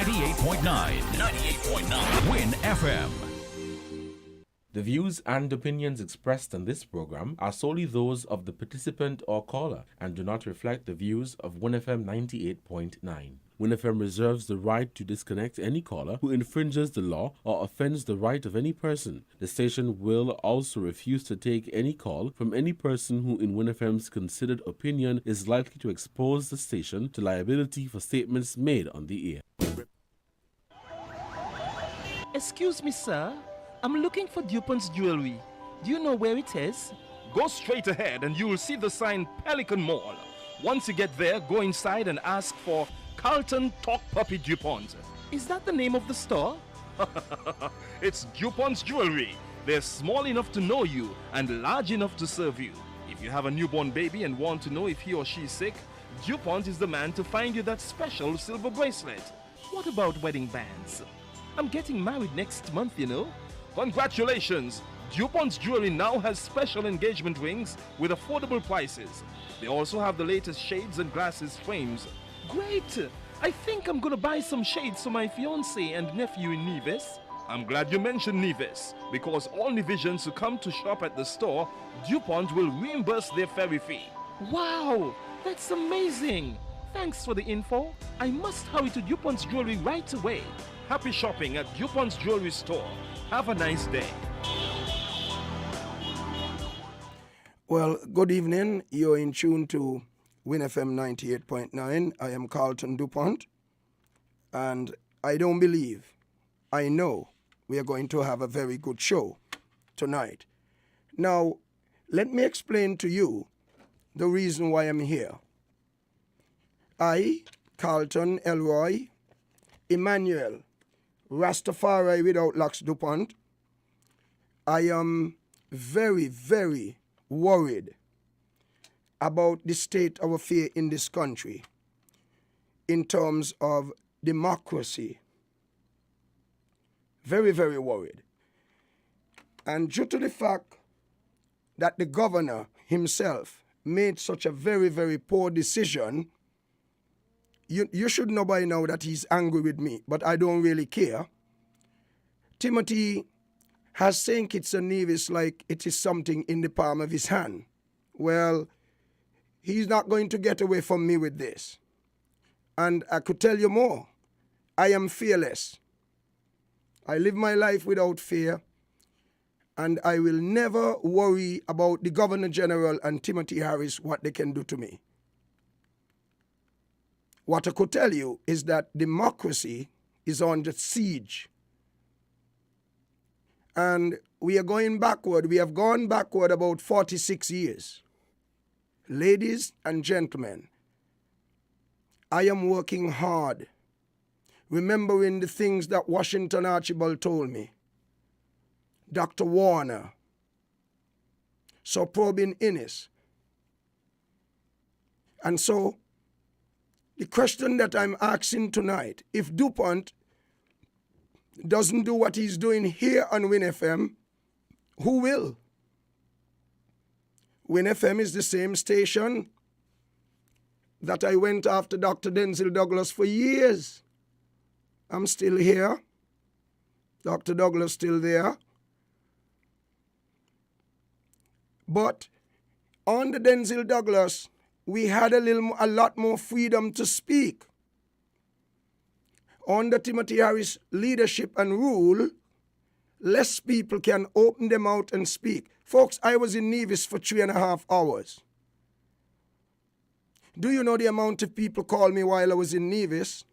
98.9. 98.9. Win FM. The views and opinions expressed on this program are solely those of the participant or caller and do not reflect the views of WINNFM 98.9. WINNFM reserves the right to disconnect any caller who infringes the law or offends the right of any person. The station will also refuse to take any call from any person who, in WINNFM's considered opinion, is likely to expose the station to liability for statements made on the air. Excuse me, sir. I'm looking for Dupont's jewelry. Do you know where it is? Go straight ahead and you will see the sign Pelican Mall. Once you get there, go inside and ask for Carlton Talk Puppy Dupont. Is that the name of the store? It's Dupont's jewelry. They're small enough to know you and large enough to serve you. If you have a newborn baby and want to know if he or she is sick, Dupont is the man to find you that special silver bracelet. What about wedding bands? I'm getting married next month, you know. Congratulations! Dupont's jewelry now has special engagement rings with affordable prices. They also have the latest shades and glasses frames. Great! I think I'm gonna buy some shades for my fiancé and nephew in Nevis. I'm glad you mentioned Nevis, because all Nevisians who come to shop at the store, Dupont will reimburse their ferry fee. Wow! That's amazing! Thanks for the info. I must hurry to Dupont's jewelry right away. Happy shopping at Dupont's jewelry store. Have a nice day. Well, good evening. You're in tune to WINNFM 98.9. I am Carlton Dupont. And I don't believe, I know we are going to have a very good show tonight. Now, let me explain to you the reason why I'm here. I, Carlton Elroy, Emmanuel, Rastafari without Lux Dupont, I am very, very worried about the state of affairs in this country in terms of democracy. Very, very worried. And due to the fact that the governor himself made such a very, very poor decision, you should know by now that he's angry with me, but I don't really care. Timothy has St. Kitts and Nevis like it is something in the palm of his hand. Well, he's not going to get away from me with this. And I could tell you more. I am fearless. I live my life without fear, and I will never worry about the Governor General and Timothy Harris, what they can do to me. What I could tell you is that democracy is under siege. And we are going backward. We have gone backward about 46 years. Ladies and gentlemen, I am working hard, remembering the things that Washington Archibald told me, Dr. Warner, Sir Probin Innes. And so, the question that I'm asking tonight, if Dupont doesn't do what he's doing here on WINNFM, who will? WINNFM is the same station that I went after Dr. Denzil Douglas for years. I'm still here. Dr. Douglas still there. But on the Denzil Douglas, we had a lot more freedom to speak. Under Timothy Harris' leadership and rule, less people can open their mouth and speak. Folks, I was in Nevis for 3.5 hours. Do you know the amount of people called me while I was in Nevis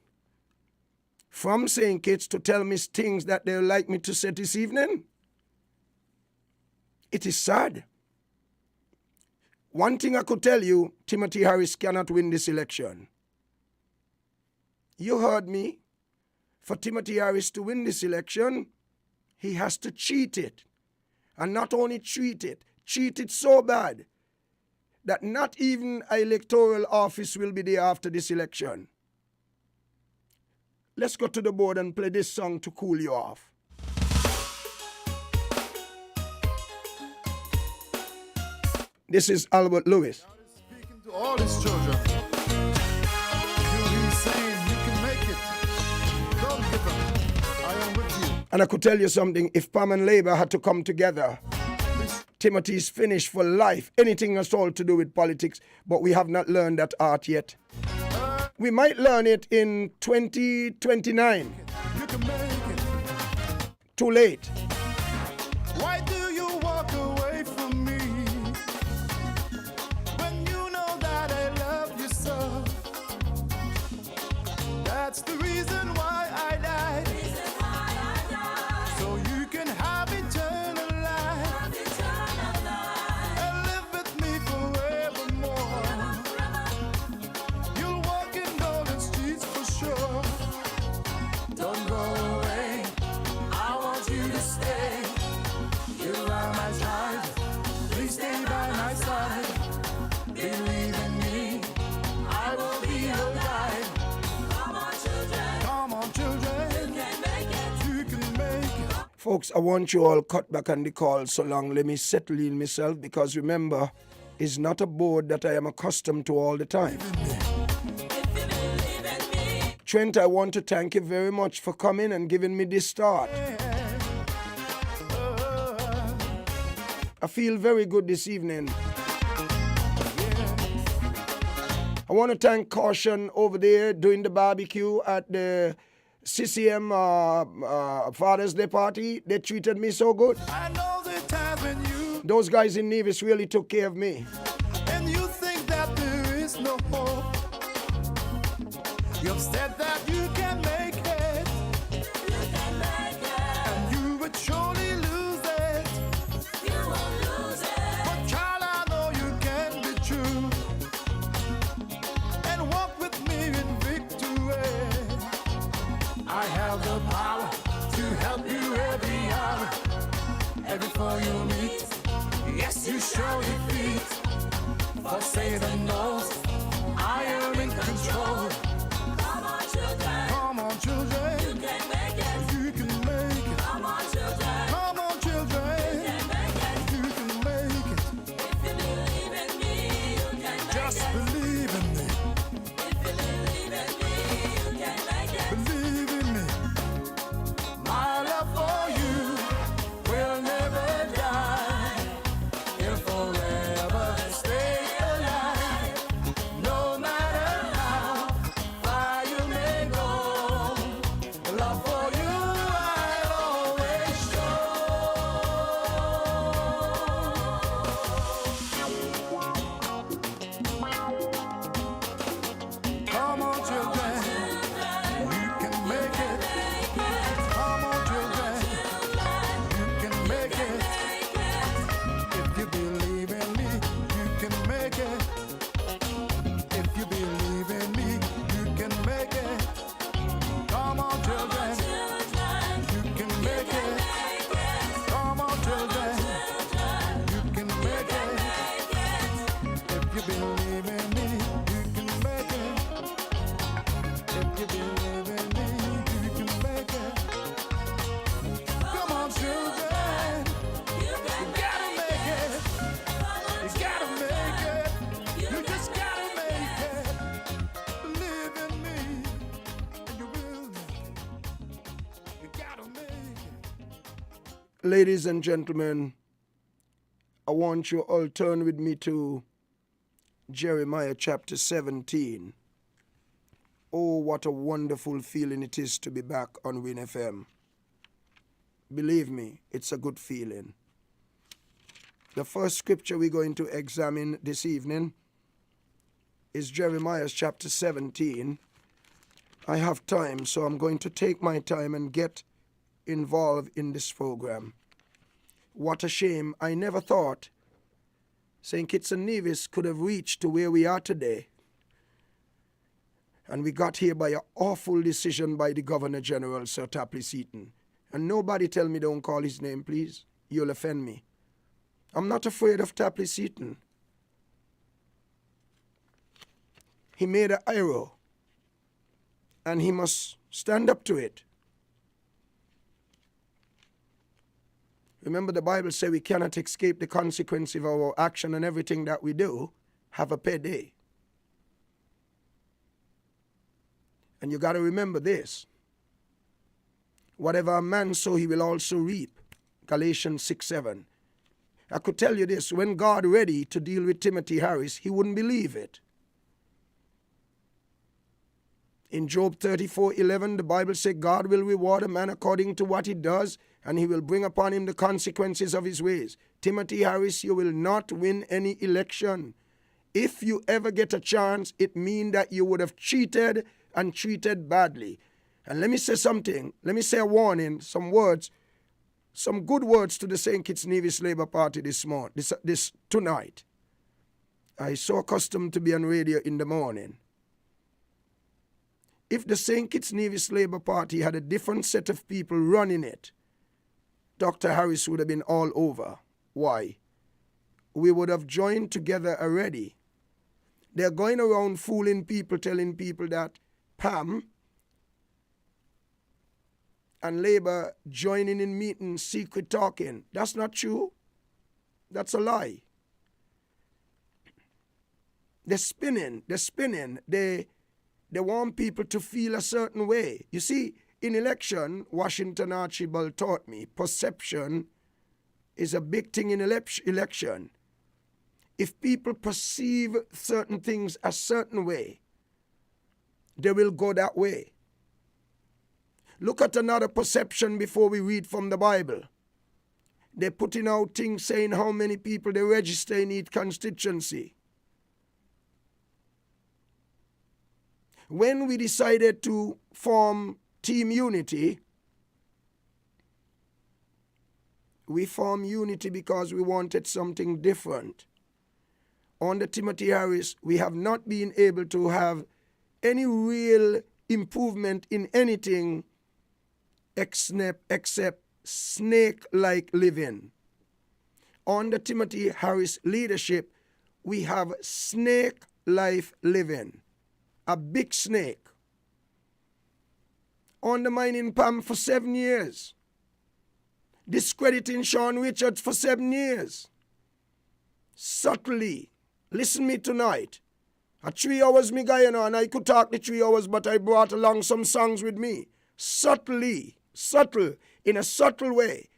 from St. Kitts to tell me things that they would like me to say this evening? It is sad. One thing I could tell you, Timothy Harris cannot win this election. You heard me. For Timothy Harris to win this election, he has to cheat it. And not only cheat it so bad that not even an electoral office will be there after this election. Let's go to the board and play this song to cool you off. This is Albert Lewis. God is speaking to all his children. You he's saying you can make it. And I could tell you something, if Pam and Labour had to come together, Timothy's finished for life. Anything at all to do with politics, but we have not learned that art yet. We might learn it in 2029. Too late. Why do you walk away from me when you know that I love you so? That's the reason why I died. So you can have eternal life and live with me forevermore. You'll walk in golden streets for sure. Don't go away. I want you to stay. You are my child. Please stay by my side. Believe in me. I will be your guide. Come on, children. You can make it. Folks, I want you all cut back on the call so long. Let me settle in myself, because remember, it's not a board that I am accustomed to all the time. Trent, I want to thank you very much for coming and giving me this start. I feel very good this evening. I want to thank Caution over there doing the barbecue at the CCM Father's Day party. They treated me so good. I know the times when you Those guys in Nevis really took care of me. and you think that there is no hope. You've said that you can make it. And you would surely lose it. But child, I know you can be true. And walk with me in victory. I have the power to help you every hour. Every foe you meet, yes, you shall defeat. For Satan knows I am in control. Come on, children. You can make it. You can make it. Come on, children. Come on, children. You can make it. You can make it. If you believe in me, you can make Just it. Believe in me. If you believe in me, you can make it. Believe in me. My love for you will never die. It'll forever stay alive. No matter how far you may go, love for you I'll always show. Come on, children, you can make it. Come on, children, you can make it. If you believe in me, you can make it. If you believe in me, you can make it. Come on, children, you can make it. Come on, children, you can make it. If you believe in me, you can make it. If you believe in me, you can make it. Come on, children, you gotta make it. You gotta make it. You just gotta make it. Believe in me, and you will make it. You gotta make it. Ladies and gentlemen, I want you all turn with me to Jeremiah chapter 17. Oh, what a wonderful feeling it is to be back on Win FM. Believe me, it's a good feeling. The first scripture we're going to examine this evening is Jeremiah chapter 17. I have time, so I'm going to take my time and get involved in this program. What a shame. I never thought St. Kitts and Nevis could have reached to where we are today. And we got here by an awful decision by the Governor General, Sir Tapley Seaton. And nobody tell me don't call his name, please. You'll offend me. I'm not afraid of Tapley Seaton. He made an error, and he must stand up to it. Remember, the Bible says we cannot escape the consequence of our action, and everything that we do have a payday. And you got to remember this. Whatever a man sow, he will also reap. Galatians 6:7. I could tell you this, when God ready to deal with Timothy Harris, he wouldn't believe it. In Job 34:11, the Bible says God will reward a man according to what he does, and he will bring upon him the consequences of his ways. Timothy Harris, you will not win any election. If you ever get a chance, it means that you would have cheated and treated badly. And let me say something. Let me say a warning, some words, some good words to the St. Kitts Nevis Labour Party this tonight. I so accustomed to be on radio in the morning. If the St. Kitts Nevis Labour Party had a different set of people running it, Dr. Harris would have been all over. Why? We would have joined together already. They're going around fooling people, telling people that Pam and Labour joining in meetings, secret talking. That's not true. That's a lie. They're spinning. They want people to feel a certain way. You see, in election, Washington Archibald taught me, perception is a big thing in election. If people perceive certain things a certain way, they will go that way. Look at another perception before we read from the Bible. They're putting out things saying how many people they register in each constituency. When we decided to form Team Unity, we formed Unity because we wanted something different. Under Timothy Harris, we have not been able to have any real improvement in anything except snake-like living. Under Timothy Harris' leadership, we have snake-like living. A big snake. Undermining Pam for 7 years. Discrediting Sean Richards for 7 years. Subtly. Listen me tonight. At 3 hours me guy, and I could talk the 3 hours, but I brought along some songs with me. Subtly. Subtle. In a subtle way.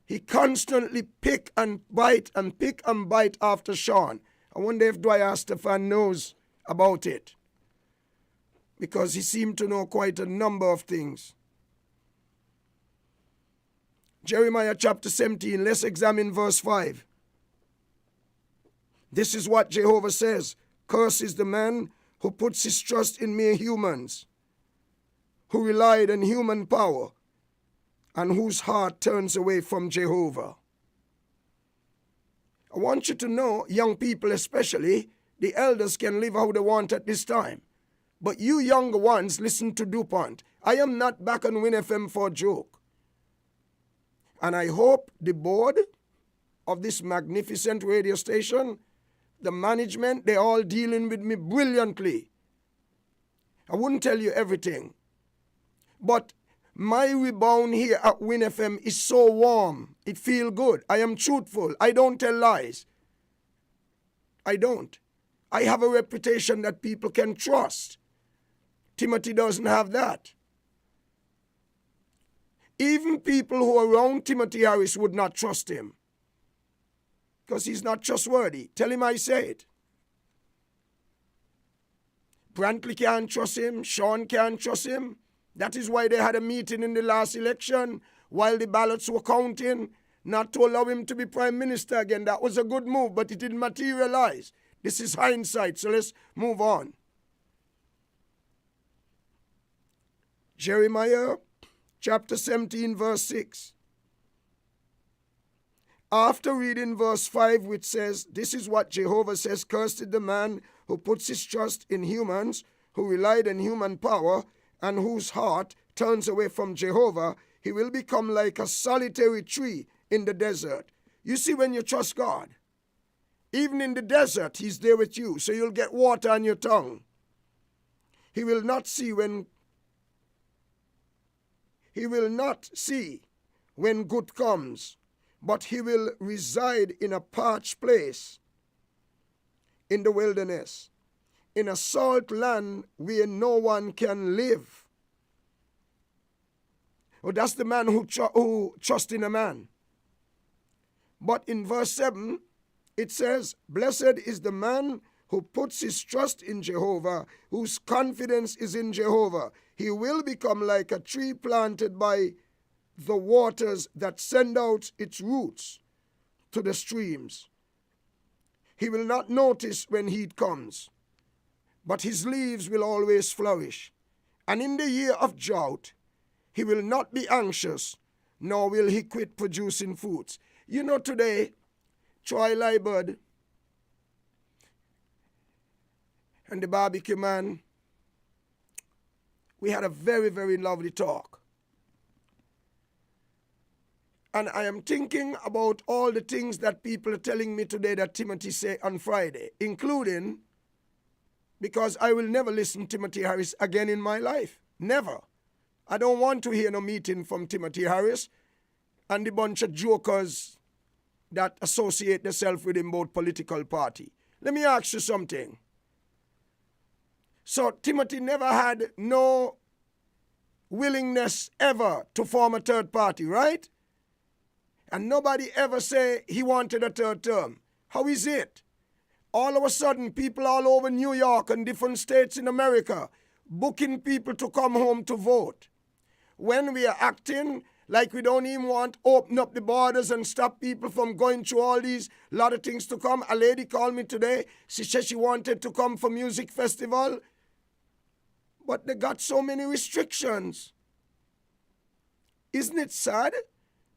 He constantly pick and bite after Sean. I wonder if Dwyer Stefan knows about it. Because he seemed to know quite a number of things. Jeremiah chapter 17, let's examine verse 5. This is what Jehovah says. Cursed is the man who puts his trust in mere humans, who relied on human power, and whose heart turns away from Jehovah. I want you to know, young people especially, the elders can live how they want at this time. But you younger ones, listen to Dupont. I am not back on Win FM for a joke. And I hope the board of this magnificent radio station, the management, they're all dealing with me brilliantly. I wouldn't tell you everything. But my rebound here at Win FM is so warm. It feels good. I am truthful. I don't tell lies. I don't. I have a reputation that people can trust. Timothy doesn't have that. Even people who are around Timothy Harris would not trust him. Because he's not trustworthy. Tell him I say it. Brantley can't trust him. Sean can't trust him. That is why they had a meeting in the last election while the ballots were counting, not to allow him to be prime minister again. That was a good move, but it didn't materialize. This is hindsight, so let's move on. Jeremiah chapter 17, verse 6. After reading verse 5, which says, this is what Jehovah says, cursed is the man who puts his trust in humans, who relied on human power, and whose heart turns away from Jehovah. He will become like a solitary tree in the desert. You see, when you trust God, even in the desert, he's there with you, so you'll get water on your tongue. He will not see when good comes, but he will reside in a parched place in the wilderness, in a salt land where no one can live. Oh, that's the man who trusts in a man. But in verse 7, it says, blessed is the man who puts his trust in Jehovah, whose confidence is in Jehovah. He will become like a tree planted by the waters that send out its roots to the streams. He will not notice when heat comes, but his leaves will always flourish. And in the year of drought, he will not be anxious, nor will he quit producing fruits. You know, today, Troy Liebert and the barbecue man, we had a very, very lovely talk. And I am thinking about all the things that people are telling me today that Timothy said on Friday, including, because I will never listen to Timothy Harris again in my life. Never. I don't want to hear no meeting from Timothy Harris and the bunch of jokers that associate themselves with him, both political party. Let me ask you something. So Timothy never had no willingness ever to form a third party, right? And nobody ever say he wanted a third term. How is it? All of a sudden, people all over New York and different states in America booking people to come home to vote. When we are acting like we don't even want to open up the borders and stop people from going through all these lot of things to come. A lady called me today. She said she wanted to come for music festival, but they got so many restrictions. Isn't it sad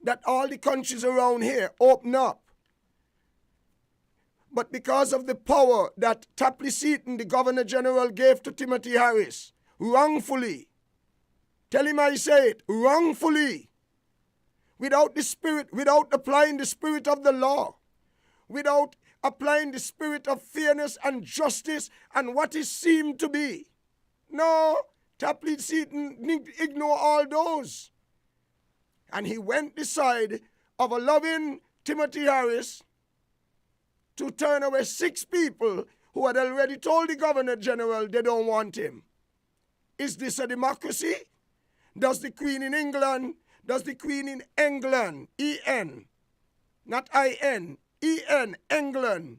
that all the countries around here open up? But because of the power that Tapley Seaton, the Governor General, gave to Timothy Harris, wrongfully, tell him I say it, wrongfully, without the spirit, without applying the spirit of the law, without applying the spirit of fairness and justice and what it seemed to be. No, Tapley Seaton ignore all those. And he went the side of a loving Timothy Harris to turn away 6 people who had already told the Governor General they don't want him. Is this a democracy? Does the Queen in England, E-N, not I-N, E-N, England,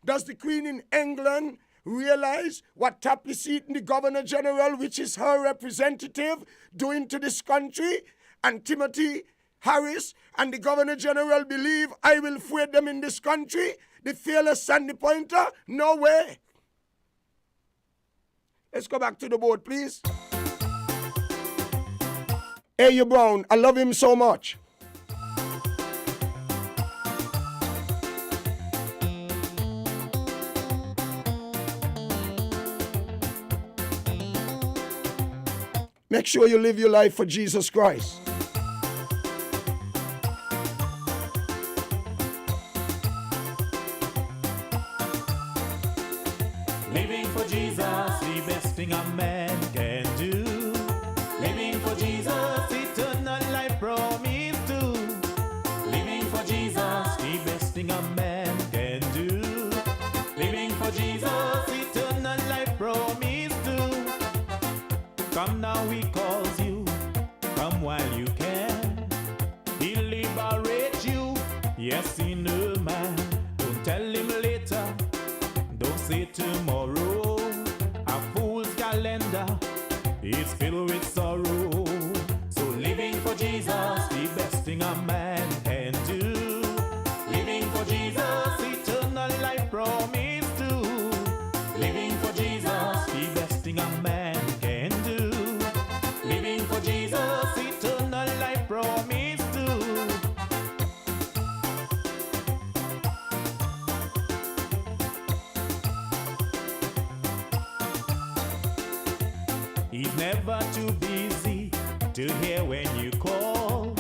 does the Queen in England realize what Tapley Seaton, the Governor General, which is her representative, doing to this country? And Timothy Harris and the Governor General believe I will free them in this country? The fearless Sandy Pointer? No way. Let's go back to the board, please. A.U. Brown, I love him so much. Make sure you live your life for Jesus Christ. Living for Jesus, the best thing a man can do. Living for Jesus, eternal life promise to. Living for Jesus, the best thing a man can do. Living for Jesus, eternal life promise to. Come now, he calls you. Come while you can. He'll liberate you. Yes, he knows, man. Don't tell him later. Don't say tomorrow. A fool's calendar is filled with sorrow. So living for Jesus, the best thing a man can do. Living for Jesus, eternal life promise to. Living for Jesus, the best thing a man can do. Living for Jesus, eternal life promise to. He's never too busy to hear when you call.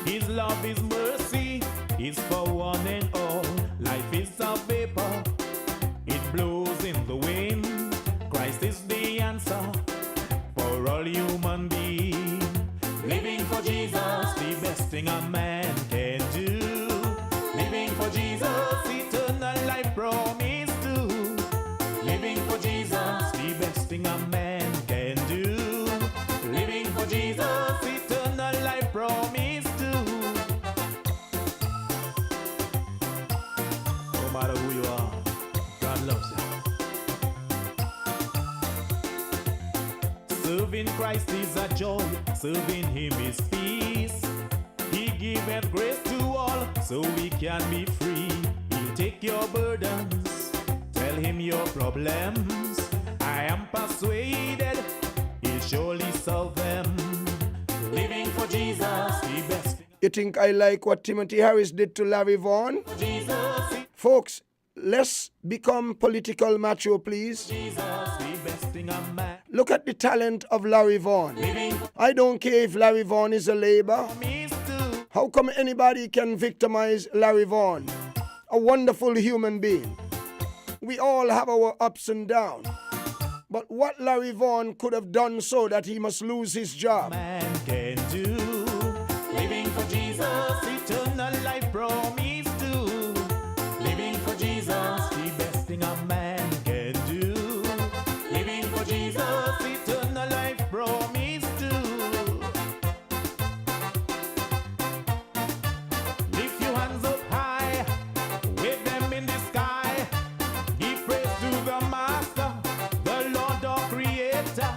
His love, his mercy is for one and all. Life is a vapor, it blows in the wind. Christ is the answer for all human beings. Living for Jesus, the best thing a man can do. Living for Jesus, eternal life promise to. Living for Jesus, the best thing a man can do. Living for Jesus, eternal life Christ is a joy, serving him is peace. He giveth grace to all, so we can be free. He'll take your burdens, tell him your problems. I am persuaded he'll surely solve them. Living for Jesus, the best. You think I like what Timothy Harris did to Larry Vaughan? Jesus, Folks, let's become political macho, please. Jesus, the best thing a man. Look at the talent of Larry Vaughan. I don't care if Larry Vaughan is a labor. Means to How come anybody can victimize Larry Vaughan? A wonderful human being. We all have our ups and downs. But what Larry Vaughan could have done so that he must lose his job? man can do. Living for Jesus, eternal life promise to. Living for Jesus, the best thing a man can do. Living for Jesus, eternal life promise to. Lift your hands up high, wave them in the sky. Give praise to the Master, the Lord our Creator.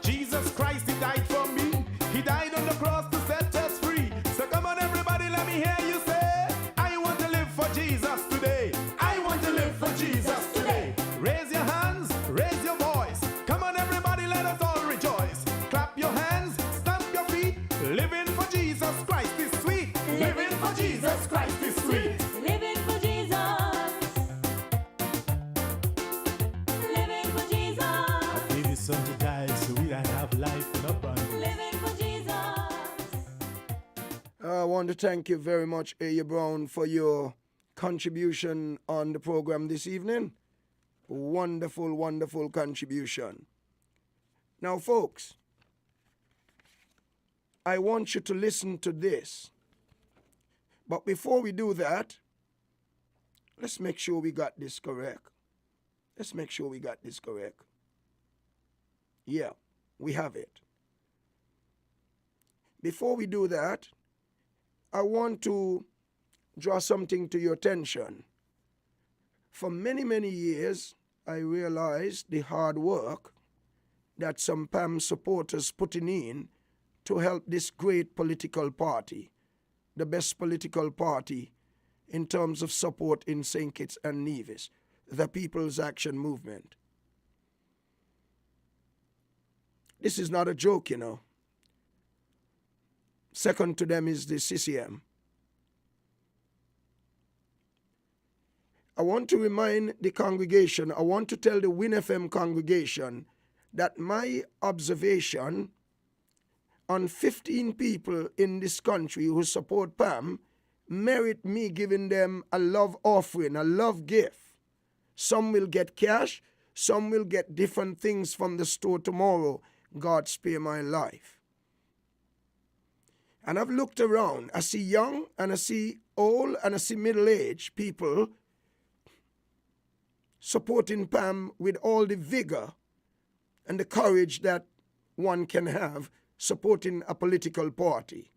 Jesus Christ, he died for me. He died on the cross to set us free. So come on everybody, let me hear you say, I want to live for Jesus today. I want to live for Jesus today. Raise your hands, raise your voice. Come on everybody, let us all rejoice. Clap your hands, stamp your feet. Living for Jesus Christ is sweet. Living for Jesus Christ is sweet. Living for Jesus. Living for Jesus. I gave his son to die so we might have life in abundance. Living for Jesus. I want to thank you very much, A.U. Brown, for your contribution on the program this evening. Wonderful, wonderful contribution. Now, folks, I want you to listen to this. But before we do that, let's make sure we got this correct. Let's make sure we got this correct. Yeah, we have it. Before we do that, I want to draw something to your attention. For many, many years, I realized the hard work that some PAM supporters putting in to help this great political party, the best political party in terms of support in St. Kitts and Nevis, the People's Action Movement. This is not a joke, you know. Second to them is the CCM. I want to remind the congregation, I want to tell the WINNFM congregation that my observation on 15 people in this country who support PAM merit me giving them a love offering, a love gift. Some will get cash, some will get different things from the store tomorrow. God spare my life. And I've looked around. I see young and I see old and I see middle-aged people supporting PAM with all the vigor and the courage that one can have supporting a political party.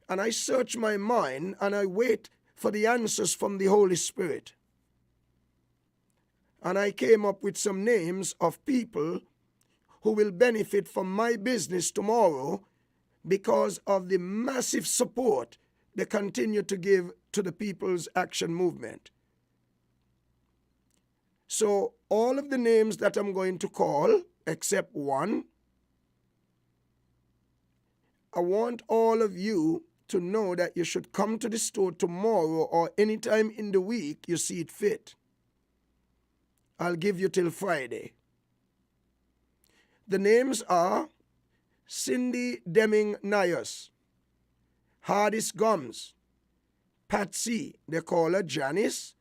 And I search my mind and I wait for the answers from the Holy Spirit. And I came up with some names of people who will benefit from my business tomorrow because of the massive support they continue to give to the People's Action Movement. So all of the names that I'm going to call, except one, I want all of you to know that you should come to the store tomorrow or anytime in the week you see it fit. I'll give you till Friday. The names are Cindy Deming Nyers, Hardis Gums, Patsy, they call her Janice,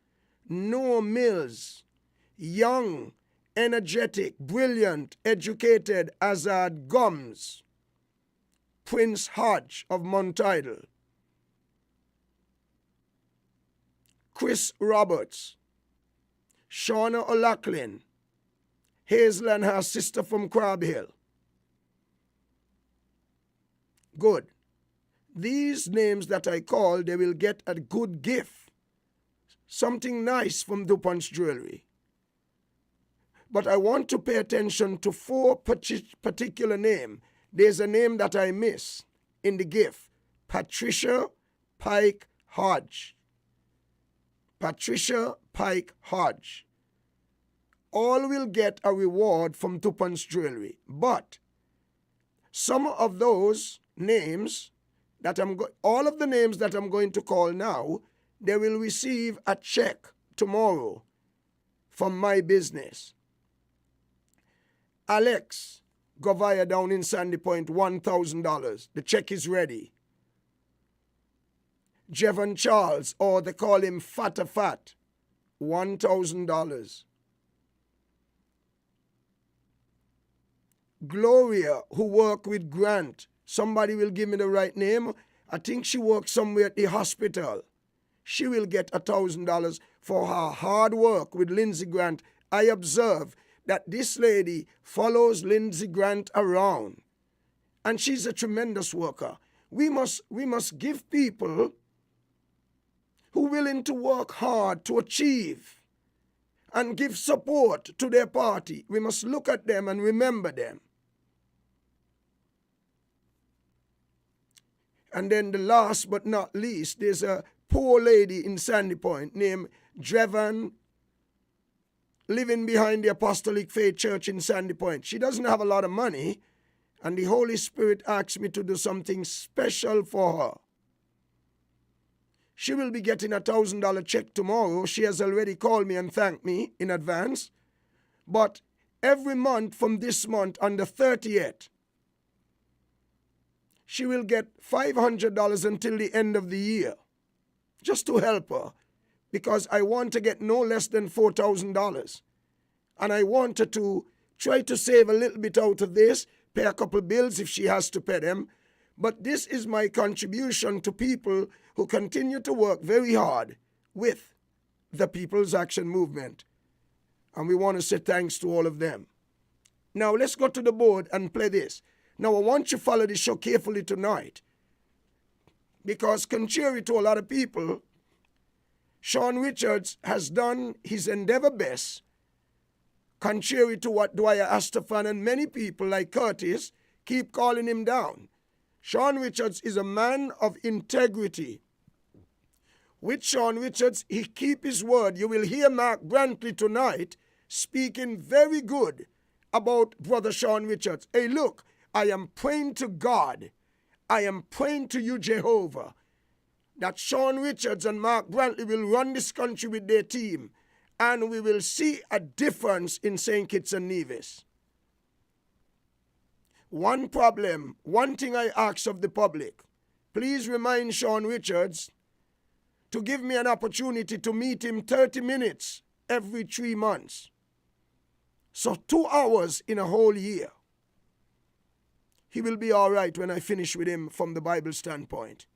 Noah Mills, young, energetic, brilliant, educated Azad Gums, Prince Hodge of Mount Idle, Chris Roberts, Shauna O'Loughlin, Hazel and her sister from Crab Hill. Good. These names that I call, they will get a good gift. something nice from Dupont's jewelry. But I want to pay attention to 4 particular names. There's a name that I miss in the gift. Patricia Pike Hodge. Patricia Pike Hodge. All will get a reward from Dupont's jewelry. But some of those names that all of the names that I'm going to call now, they will receive a check tomorrow from my business. Alex Govaya down in Sandy Point, $1,000. The check is ready. Jevon Charles, or they call him Fat, $1,000. Gloria, who worked with Grant, somebody will give me the right name. I think she works somewhere at the hospital. She will get $1,000 for her hard work with Lindsey Grant. I observe that this lady follows Lindsey Grant around, and she's a tremendous worker. We must give people who are willing to work hard to achieve and give support to their party. We must look at them and remember them. And then the last but not least, there's a poor lady in Sandy Point named Drevan, living behind the Apostolic Faith Church in Sandy Point. She doesn't have a lot of money, and the Holy Spirit asked me to do something special for her. She will be getting a $1,000 check tomorrow. She has already called me and thanked me in advance. But every month from this month on the 30th, she will get $500 until the end of the year, just to help her, because I want to get no less than $4,000. And I want her to try to save a little bit out of this, pay a couple bills if she has to pay them. But this is my contribution to people who continue to work very hard with the People's Action Movement. And we want to say thanks to all of them. Now let's go to the board and play this. Now I want you to follow the show carefully tonight, because contrary to a lot of people, Sean Richards has done his endeavor best, contrary to what Dwyer Astafan and many people like Curtis keep calling him down. Sean Richards is a man of integrity. With Sean Richards, he keep his word. You will hear Mark Brantley tonight speaking very good about Brother Sean Richards. Hey, look, I am praying to God. I am praying to you, Jehovah, that Sean Richards and Mark Brantley will run this country with their team, and we will see a difference in St. Kitts and Nevis. One problem, one thing I ask of the public, please remind Sean Richards to give me an opportunity to meet him 30 minutes every 3 months. So 2 hours in a whole year. He will be all right when I finish with him from the Bible standpoint.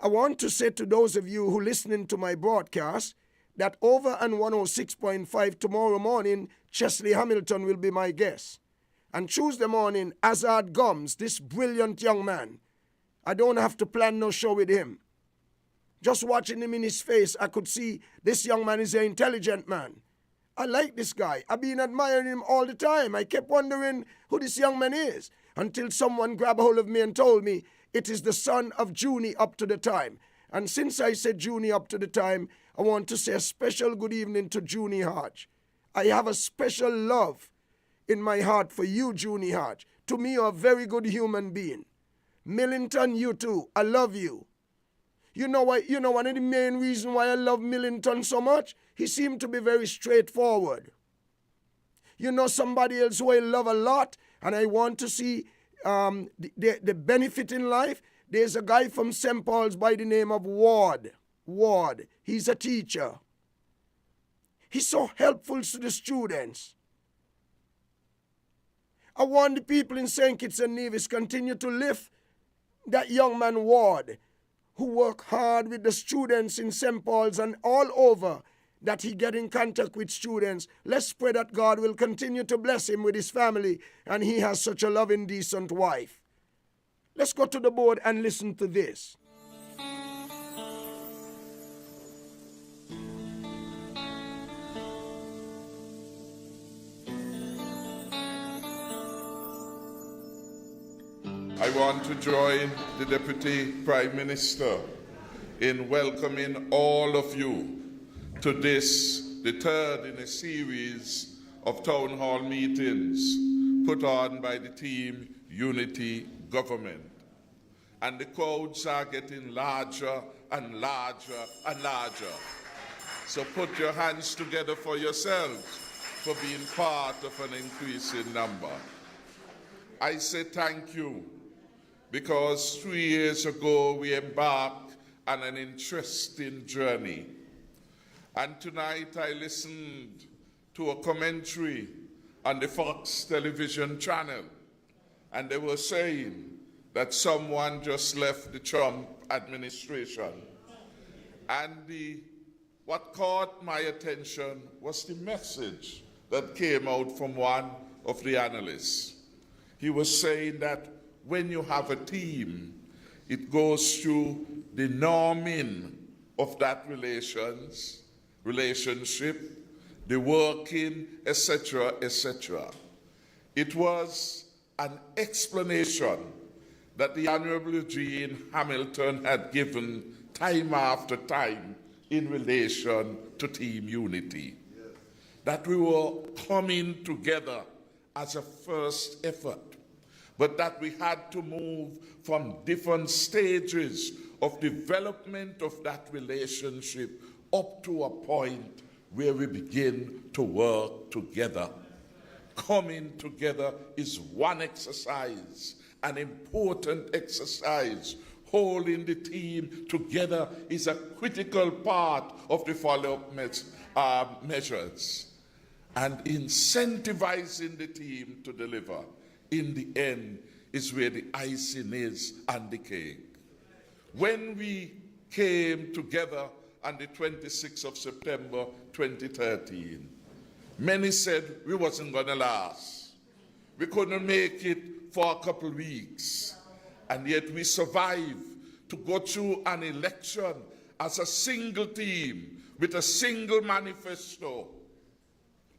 I want to say to those of you who are listening to my broadcast that over on 106.5 tomorrow morning, Chesley Hamilton will be my guest. And Tuesday morning, Azad Gums, this brilliant young man, I don't have to plan no show with him. Just watching him in his face, I could see this young man is an intelligent man. I like this guy. I've been admiring him all the time. I kept wondering who this young man is until someone grabbed a hold of me and told me it is the son of Junie up to the time. And since I said Junie up to the time, I want to say a special good evening to Junie Hodge. I have a special love in my heart for you, Junie Hodge. To me, you're a very good human being. Millington, you too. I love you. You know one of the main reasons why I love Millington so much? He seemed to be very straightforward. You know somebody else who I love a lot and I want to see the benefit in life? There's a guy from St. Paul's by the name of Ward. He's a teacher. He's so helpful to the students. I want the people in St. Kitts and Nevis continue to lift that young man Ward, who work hard with the students in St. Paul's and all over, that he get in contact with students. Let's pray that God will continue to bless him with his family, and he has such a loving, decent wife. Let's go to the board and listen to this. want to join the Deputy Prime Minister in welcoming all of you to this, the third in a series of town hall meetings put on by the team Unity Government. And the crowds are getting larger and larger and larger. So put your hands together for yourselves for being part of an increasing number. I say thank you because 3 years ago we embarked on an interesting journey. And tonight I listened to a commentary on the Fox television channel, and they were saying that someone just left the Trump administration. And what caught my attention was the message that came out from one of the analysts. He was saying that when you have a team, it goes through the norming of that relationship, the working, etc., etc. It was an explanation that the Honorable Eugene Hamilton had given time after time in relation to Team Unity. Yes. That we were coming together as a first effort, but that we had to move from different stages of development of that relationship up to a point where we begin to work together. Coming together is one exercise, an important exercise. Holding the team together is a critical part of the follow-up measures. And incentivizing the team to deliver, in the end, is where the icing is on the cake. When we came together on the 26th of September 2013, many said we wasn't going to last. We couldn't make it for a couple weeks. And yet we survived to go through an election as a single team with a single manifesto.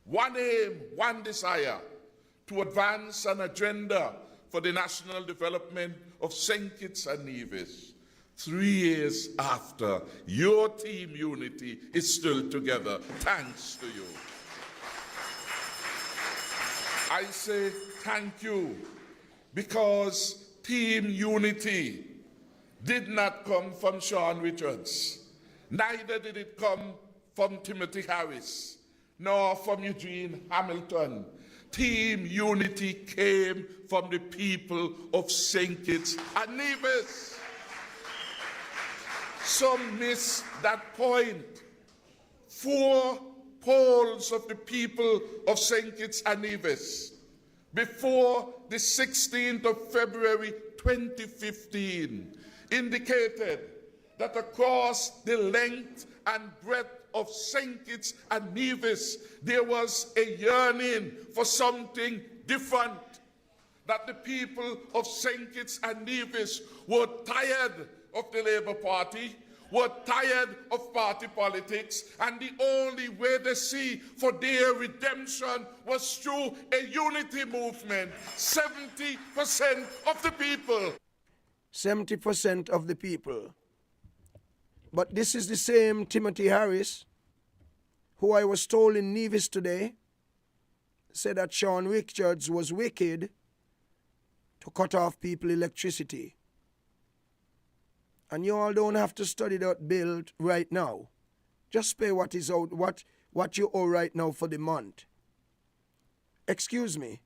One aim, one desire, to advance an agenda for the national development of St. Kitts and Nevis. 3 years after, your Team Unity is still together, thanks to you. I say thank you because Team Unity did not come from Sean Richards. Neither did it come from Timothy Harris, nor from Eugene Hamilton. Team Unity came from the people of St. Kitts and Nevis. Some miss that point. 4 polls of the people of St. Kitts and Nevis before the 16th of February 2015 indicated that across the length and breadth of St. Kitts and Nevis there was a yearning for something different, that the people of St. Kitts and Nevis were tired of the Labour Party, were tired of party politics, and the only way they see for their redemption was through a unity movement. 70% of the people. 70% of the people. But this is the same Timothy Harris, who I was told in Nevis today, said that Sean Richards was wicked to cut off people electricity. And you all don't have to study that bill right now. Just pay what is out, what you owe right now for the month. Excuse me.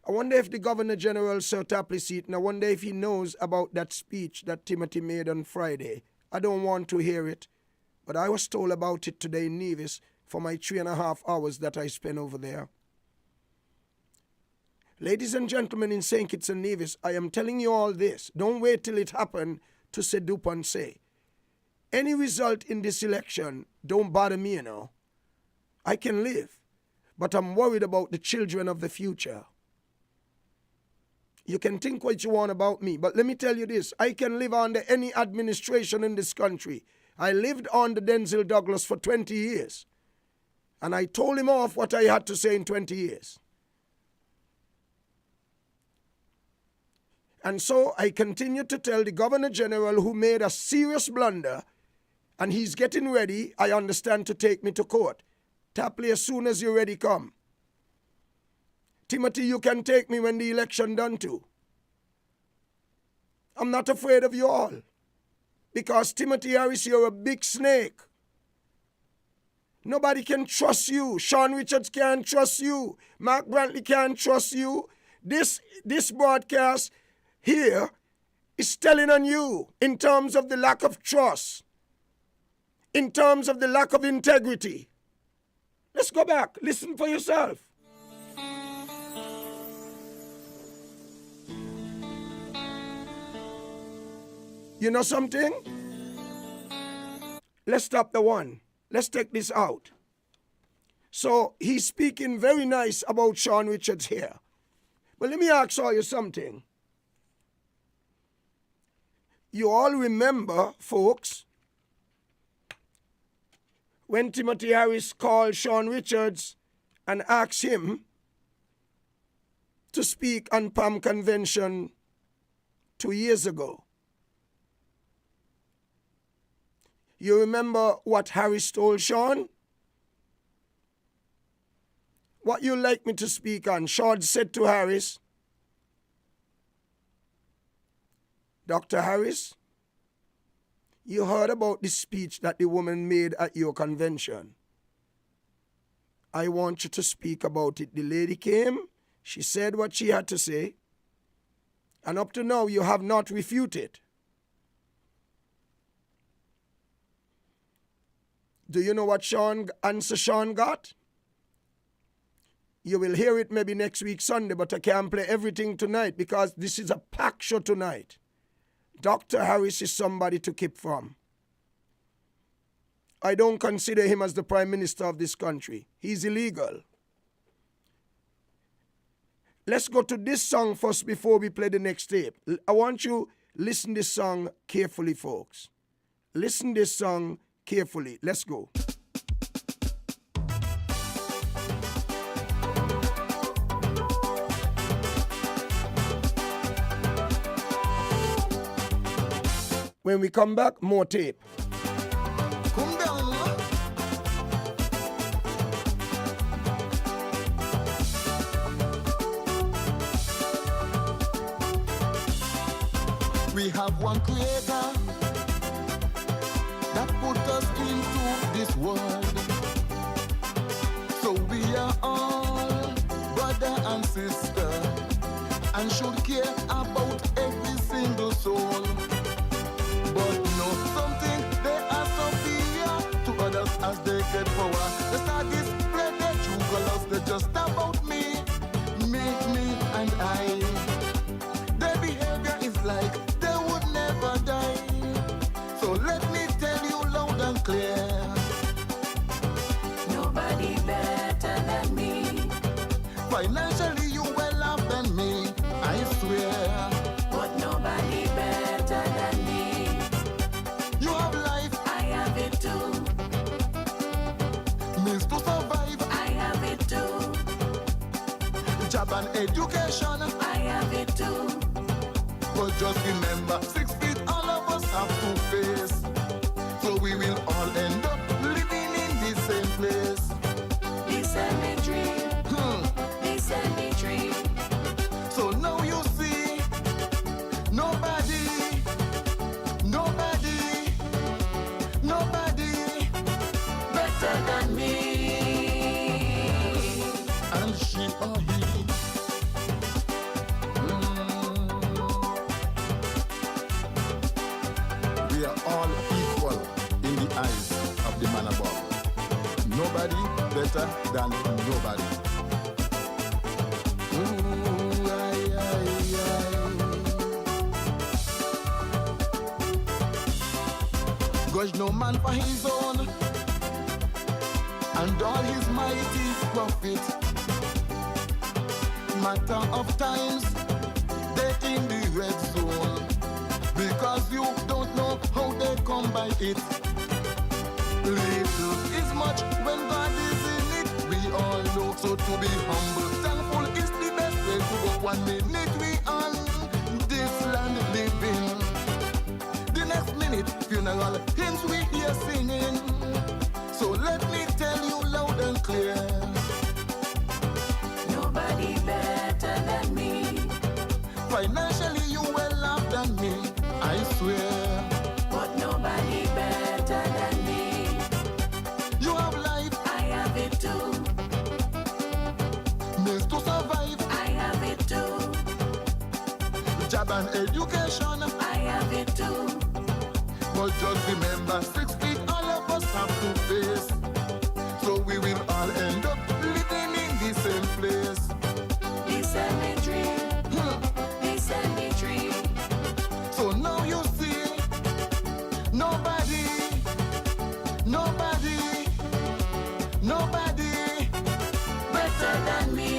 I wonder if the Governor General, Sir Tapley Seaton, I wonder if he knows about that speech that Timothy made on Friday. I don't want to hear it, but I was told about it today in Nevis for my 3.5 hours that I spent over there. Ladies and gentlemen in St. Kitts and Nevis, I am telling you all this. Don't wait till it happened to say Dupont say. Any result in this election don't bother me, you know. I can live, but I'm worried about the children of the future. You can think what you want about me, but let me tell you this. I can live under any administration in this country. I lived under Denzel Douglas for 20 years, and I told him off what I had to say in 20 years. And so I continue to tell the Governor General, who made a serious blunder, and he's getting ready, I understand, to take me to court. Tapley, as soon as you're ready, come. Timothy, you can take me when the election done too. I'm not afraid of you all. Because Timothy Harris, you're a big snake. Nobody can trust you. Sean Richards can't trust you. Mark Brantley can't trust you. This broadcast here is telling on you in terms of the lack of trust, in terms of the lack of integrity. Let's go back. Listen for yourself. You know something? Let's stop the one. Let's take this out. So he's speaking very nice about Sean Richards here. But let me ask all you something. You all remember, folks, when Timothy Harris called Sean Richards and asked him to speak on PAM convention 2 years ago. You remember what Harris told Sean? What you like me to speak on? Sean said to Harris, Dr. Harris, you heard about the speech that the woman made at your convention. I want you to speak about it. The lady came, she said what she had to say, and up to now you have not refuted. Do you know what answer Sean got? You will hear it maybe next week Sunday, but I can't play everything tonight because this is a packed show tonight. Dr. Harris is somebody to keep from. I don't consider him as the Prime Minister of this country. He's illegal. Let's go to this song first before we play the next tape. I want you to listen this song carefully, folks. Listen this song carefully. Let's go. When we come back, more tape. Come down. We have one creator that put us into this world. So we are all brother and sister and should care about every single soul. But know something, they are superior to others as they get power. They start display their true colors, they're just about me and I. Their behavior is like they would never die. So let me tell you loud and clear. Nobody better than me. Financially you well off than me, I swear. But nobody better than me. You have life, I have it too. means to survive, I have it too. job and education. I have it too. But just remember, 6 feet all of us have to face. So we will all end up living in the same place. The cemetery, the cemetery. So now you see, nobody Better than me. and she or he. We are all equal in the eyes of the man above. Nobody better than nobody. Ooh, aye, aye, aye. Gosh, no man for his own, and all his mighty prophet. Matter of times, they in the red zone, because you don't know how they come by it. Little is much when God is in it, we all know. So to be humble, thankful is the best way to go. 1 minute we on this General hymns we hear singing. So let me tell you loud and clear. Nobody better than me. Financially you well off than me, I swear. But nobody better than me. You have life, I have it too. means to survive, I have it too. job and education. I have it too. But just remember, 6 feet all of us have to face. So we will all end up living in the same place. The cemetery, the cemetery. So now you see, nobody Better than me.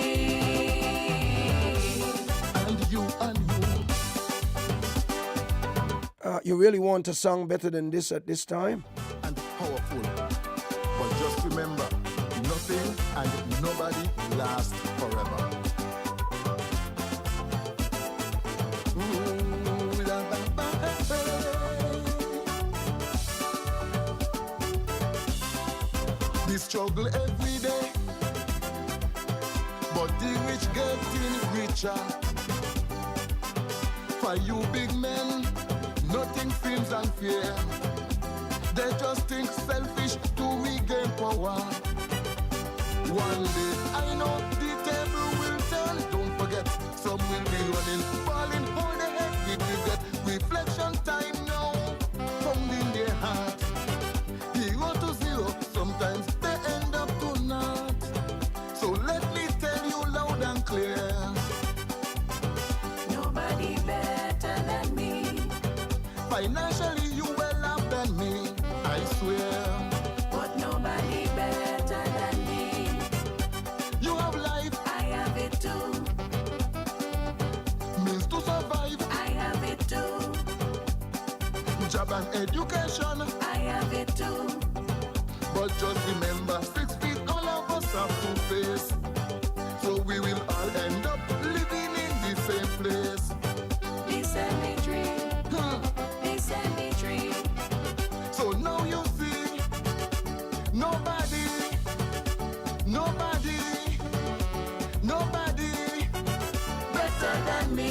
and you. You really want a song better than this at this time? And powerful. But just remember, nothing and nobody lasts forever. We struggle every day, but the rich getting richer. For you big men, nothing seems unfair. They just think selfish to regain power. One day, I know the table will turn. Don't forget, some will be running, falling on the head with regret. Reflection time now, found in their heart. 0 to 0, sometimes they end up to naught. So let me tell you loud and clear. Nobody better than me. Financially, you well off than me, I swear. But nobody better than me. You have life, I have it too. means to survive, I have it too. job and education. I have it too. But just remember, 6 feet all of us have to face. So we will all end up living in the same place. The cemetery, the cemetery. So now you see, nobody Better than me.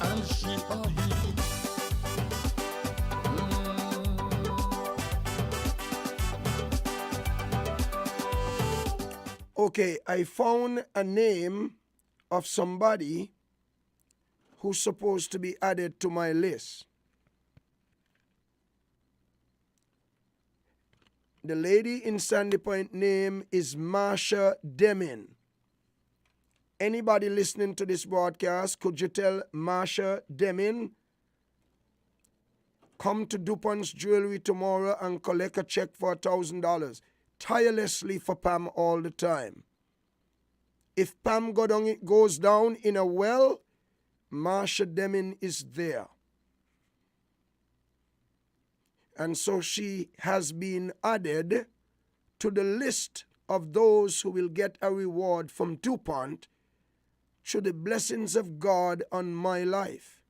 and she or he. Okay, I found a name of somebody who's supposed to be added to my list. The lady in Sandy Point name is Marsha Deming. Anybody listening to this broadcast, could you tell Marsha Deming, come to Dupont's Jewelry tomorrow and collect a check for $1,000, tirelessly for Pam all the time. If Pam goes down in a well, Marsha Deming is there. And so she has been added to the list of those who will get a reward from Dupont through the blessings of God on my life.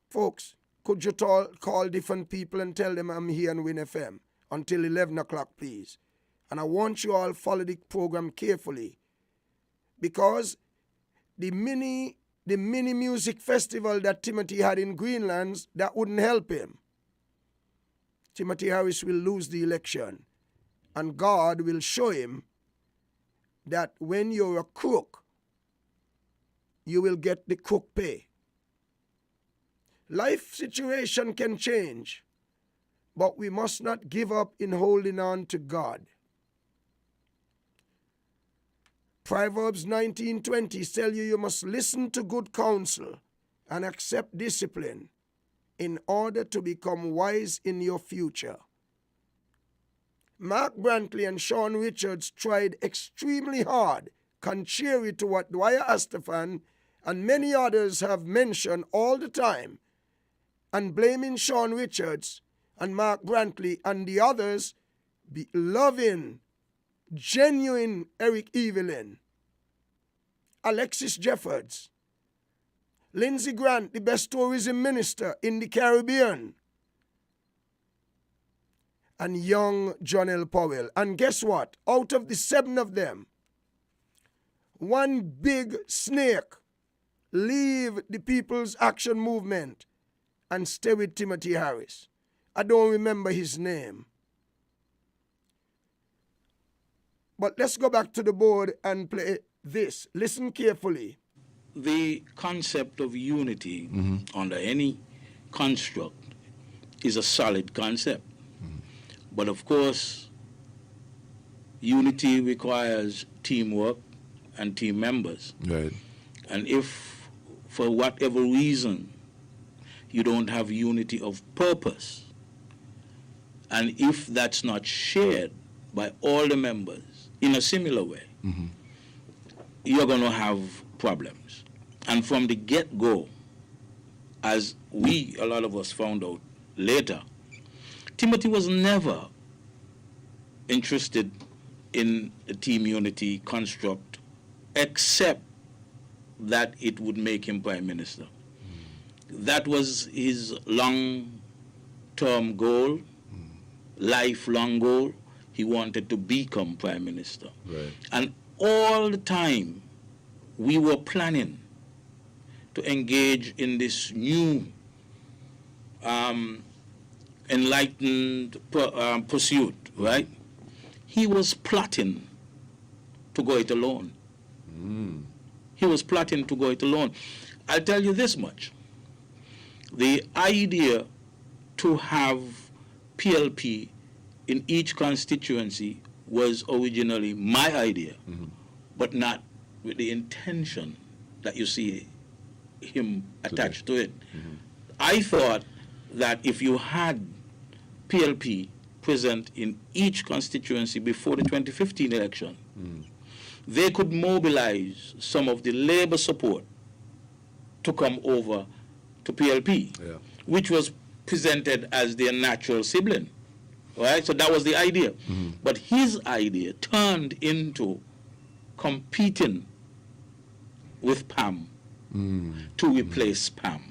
Folks, could you call different people and tell them I'm here on Win FM until 11 o'clock, please? And I want you all follow the program carefully, because the mini music festival that Timothy had in Greenlands, that wouldn't help him. Timothy Harris will lose the election, and God will show him that when you're a crook, you will get the crook pay. Life situation can change, but we must not give up in holding on to God. Proverbs 19:20 tell you must listen to good counsel and accept discipline in order to become wise in your future. Mark Brantley and Sean Richards tried extremely hard, contrary to what Dwyer Astafan and many others have mentioned all the time, and blaming Sean Richards and Mark Brantley and the others, be loving, genuine Eric Evelyn, Alexis Jeffords, Lindsey Grant, the best tourism minister in the Caribbean. And young John L. Powell. And guess what? Out of the 7 of them, one big snake leave the People's Action Movement and stay with Timothy Harris. I don't remember his name. But let's go back to the board and play this. Listen carefully. The concept of unity under any construct is a solid concept. But of course, unity requires teamwork and team members. Right. And if, for whatever reason, you don't have unity of purpose, and if that's not shared by all the members in a similar way, you're going to have problems. And from the get-go, as a lot of us found out later, Timothy was never interested in the team unity construct except that it would make him prime minister. That was his long-term goal, lifelong goal. He wanted to become prime minister. Right. And all the time, we were planning to engage in this new enlightened pursuit, right? He was plotting to go it alone. He was plotting to go it alone. I'll tell you this much. The idea to have PLP in each constituency was originally my idea, but not with the intention that you see him attached to it. I thought that if you had PLP present in each constituency before the 2015 election, they could mobilize some of the labor support to come over to PLP, which was presented as their natural sibling. Right? So that was the idea. But his idea turned into competing with PAM to replace PAM.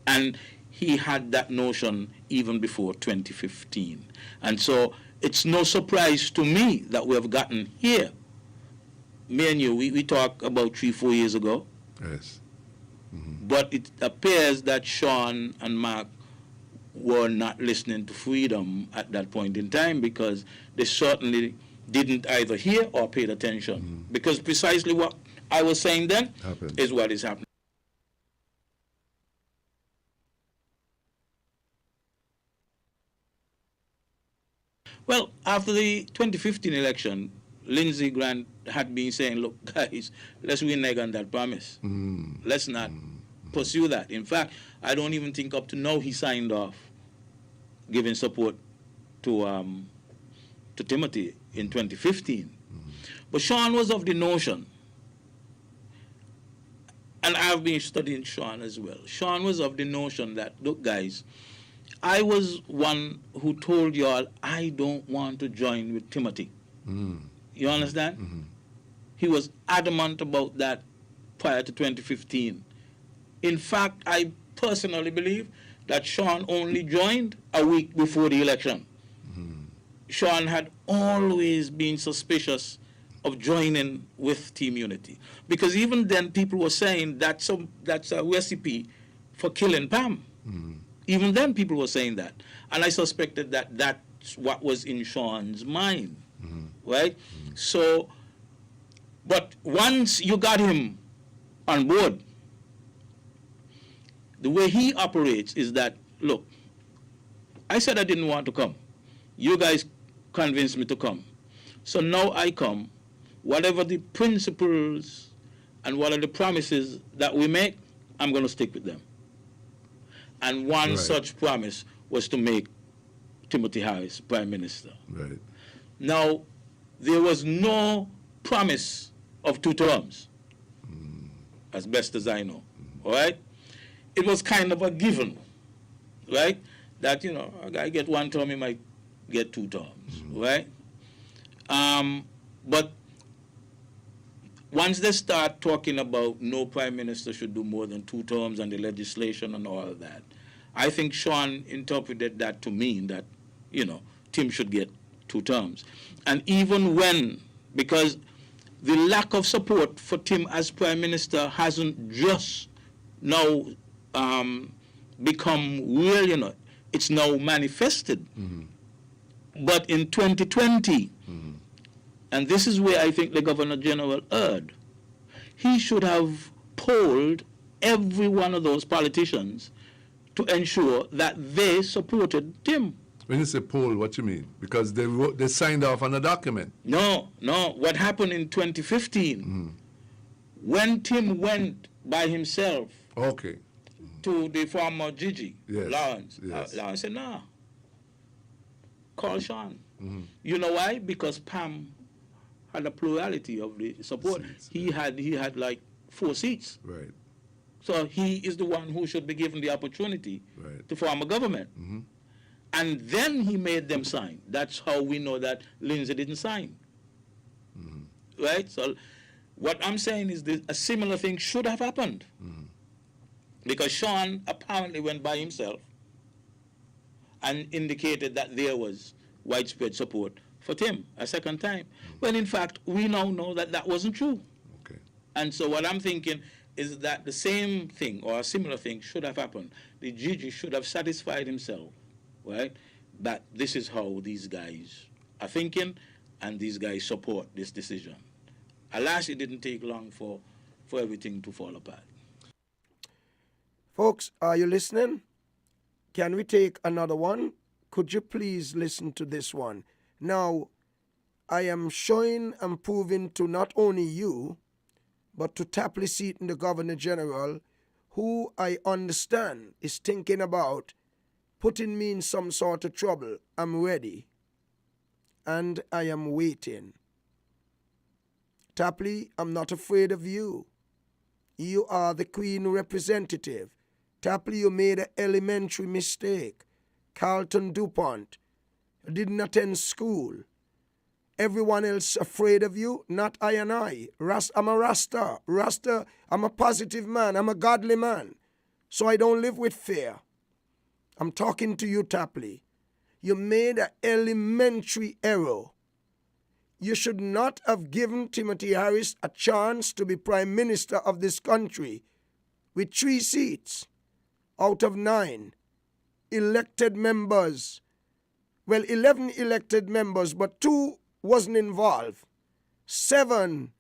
And he had that notion even before 2015. And so it's no surprise to me that we have gotten here. Me and you, we talked about 3-4 years ago. Yes. But it appears that Sean and Mark were not listening to freedom at that point in time, because they certainly didn't either hear or paid attention. Because precisely what I was saying then is what is happening. Well, after the 2015 election, Lindsey Grant had been saying, look, guys, let's renege on that promise. Let's not pursue that. In fact, I don't even think up to now he signed off giving support to Timothy in 2015. But Sean was of the notion, and I've been studying Sean as well. Sean was of the notion that, look, guys, I was one who told y'all I don't want to join with Timothy. You understand? He was adamant about that prior to 2015. In fact, I personally believe that Sean only joined a week before the election. Sean had always been suspicious of joining with Team Unity, because even then people were saying that's a recipe for killing Pam. Even then people were saying that. And I suspected that that's what was in Sean's mind, right? So, but once you got him on board, the way he operates is that, look, I said I didn't want to come. You guys convinced me to come. So now I come. Whatever the principles and what are the promises that we make, I'm going to stick with them. And one such promise was to make Timothy Harris Prime Minister. Right. Now, there was no promise of 2 terms, as best as I know, all right? It was kind of a given, right? That, you know, a guy get 1 term, he might get 2 terms, right? But once they start talking about no prime minister should do more than 2 terms and the legislation and all that, I think Sean interpreted that to mean that, Tim should get 2 terms. And even when, because the lack of support for Tim as prime minister hasn't just now become real, it's now manifested. But in 2020, and this is where I think the Governor General erred, he should have polled every one of those politicians to ensure that they supported Tim. When you say poll, what you mean? Because they signed off on a document. No. What happened in 2015, when Tim went by himself to the former Gigi, Lawrence, Lawrence said, no, call Sean. You know why? Because Pam had a plurality of the support. He had like 4 seats. Right. So he is the one who should be given the opportunity to form a government. And then he made them sign. That's how we know that Lindsay didn't sign. Right? So what I'm saying is that a similar thing should have happened. Because Sean apparently went by himself and indicated that there was widespread support for Tim a second time. When in fact, we now know that that wasn't true. And so what I'm thinking is that the same thing or a similar thing should have happened. The Gigi should have satisfied himself, right, that this is how these guys are thinking and these guys support this decision. Alas, it didn't take long for everything to fall apart. Folks, are you listening? Can we take another one? Could you please listen to this one? Now, I am showing and proving to not only you, but to Tapley Seaton, the Governor General, who I understand is thinking about putting me in some sort of trouble. I'm ready. And I am waiting. Tapley, I'm not afraid of you. You are the Queen representative. Tapley, you made an elementary mistake. Carlton, Dupont, didn't attend school. Everyone else afraid of you, not I and I. I'm a Rasta. I'm a positive man. I'm a godly man. So I don't live with fear. I'm talking to you, Tapley. You made an elementary error. You should not have given Timothy Harris a chance to be Prime Minister of this country with 3 seats out of 9 elected members. Well, 11 elected members, but 2 wasn't involved. 7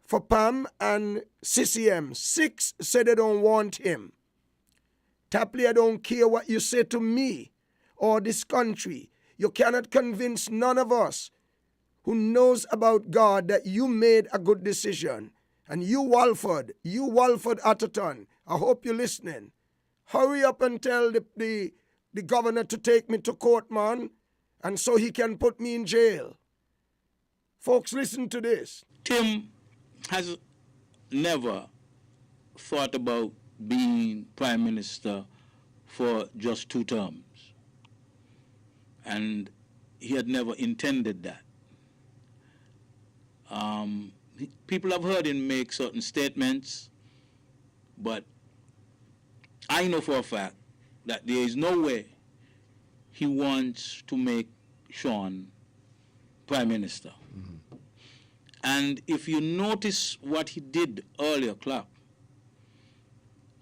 for Pam and CCM. 6 said they don't want him. Tapley, I don't care what you say to me or this country. You cannot convince none of us who knows about God that you made a good decision. And you Walford Atherton, I hope you're listening. Hurry up and tell the governor to take me to court, man, and so he can put me in jail. Folks, listen to this. Tim has never thought about being Prime Minister for just 2 terms. And he had never intended that. People have heard him make certain statements, but I know for a fact that there is no way he wants to make Sean Prime Minister. And if you notice what he did earlier, Clark,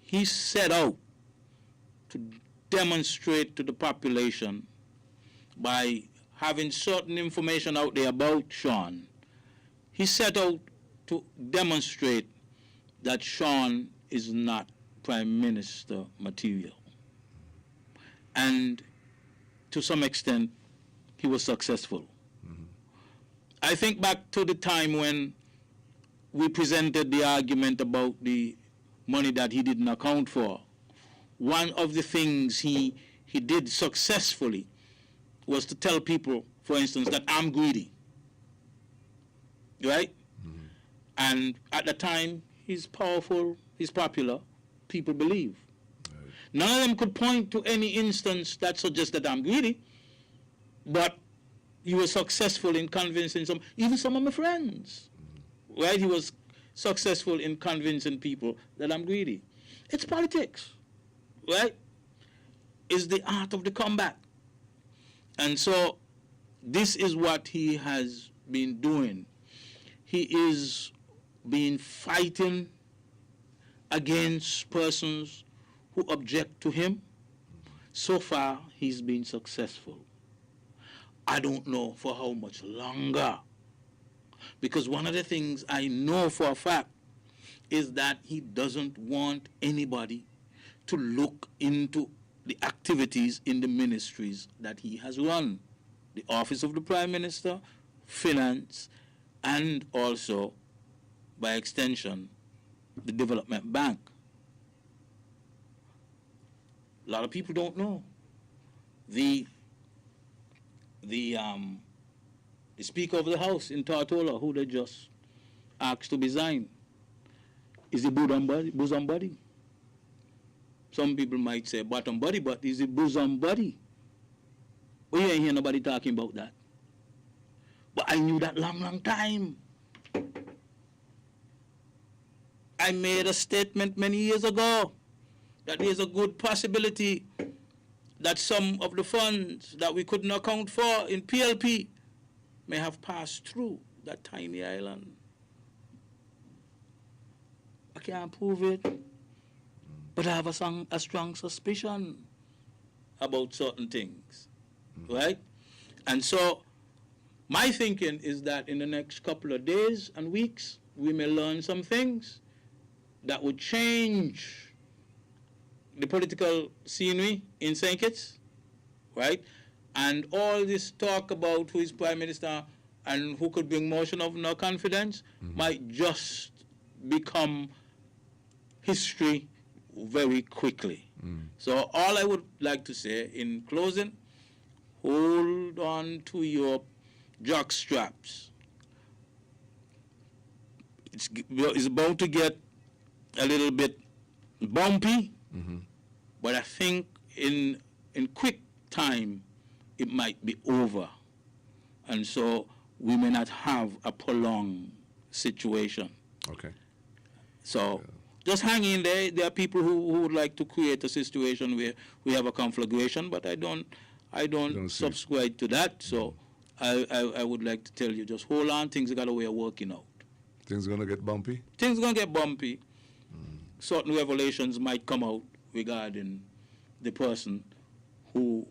he set out to demonstrate to the population by having certain information out there about Sean. He set out to demonstrate that Sean is not Prime Minister material. And to some extent, he was successful. I think back to the time when we presented the argument about the money that he didn't account for. One of the things he did successfully was to tell people, for instance, that I'm greedy. Right? And at the time, he's powerful, he's popular, people believe. None of them could point to any instance that suggests that I'm greedy, but he was successful in convincing even some of my friends. right? He was successful in convincing people that I'm greedy. It's politics, right? It's the art of the combat. And so this is what he has been doing. He is been fighting against persons who object to him. So far, he's been successful. I don't know for how much longer. Because one of the things I know for a fact is that he doesn't want anybody to look into the activities in the ministries that he has run. The Office of the Prime Minister, Finance, and also, by extension, the Development Bank. A lot of people don't know. The Speaker of the House in Tortola, who they just asked to resign, is a bosom buddy. Some people might say bottom buddy, but he's a bosom buddy. Well, you ain't hear nobody talking about that. But I knew that long time. I made a statement many years ago that there's a good possibility that some of the funds that we couldn't account for in PLP may have passed through that tiny island. I can't prove it, but I have a strong suspicion about certain things, right? And so my thinking is that in the next couple of days and weeks, we may learn some things that would change the political scenery in St. Kitts, right? And all this talk about who is Prime Minister and who could bring motion of no confidence might just become history very quickly. So all I would like to say in closing, hold on to your jock straps. It's about to get a little bit bumpy, but I think in quick time it might be over. And so we may not have a prolonged situation. Okay. So just hang in there. There are people who would like to create a situation where we have a conflagration, but I don't subscribe to that. So I would like to tell you, just hold on. Things got a way of working out. Things are going to get bumpy? Things are going to get bumpy. Certain revelations might come out regarding the person who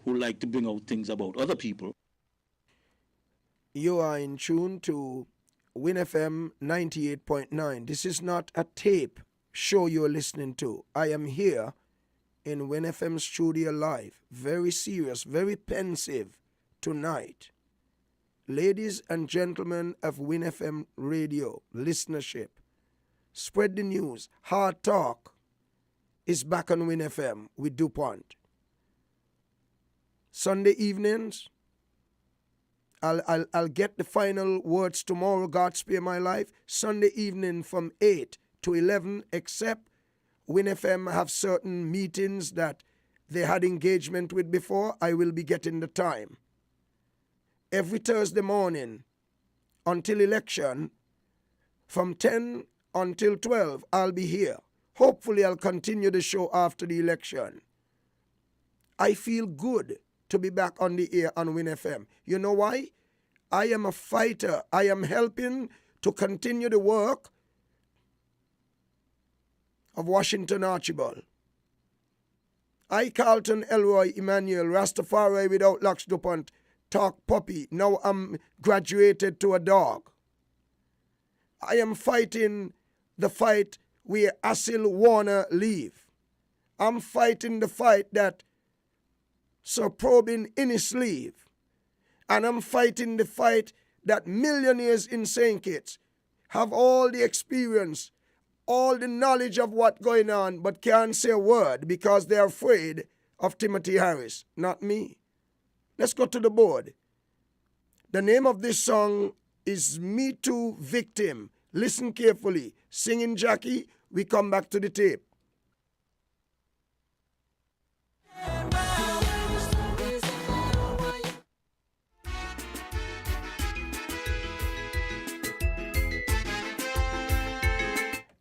like to bring out things about other people. You are in tune to WINNFM 98.9. This is not a tape show you're listening to. I am here in WINNFM studio live. Very serious, very pensive tonight. Ladies and gentlemen of WINNFM radio listenership, spread the news. Hard Talk is back on WINNFM with Dupont. Sunday evenings, I'll get the final words tomorrow, God spare my life. Sunday evening from 8 to 11, except WINNFM have certain meetings that they had engagement with before, I will be getting the time. Every Thursday morning until election, from 10 until 12, I'll be here. Hopefully, I'll continue the show after the election. I feel good to be back on the air on WINNFM. You know why? I am a fighter. I am helping to continue the work of Washington Archibald. I, Carlton, Elroy, Emmanuel, Rastafari without Lux Dupont, talk puppy. Now I'm graduated to a dog. I am fighting the fight where Asil Warner leave. I'm fighting the fight that Sir Probin Innis leave. And I'm fighting the fight that millionaires in St. Kitts have all the experience, all the knowledge of what's going on, but can't say a word because they're afraid of Timothy Harris, not me. Let's go to the board. The name of this song is Me Too Victim. Listen carefully. Singing Jackie, we come back to the tape.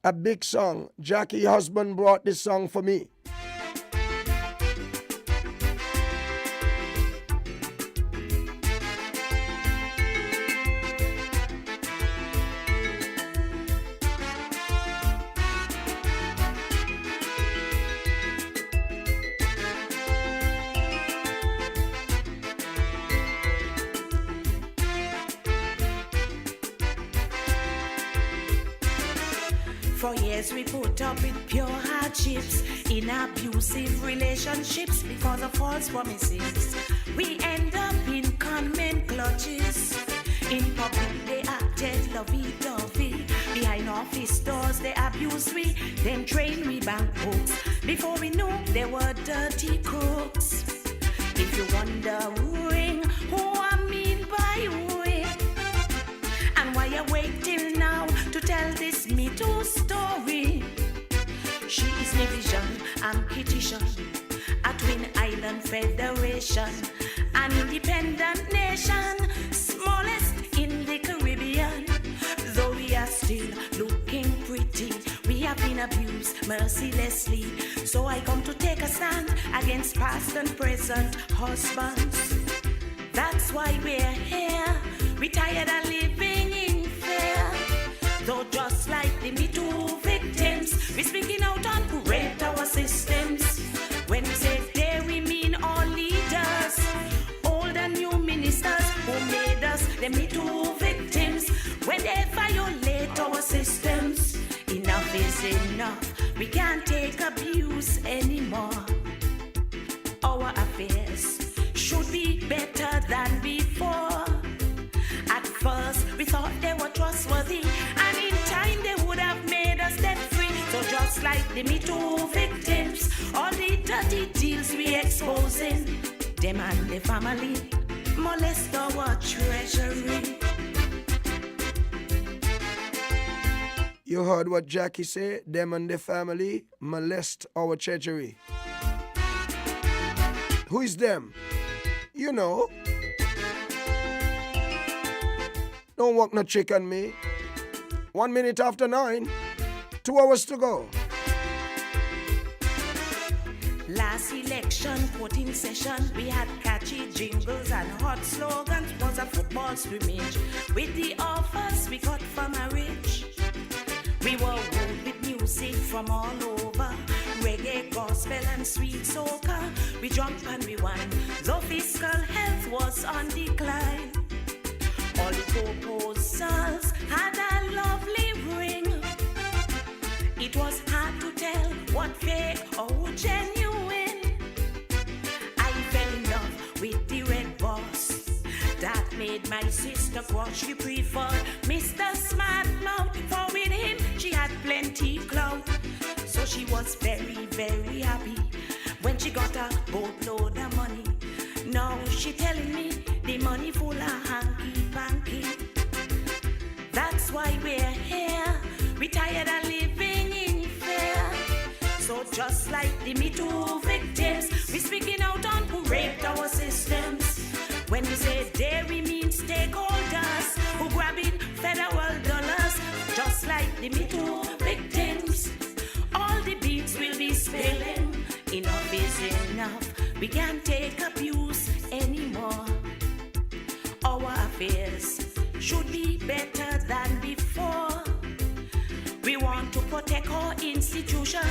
A big song. Jackie husband brought this song for me. For years we put up with pure hardships in abusive relationships because of false promises. We end up in conment clutches. In public they acted lovey-dovey. Behind office doors they abused we, then trained we bank books. Before we knew they were dirty crooks. If you wondering who I mean by we, and why you wait till now to tell this Me Too story. She is my vision and petition, a Twin Island Federation, an independent nation, smallest in the Caribbean. Though we are still looking pretty, we have been abused mercilessly. So I come to take a stand against past and present husbands. That's why we're here. We tired of living in fear. Though just like the Me Too victims, we speaking out on who raped our systems. When we say they, we mean all leaders, old and new ministers who made us the Me Too victims. When they violate our systems, enough is enough. We can't take abuse anymore. Our affairs should be better than before. At first, we thought they were trustworthy, and in time they would have made us debt-free. So just like the Me Too victims, all the dirty deals we exposing, them and the family molest our treasury. You heard what Jackie said? Them and the family molest our treasury. Who is them? You know. Don't walk no trick on me. 1 minute after 9. 2 hours to go. Last election, voting session, we had catchy jingles and hot slogans. Was a football scrimmage with the offers we got for marriage. We were wooed with music from all over, reggae, gospel and sweet soca. We jumped and we won, though fiscal health was on decline. All the proposals had a lovely ring. It was hard to tell what fake or genuine. I fell in love with the red boss. That made my sister crush. She preferred Mr. Smart Mouth, for with him she had plenty clout. So she was very, very happy when she got a boatload of money. Now she telling me the money full of hanky-panky. That's why we're here. We tired of living in fear. So just like the Me Too victims, we speaking out on who raped our systems. When we say they, we mean stakeholders who grabbing federal dollars. Just like the Me Too victims, all the beats will be spilling. Enough is enough. We can't take abuse anymore. Our affairs should be better than before. We want to protect our institutions,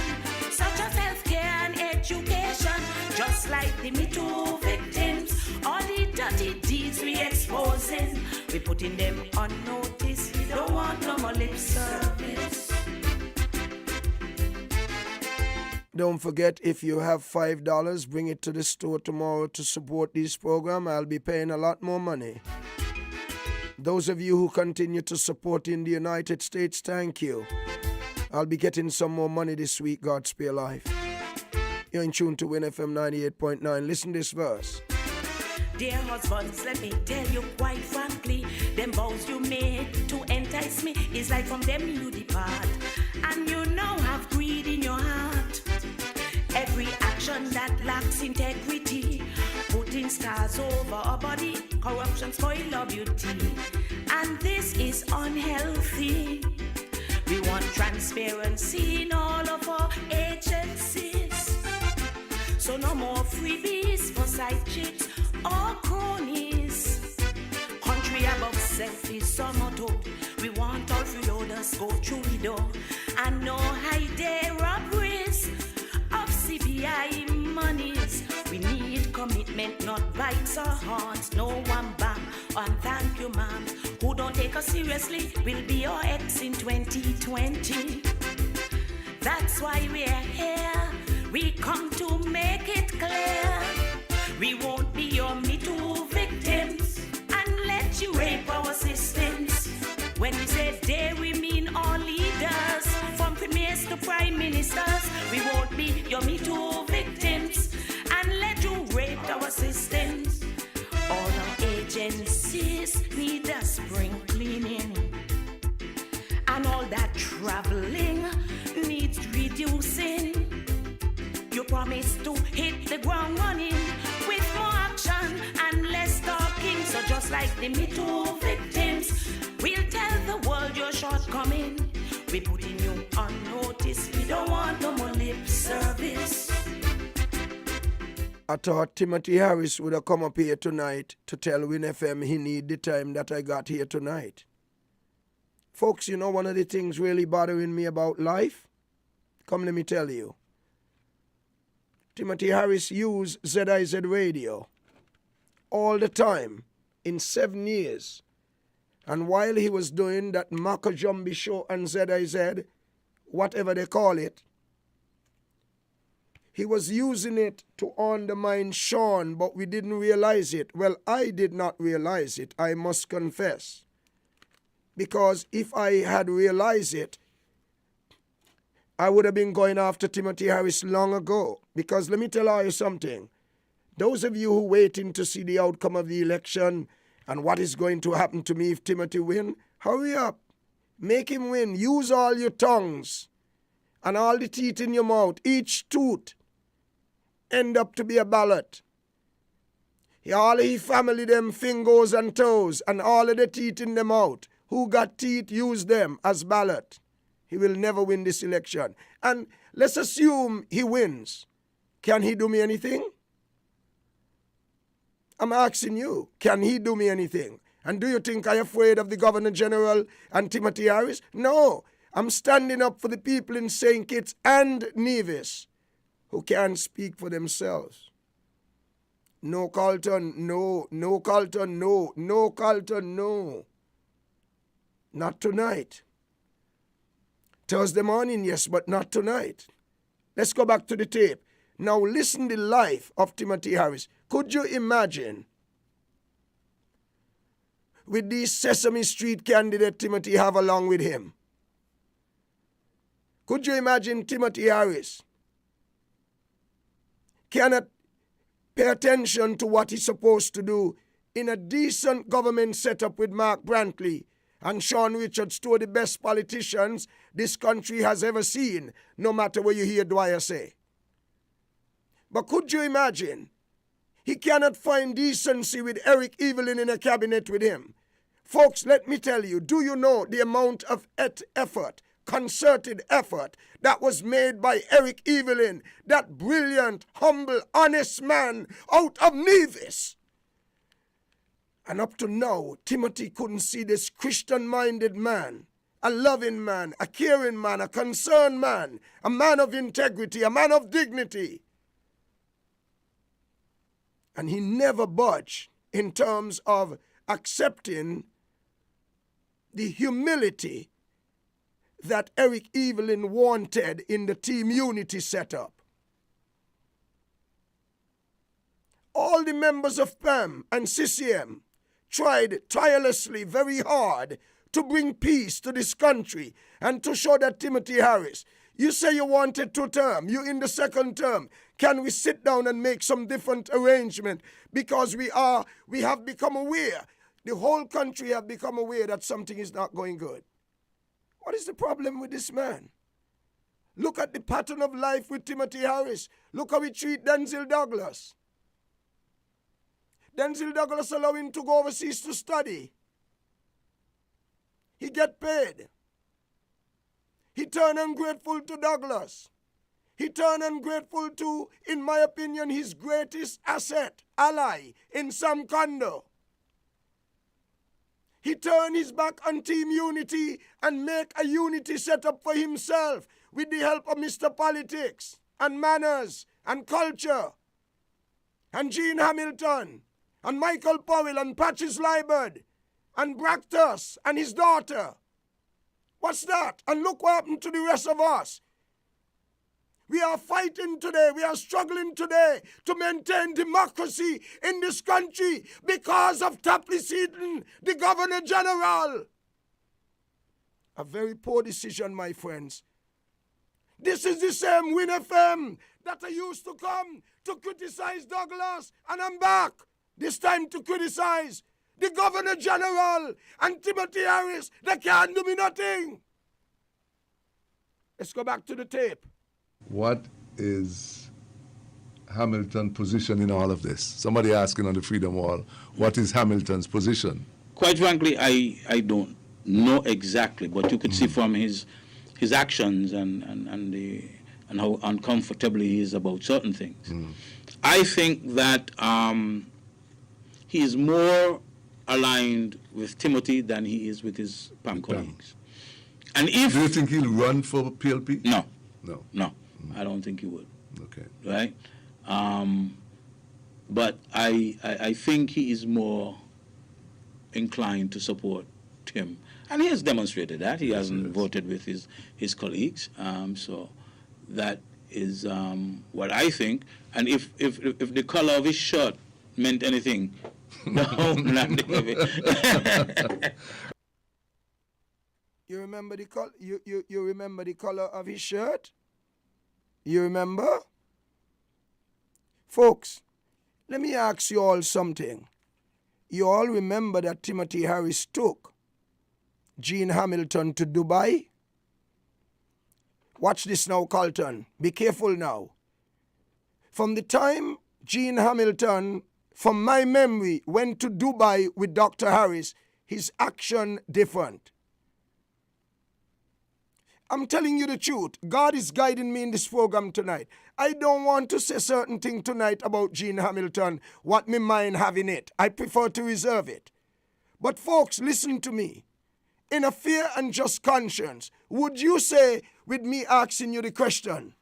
such as healthcare and education. Just like the Me Too victims, all the dirty deeds we exposing, we putting them on notice. We don't want no more lip service. Don't forget, if you have $5, bring it to the store tomorrow to support this program. I'll be paying a lot more money. Those of you who continue to support in the United States, thank you. I'll be getting some more money this week, God spare life. You're in tune to WinFM 98.9. Listen to this verse. Dear husbands, let me tell you quite frankly, them vows you made to entice me is like from them you depart. And you now have greed in your heart. Every action that lacks integrity, putting stars over our body, corruption spoil our beauty. And this is unhealthy. We want transparency in all of our agencies. So no more freebies for side chicks or cronies. Country above self is our motto. We want all freeloaders go through the door. And no high day robberies of CBI monies. We need commitment, not bites or horns. No one bang on thank you, ma'am. Who don't take us seriously will be your ex in 2020. That's why we're here. We come to make it clear. We won't be your Me Too victims and let you rape our systems. When we say they, we mean all leaders, from premiers to prime ministers. We won't be your Me Too victims and let you rape our systems. All our agencies need a spring cleaning, and all that traveling needs reducing. You promise to hit the ground running with more action and less talking. So just like the Me Too victims, we'll tell the world your shortcoming. We putting you on notice. We don't want no more lip service. I thought Timothy Harris would have come up here tonight to tell Win FM he need the time that I got here tonight. Folks, you know one of the things really bothering me about life? Come, let me tell you. Timothy Harris used ZIZ radio all the time in 7 years. And while he was doing that Maka Jumbi show on ZIZ, whatever they call it, he was using it to undermine Sean, but we didn't realize it. Well, I did not realize it, I must confess. Because if I had realized it, I would have been going after Timothy Harris long ago. Because let me tell you something. Those of you who are waiting to see the outcome of the election and what is going to happen to me if Timothy wins, hurry up. Make him win. Use all your tongues and all the teeth in your mouth. Each tooth end up to be a ballot. All his family, them fingers and toes, and all of the teeth in them out. Who got teeth, use them as ballot. He will never win this election. And let's assume he wins. Can he do me anything? I'm asking you, can he do me anything? And do you think I'm afraid of the Governor General and Timothy Harris? No. I'm standing up for the people in St. Kitts and Nevis who can't speak for themselves. No, Carlton, no. No, Carlton, no. No, Carlton, no. Not tonight. Thursday morning, yes, but not tonight. Let's go back to the tape. Now listen to the life of Timothy Harris. Could you imagine with these Sesame Street candidate Timothy have along with him? Could you imagine Timothy Harris cannot pay attention to what he's supposed to do in a decent government setup with Mark Brantley and Sean Richards, two of the best politicians this country has ever seen, no matter what you hear Dwyer say. But could you imagine? He cannot find decency with Eric Evelyn in a cabinet with him. Folks, let me tell you, do you know the amount of effort, concerted effort that was made by Eric Evelyn, that brilliant, humble, honest man out of Nevis? And up to now, Timothy couldn't see this Christian-minded man, a loving man, a caring man, a concerned man, a man of integrity, a man of dignity. And he never budged in terms of accepting the humility that Eric Evelyn wanted in the team unity setup. All the members of PAM and CCM tried tirelessly, very hard, to bring peace to this country and to show that Timothy Harris, you say you wanted 2 terms, you in the 2nd term. Can we sit down and make some different arrangement? Because we have become aware, the whole country have become aware that something is not going good. What is the problem with this man? Look at the pattern of life with Timothy Harris. Look how he treat Denzel Douglas. Denzel Douglas allow him to go overseas to study. He get paid. He turned ungrateful to Douglas. He turned ungrateful to, in my opinion, his greatest asset, ally, in Sam Kondo. He turned his back on Team Unity and make a unity set up for himself with the help of Mr. Politics and Manners and Culture and Gene Hamilton and Michael Powell and Patches Liebert and Bractus and his daughter. What's that? And look what happened to the rest of us. We are fighting today, we are struggling today to maintain democracy in this country because of Tapley Seaton, the Governor General. A very poor decision, my friends. This is the same Win FM that I used to come to criticize Douglas, and I'm back, this time to criticize the Governor General and Timothy Harris. They can't do me nothing. Let's go back to the tape. What is Hamilton's position in all of this? Somebody asking on the Freedom Wall, what is Hamilton's position? Quite frankly, I don't know exactly, but you could see from his actions and how uncomfortable he is about certain things. I think that he is more aligned with Timothy than he is with his PAM colleagues. And if do you think he'll run for PLP? No. No. I don't think he would. Okay. Right? But I think he is more inclined to support him. And he has demonstrated that. He hasn't voted with his colleagues. So that is what I think. And if the color of his shirt meant anything, no, not David. You remember the color? You remember the color of his shirt? You remember? Folks, let me ask you all something. You all remember that Timothy Harris took Gene Hamilton to Dubai? Watch this now, Carlton. Be careful now. From the time Gene Hamilton, from my memory, went to Dubai with Dr. Harris, his action different. I'm telling you the truth. God is guiding me in this program tonight. I don't want to say certain thing tonight about Gene Hamilton, what my mind have in it. I prefer to reserve it. But folks, listen to me. In a fair and just conscience, would you say, with me asking you the question,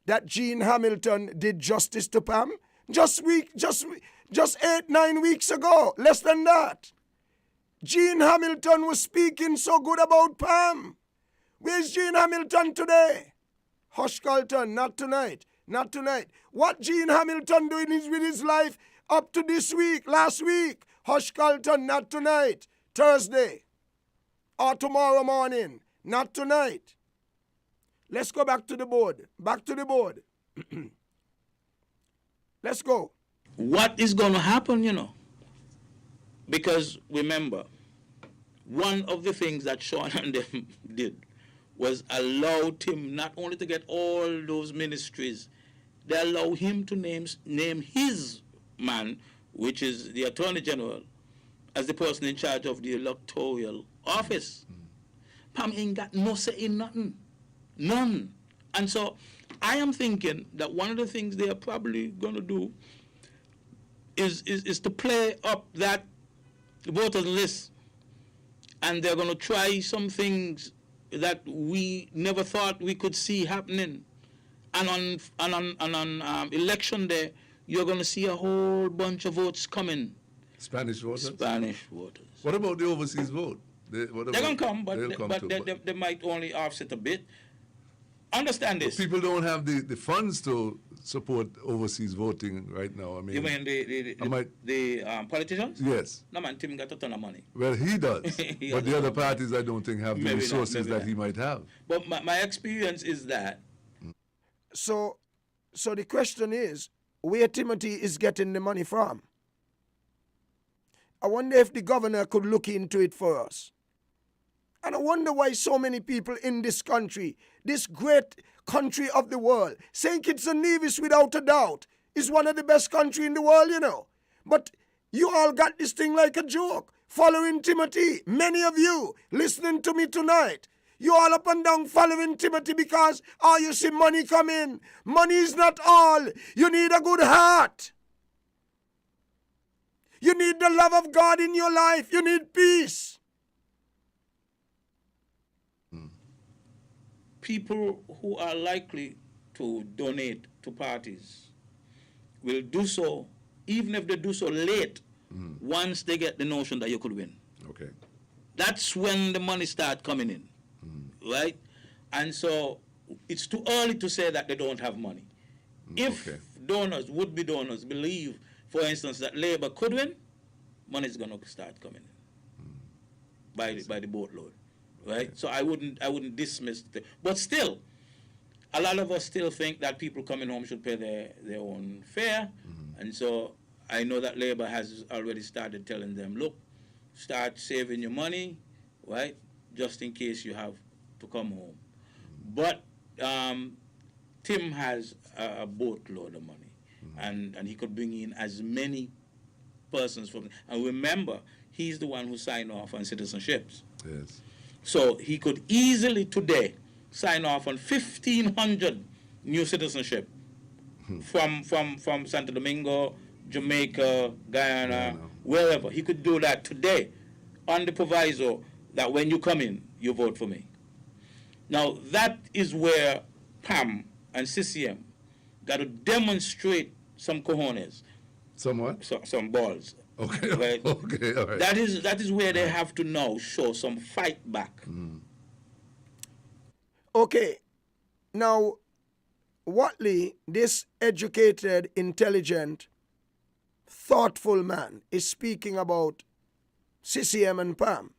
that Gene Hamilton did justice to Pam? Just 8-9 weeks ago, less than that. Gene Hamilton was speaking so good about Pam. Where's Gene Hamilton today? Hush, Carlton, not tonight. Not tonight. What Gene Hamilton doing with his life up to this week, last week? Hush, Carlton, not tonight. Thursday. Or tomorrow morning. Not tonight. Let's go back to the board. Back to the board. Let's go. What is going to happen, Because remember, one of the things that Sean and them did was allow him not only to get all those ministries, they allow him to name his man, which is the Attorney General, as the person in charge of the electoral office. Pam ain't got no say in nothing. None. And so I am thinking that one of the things they are probably going to do is to play up that voters list. And they're going to try some things that we never thought we could see happening. And on election day, you're going to see a whole bunch of votes coming. Spanish voters? Spanish voters. What about the overseas vote? They're going to come, but they might only offset a bit. Understand this. But people don't have the funds to support overseas voting right now. I mean, you mean the politicians? Yes. No, man, Tim got a ton of money. Well, he does. But the other parties, I don't think, have the resources that he might have. But my experience is that. So the question is, where Timothy is getting the money from? I wonder if the governor could look into it for us. And I wonder why so many people in this country, this great country of the world, St. Kitts and Nevis, without a doubt, is one of the best countries in the world, But you all got this thing like a joke, following Timothy. Many of you listening to me tonight, You all up and down following Timothy because you see money come in. Money is not all. You need a good heart. You need the love of God in your life. You need peace. People who are likely to donate to parties will do so, even if they do so late, once they get the notion that you could win. Okay. That's when the money starts coming in, right? And so it's too early to say that they don't have money. If donors, would-be donors, believe, for instance, that Labour could win, money is going to start coming in by the boatload, right? So I wouldn't dismiss it. But still, a lot of us still think that people coming home should pay their own fare. And so I know that Labour has already started telling them, look, start saving your money, right, just in case you have to come home. But Tim has a boatload of money, and he could bring in as many persons from. And remember, he's the one who signed off on citizenships. Yes. So he could easily today sign off on 1,500 new citizenship from Santo Domingo, Jamaica, Guyana, wherever. He could do that today on the proviso that when you come in, you vote for me. Now, that is where PAM and CCM got to demonstrate some cojones. Some what? Some balls. Okay. Right? Okay, all right. That is where they have to now show some fight back. Okay. Now, Watley, this educated, intelligent, thoughtful man, is speaking about CCM and PAM.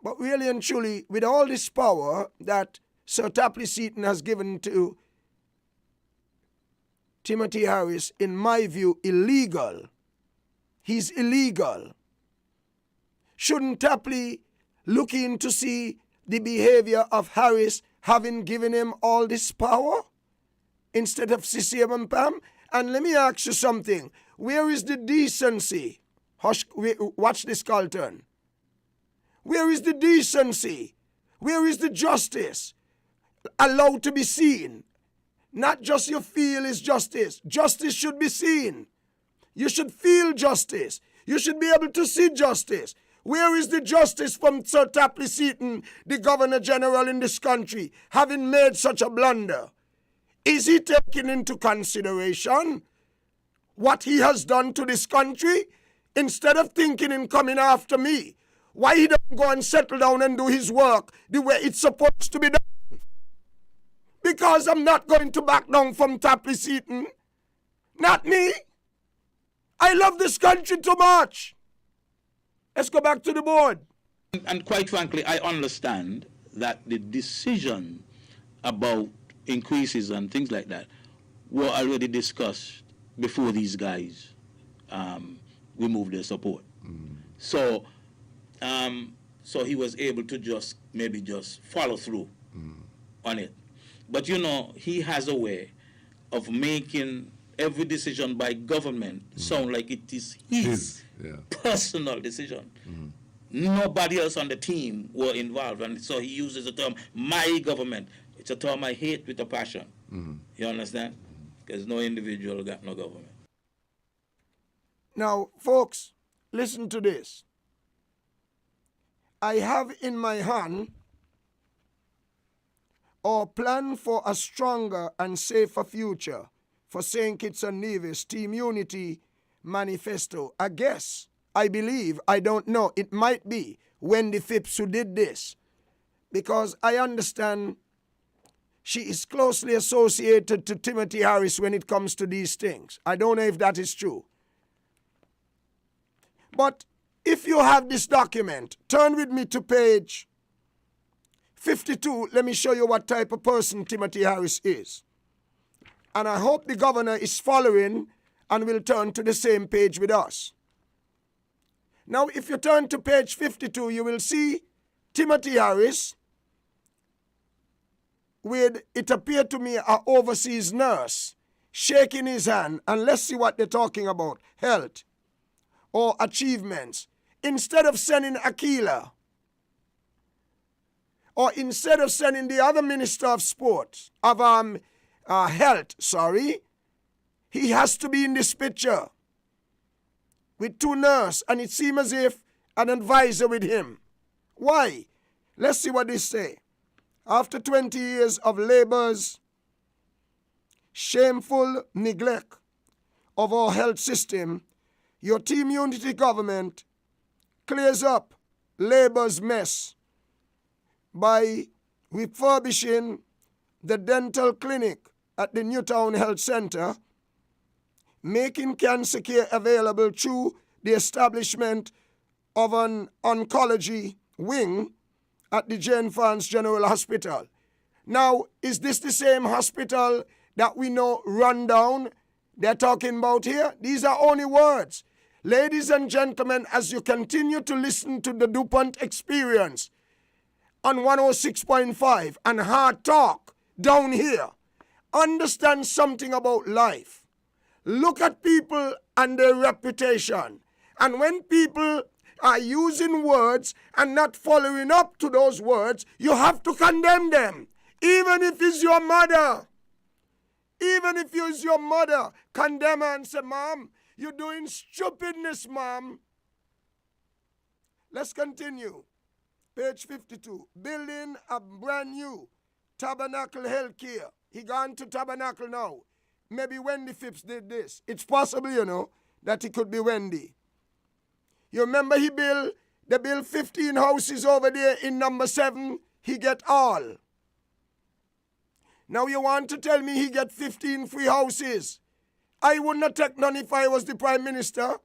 But really and truly, with all this power that Sir Tapley Seaton has given to Timothy Harris, in my view, illegal. He's illegal. Shouldn't Tapley look in to see the behavior of Harris having given him all this power instead of CCM and PAM? And let me ask you something. Where is the decency? Hush, watch this, Carlton. Where is the decency? Where is the justice allowed to be seen? Not just you feel is justice. Justice should be seen. You should feel justice. You should be able to see justice. Where is the justice from Sir Tapley Seaton, the Governor General in this country, having made such a blunder? Is he taking into consideration what he has done to this country? Instead of thinking and coming after me, why he don't go and settle down and do his work the way it's supposed to be done? Because I'm not going to back down from Tapley Seaton. Not me. I love this country too much. Let's go back to the board. And quite frankly, I understand that the decision about increases and things like that were already discussed before these guys removed their support. So he was able to just follow through on it. But you know, he has a way of making every decision by government sound like it is his personal decision. Nobody else on the team were involved, and so he uses the term "my government." It's a term I hate with a passion. You understand? Because no individual got no government. Now, folks, listen to this. I have in my hand our plan for a stronger and safer future for St. Kitts and Nevis Team Unity Manifesto. I guess, I believe, I don't know, it might be Wendy Phipps who did this, because I understand she is closely associated to Timothy Harris when it comes to these things. I don't know if that is true. But if you have this document, turn with me to page 52. Let me show you what type of person Timothy Harris is. And I hope the governor is following and will turn to the same page with us. Now, if you turn to page 52, you will see Timothy Harris with, it appeared to me, an overseas nurse shaking his hand. And let's see what they're talking about. Health or achievements. Instead of sending Aquila or instead of sending the other minister of sports, of health, he has to be in this picture with 2 nurses, and it seems as if an advisor with him. Why? Let's see what they say. After 20 years of Labour's shameful neglect of our health system, your Team Unity government clears up Labour's mess by refurbishing the dental clinic at the Newtown Health Centre, making cancer care available through the establishment of an oncology wing at the Jane Farnes General Hospital. Now, is this the same hospital that we know run down they're talking about here? These are only words. Ladies and gentlemen, as you continue to listen to the Dupont Experience on 106.5 and Hard Talk down here, understand something about life. Look at people and their reputation. And when people are using words and not following up to those words, you have to condemn them. Even if it's your mother. Even if it's your mother, condemn her and say, Mom, you're doing stupidness, Mom. Let's continue. Page 52. Building a brand new Tabernacle Healthcare. He gone to Tabernacle now. Maybe Wendy Phipps did this. It's possible, you know, that it could be Wendy. You remember they built 15 houses over there in number 7. He get all. Now you want to tell me he get 15 free houses? I would not take none if I was the Prime Minister.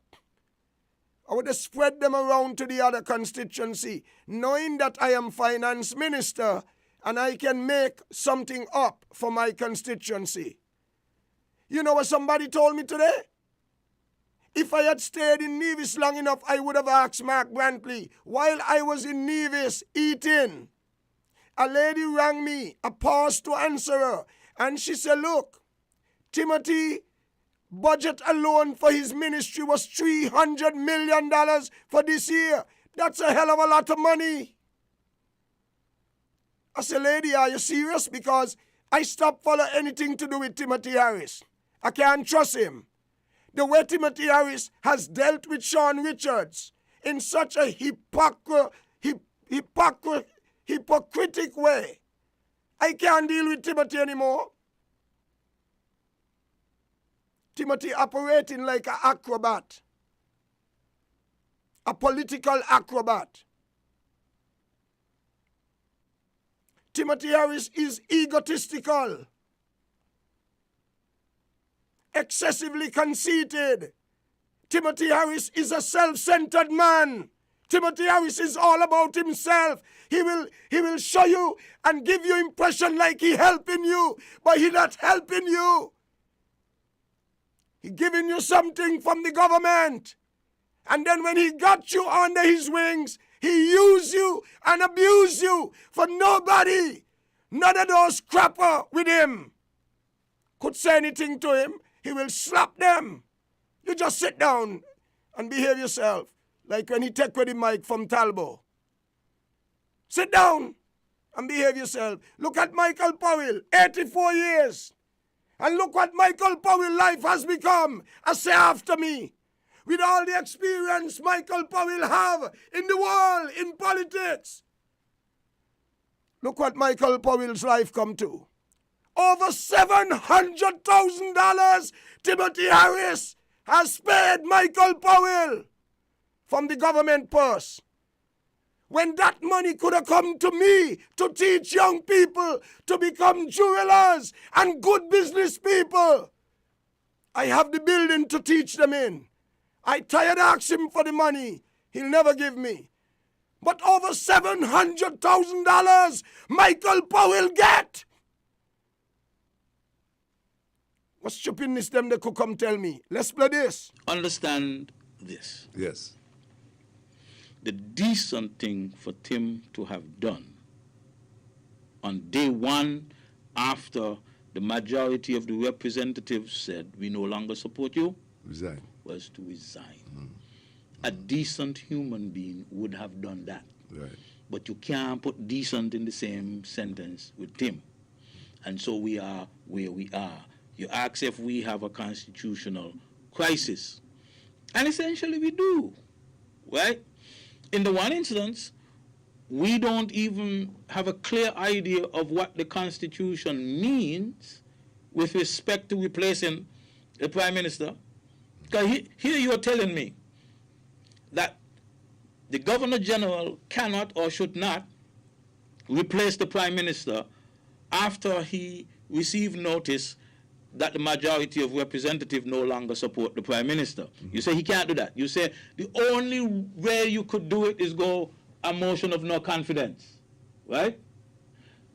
I would have spread them around to the other constituency, knowing that I am Finance Minister and I can make something up for my constituency. You know what somebody told me today? If I had stayed in Nevis long enough, I would have asked Mark Brantley, while I was in Nevis eating, a lady rang me, I paused to answer her, and she said, look, Timothy, budget alone for his ministry was $300 million for this year. That's a hell of a lot of money. I said, lady, are you serious? Because I stopped following anything to do with Timothy Harris. I can't trust him. The way Timothy Harris has dealt with Sean Richards in such a hypocritic way. I can't deal with Timothy anymore. Timothy operating like an acrobat. A political acrobat. Timothy Harris is egotistical. Excessively conceited. Timothy Harris is a self-centered man. Timothy Harris is all about himself. He will show you and give you impression like he helping you, but he not helping you. He giving you something from the government. And then when he got you under his wings, he used you and abused you for nobody. None of those crapper with him could say anything to him. He will slap them. You just sit down and behave yourself. Like when he take with the mic from Talbot. Sit down and behave yourself. Look at Michael Powell, 84 years. And look what Michael Powell's life has become. I say after me. With all the experience Michael Powell have in the world, in politics. Look what Michael Powell's life come to. Over $700,000 Timothy Harris has paid Michael Powell from the government purse. When that money could have come to me to teach young people to become jewelers and good business people. I have the building to teach them in. I tired asking him for the money. He'll never give me. But over $700,000 Michael Powell get. What stupidness them they could come tell me. Let's play this. Understand this. Yes. The decent thing for Tim to have done on day one after the majority of the representatives said we no longer support you Resign. was to resign. A decent human being would have done that. Right. but you can't put decent in the same sentence with Tim. And so we are where we are. You ask if we have a constitutional crisis. And essentially we do, right? In the one instance, we don't even have a clear idea of what the Constitution means with respect to replacing the Prime Minister. Because here you're telling me that the Governor General cannot or should not replace the Prime Minister after he received notice that the majority of representatives no longer support the Prime Minister. You say he can't do that. You say the only way you could do it is go a motion of no confidence, right?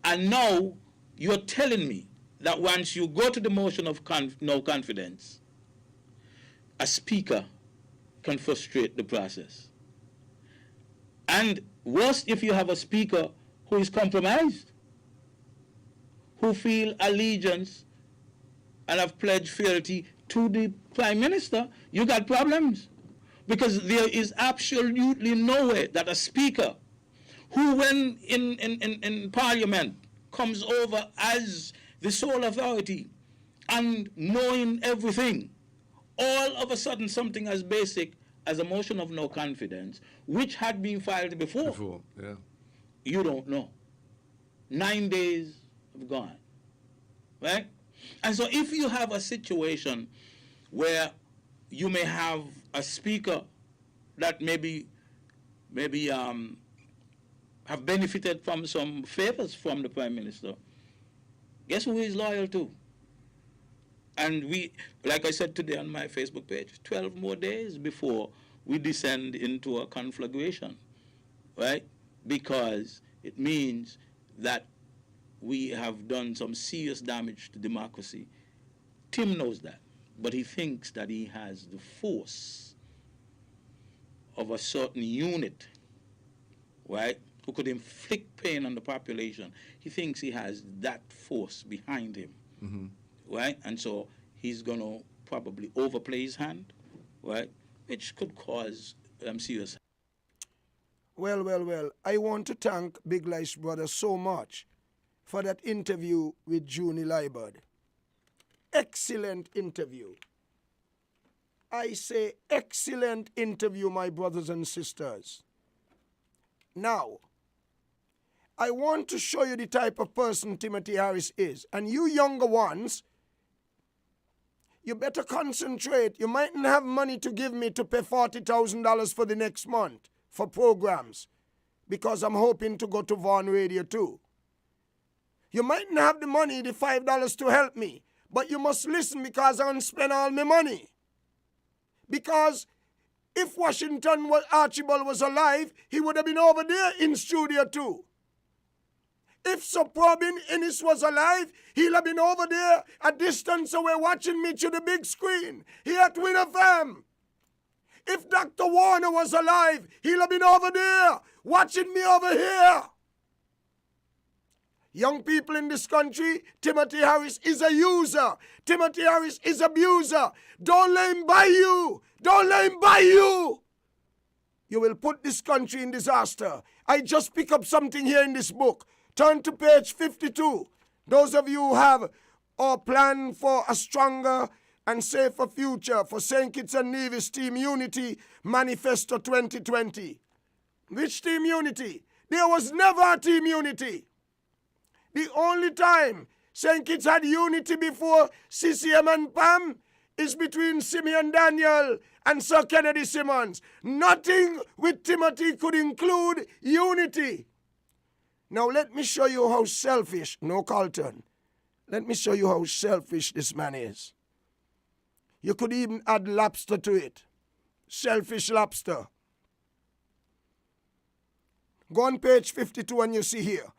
And now you're telling me that once you go to the motion of no confidence, a speaker can frustrate the process. And worse, if you have a speaker who is compromised, who feel allegiance and have pledged fealty to the Prime Minister, you got problems. Because there is absolutely no way that a speaker who, when in Parliament, comes over as the sole authority and knowing everything, all of a sudden something as basic as a motion of no confidence, which had been filed before, yeah. You don't know. 9 days have gone, right? And so if you have a situation where you may have a speaker that maybe have benefited from some favors from the Prime Minister, guess who he's loyal to? And we, like I said today on my Facebook page, 12 more days before we descend into a conflagration, right? Because it means that we have done some serious damage to democracy. Tim knows that, but he thinks that he has the force of a certain unit, right, who could inflict pain on the population. He thinks he has that force behind him, right? And so he's going to probably overplay his hand, right, which could cause serious. Well. I want to thank Big Lice Brother so much for that interview with Junie Liebert. Excellent interview. I say excellent interview, my brothers and sisters. Now, I want to show you the type of person Timothy Harris is. And you younger ones, you better concentrate. You mightn't have money to give me to pay $40,000 for the next month for programs, because I'm hoping to go to Vaughan Radio too. You mightn't have the money, the $5 to help me, but you must listen, because I don't spend all my money. Because if Washington Archibald was alive, he would have been over there in studio too. If Superbin Ennis was alive, he'll have been over there a distance away watching me through the big screen here at WINNFM. If Dr. Warner was alive, he'll have been over there watching me over here. Young people in this country, Timothy Harris is a user. Timothy Harris is an abuser. Don't let him buy you. Don't let him buy you. You will put this country in disaster. I just pick up something here in this book. Turn to page 52. Those of you who have or plan for a stronger and safer future for St. Kitts and Nevis Team Unity Manifesto 2020. Which Team Unity? There was never a Team Unity. The only time St. Kitts had unity before CCM and PAM is between Simeon Daniel and Sir Kennedy Simmons. Nothing with Timothy could include unity. Now let me show you how selfish, no Carlton, let me show you how selfish this man is. You could even add lobster to it. Selfish lobster. Go on page 52 and you see here.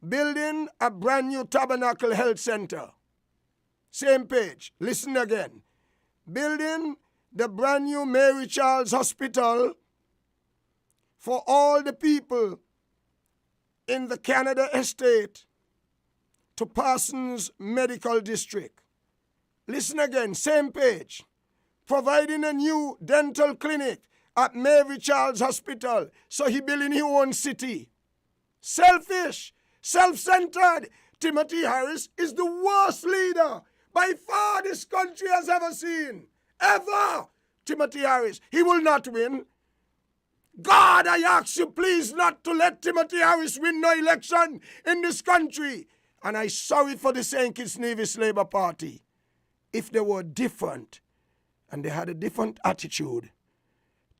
Building a brand new Tabernacle Health Center. Same page. Listen again. Building the brand new Mary Charles Hospital for all the people in the Canada Estate to Parsons Medical District. Listen again, same page. Providing a new dental clinic at Mary Charles Hospital. So he building his own city. selfish, self-centered. Timothy Harris is the worst leader by far this country has ever seen. Ever. Timothy Harris. He will not win. God, I ask you please not to let Timothy Harris win no election in this country. And I'm sorry for the St. Kitts Nevis Labour Party. If they were different and they had a different attitude,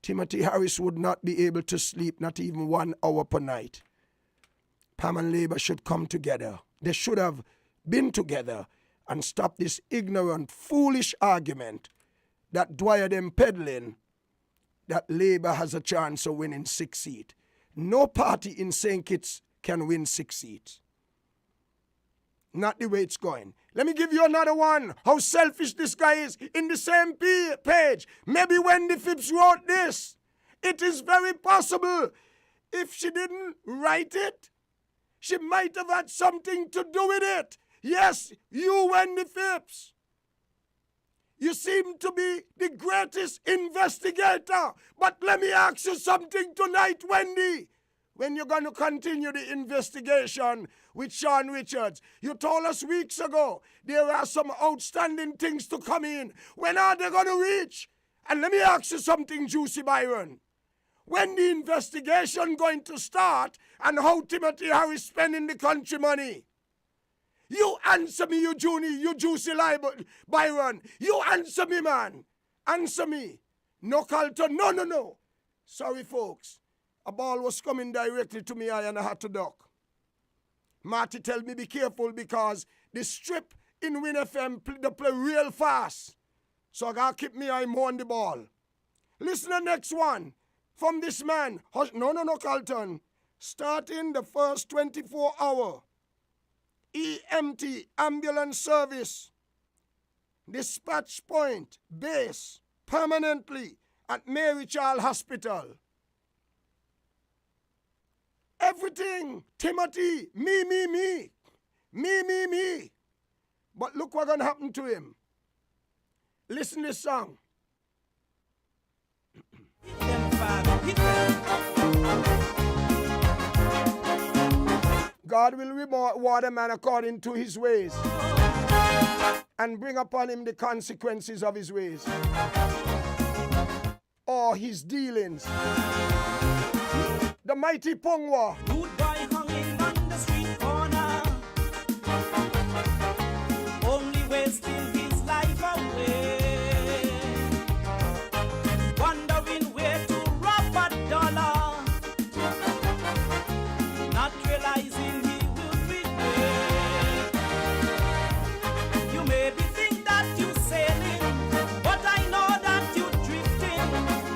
Timothy Harris would not be able to sleep not even 1 hour per night. Pam and Labour should come together. They should have been together and stop this ignorant, foolish argument that Dwyer them peddling that Labour has a chance of winning 6 seats. No party in St. Kitts can win 6 seats. Not the way it's going. Let me give you another one. How selfish this guy is. In the same page. Maybe Wendy Phipps wrote this. It is very possible. If she didn't write it, she might have had something to do with it. Yes, you, Wendy Phipps. You seem to be the greatest investigator. But let me ask you something tonight, Wendy. When you're going to continue the investigation with Sean Richards, you told us weeks ago there are some outstanding things to come in. When are they going to reach? And let me ask you something, Juicy Byron. When the investigation going to start and how Timothy Harris spending the country money? You answer me, you Juicy Byron. You answer me, man. Answer me. No, Carlton. No. Sorry, folks. A ball was coming directly to me eye and I had to duck. Marty tell me be careful because the strip in Win FM they play real fast. So I gotta keep me eye more on the ball. Listen to the next one. From this man. No, Carlton. Starting the first 24 hour. EMT ambulance service. Dispatch point base permanently at Mary Child Hospital. Everything, Timothy, me. But look what's going to happen to him. Listen to this song. God will reward a man according to his ways and bring upon him the consequences of his ways or his dealings. The mighty Pongwa. Good boy hanging on the street corner, only wasting his life away, wondering where to rob a dollar, not realizing he will be dead. You maybe think that you're sailing, but I know that you're drifting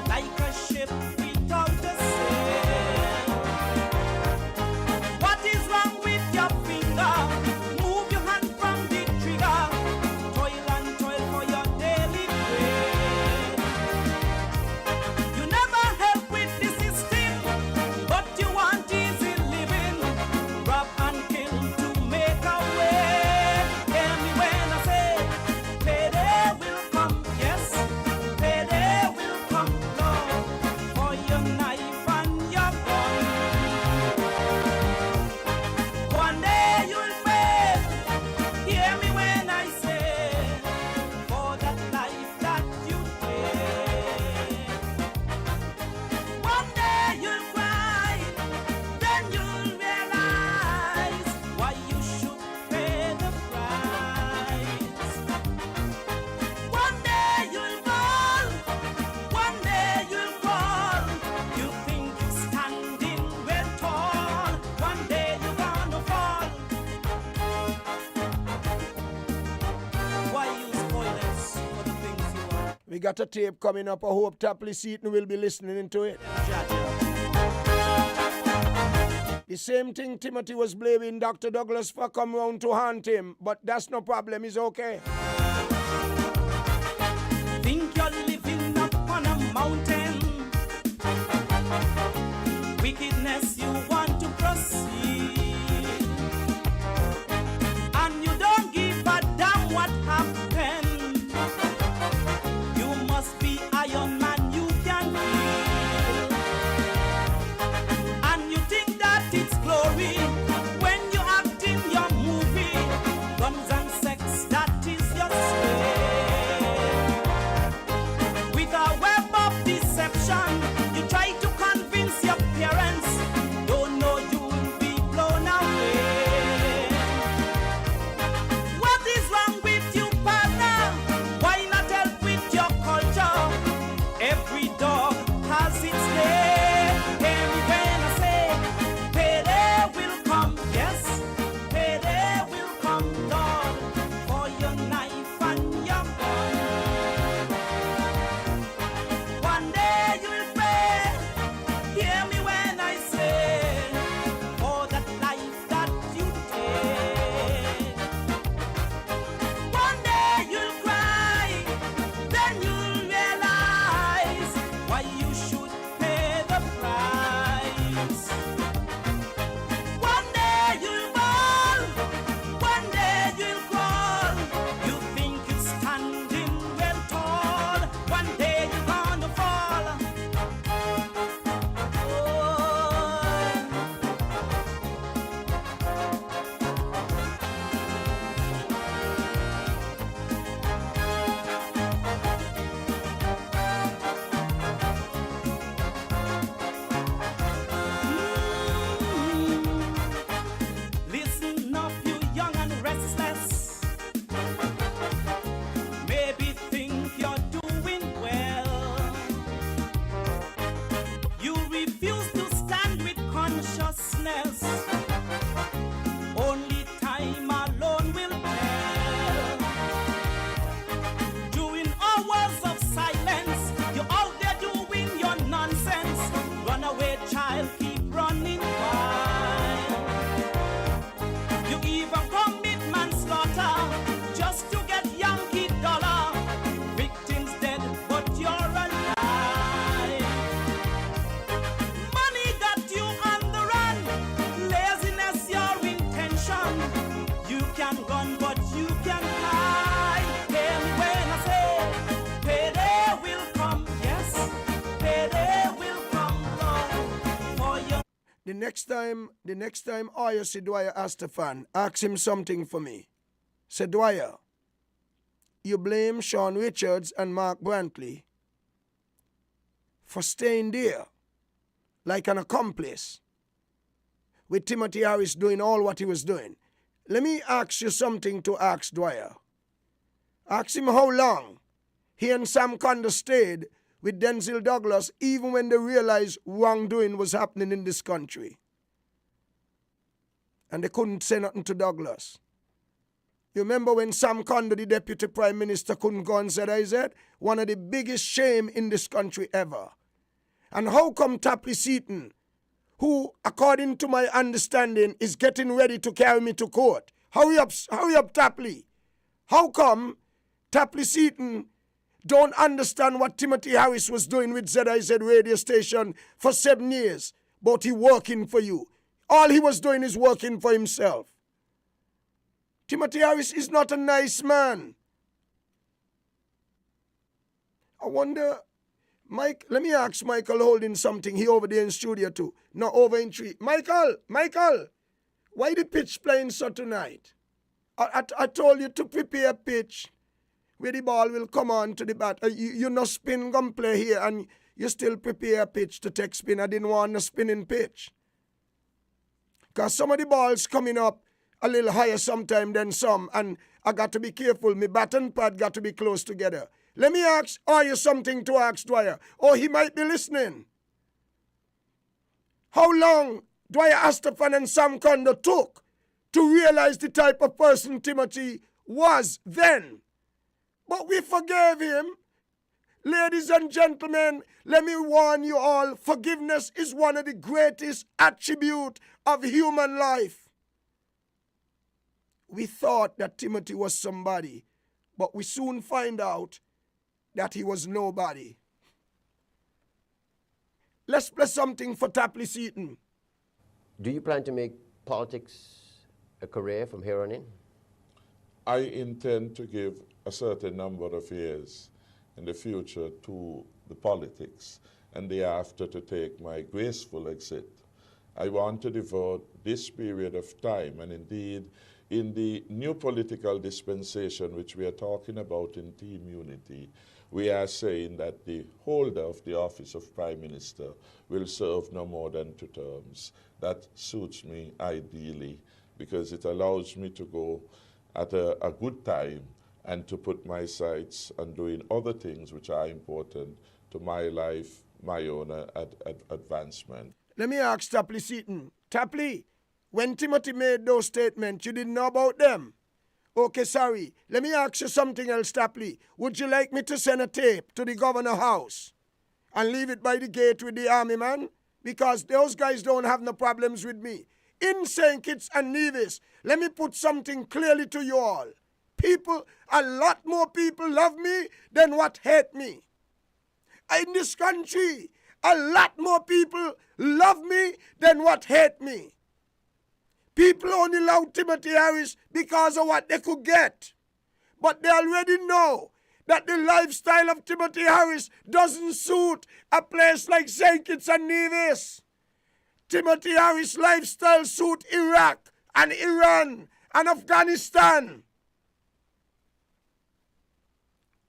like a ship without a sail. What is wrong with your finger? Move your hand from the trigger. Toil and toil for your daily bread. You never help with the system, but you want easy living. Rob and kill to make a way. Hear me when I say, payday will come. Yes, payday will come, Lord, for your knife and your gun. One day you'll pay. Hear me when I say, for that life that you take. One day you'll cry, then you'll realize why you should pay the price. One day you'll fall, one day you'll fall. You think you're standing well tall, one day you're gonna fall. Why you spoil us for the things you are? We got a tape coming up. I hope Tapley Seaton will be listening to it. The same thing Timothy was blaming Dr. Douglas for come round to haunt him, but that's no problem. He's okay. Think you're living up on a mountain. Wickedness you want to proceed, and you don't give a damn what happened. You must be Iron Man, you can feel, and you think that it's glory. The next time you see Dwyer Astafan, ask him something for me. Say, Dwyer, you blame Sean Richards and Mark Brantley for staying there like an accomplice with Timothy Harris doing all what he was doing. Let me ask you something to ask Dwyer. Ask him how long he and Sam Condor stayed with Denzel Douglas even when they realized wrongdoing was happening in this country. And they couldn't say nothing to Douglas. You remember when Sam Condor, the deputy prime minister, couldn't go and say that? He said, one of the biggest shame in this country ever. And how come Tapley Seaton, who, according to my understanding, is getting ready to carry me to court? Hurry up, Tapley. How come Tapley Seaton don't understand what Timothy Harris was doing with ZIZ radio station for 7 years, but he working for you? All he was doing is working for himself. Timothy Harris is not a nice man. I wonder, Mike, let me ask Michael Holding something. He over there in studio too. Not over in tree. Michael, why the pitch playing so tonight? I told you to prepare a pitch where the ball will come on to the bat. You no spin gun play here and you still prepare a pitch to take spin. I didn't want a spinning pitch. Because some of the balls coming up a little higher sometime than some, and I got to be careful. My bat and pad got to be close together. Let me ask, are you something to ask Dwyer? Or he might be listening. How long Dwyer Astafan and Sam Condor took to realize the type of person Timothy was then? But we forgave him. Ladies and gentlemen, let me warn you all, forgiveness is one of the greatest attributes of human life. We thought that Timothy was somebody, but we soon find out that he was nobody. Let's play something for Tapley Seaton. Do you plan to make politics a career from here on in? I intend to give a certain number of years in the future to the politics and thereafter to take my graceful exit. I want to devote this period of time, and indeed in the new political dispensation which we are talking about in Team Unity, we are saying that the holder of the office of Prime Minister will serve no more than 2 terms. That suits me ideally because it allows me to go at a good time and to put my sights on doing other things which are important to my life, my own advancement. Let me ask Tapley Seaton. Tapley, when Timothy made those statements, you didn't know about them? Okay, sorry. Let me ask you something else, Tapley. Would you like me to send a tape to the governor house and leave it by the gate with the army man? Because those guys don't have no problems with me. In St. Kitts and Nevis, let me put something clearly to you all. People, a lot more people love me than what hate me. In this country, a lot more people love me than what hate me. People only love Timothy Harris because of what they could get. But they already know that the lifestyle of Timothy Harris doesn't suit a place like St. Kitts and Nevis. Timothy Harris' lifestyle suit Iraq and Iran and Afghanistan.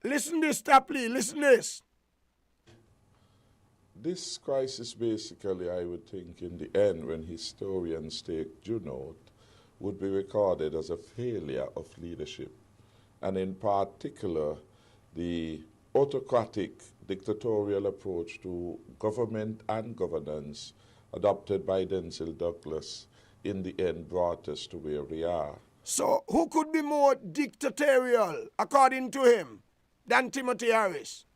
Listen this, Tapley, listen this. This crisis basically, I would think, in the end, when historians take due note, would be recorded as a failure of leadership, and in particular, the autocratic, dictatorial approach to government and governance adopted by Denzel Douglas in the end brought us to where we are. So who could be more dictatorial, according to him, than Timothy Harris?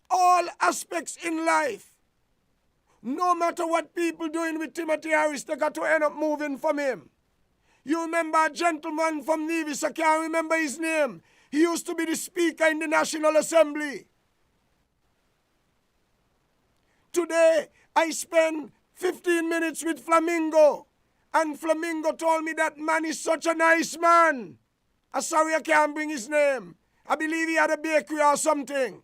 All aspects in life, no matter what people doing with Timothy Harris, they got to end up moving from him. You remember a gentleman from Nevis, I can't remember his name. He used to be the Speaker in the National Assembly. Today, I spent 15 minutes with Flamingo, and Flamingo told me that man is such a nice man. I'm sorry I can't bring his name. I believe he had a bakery or something.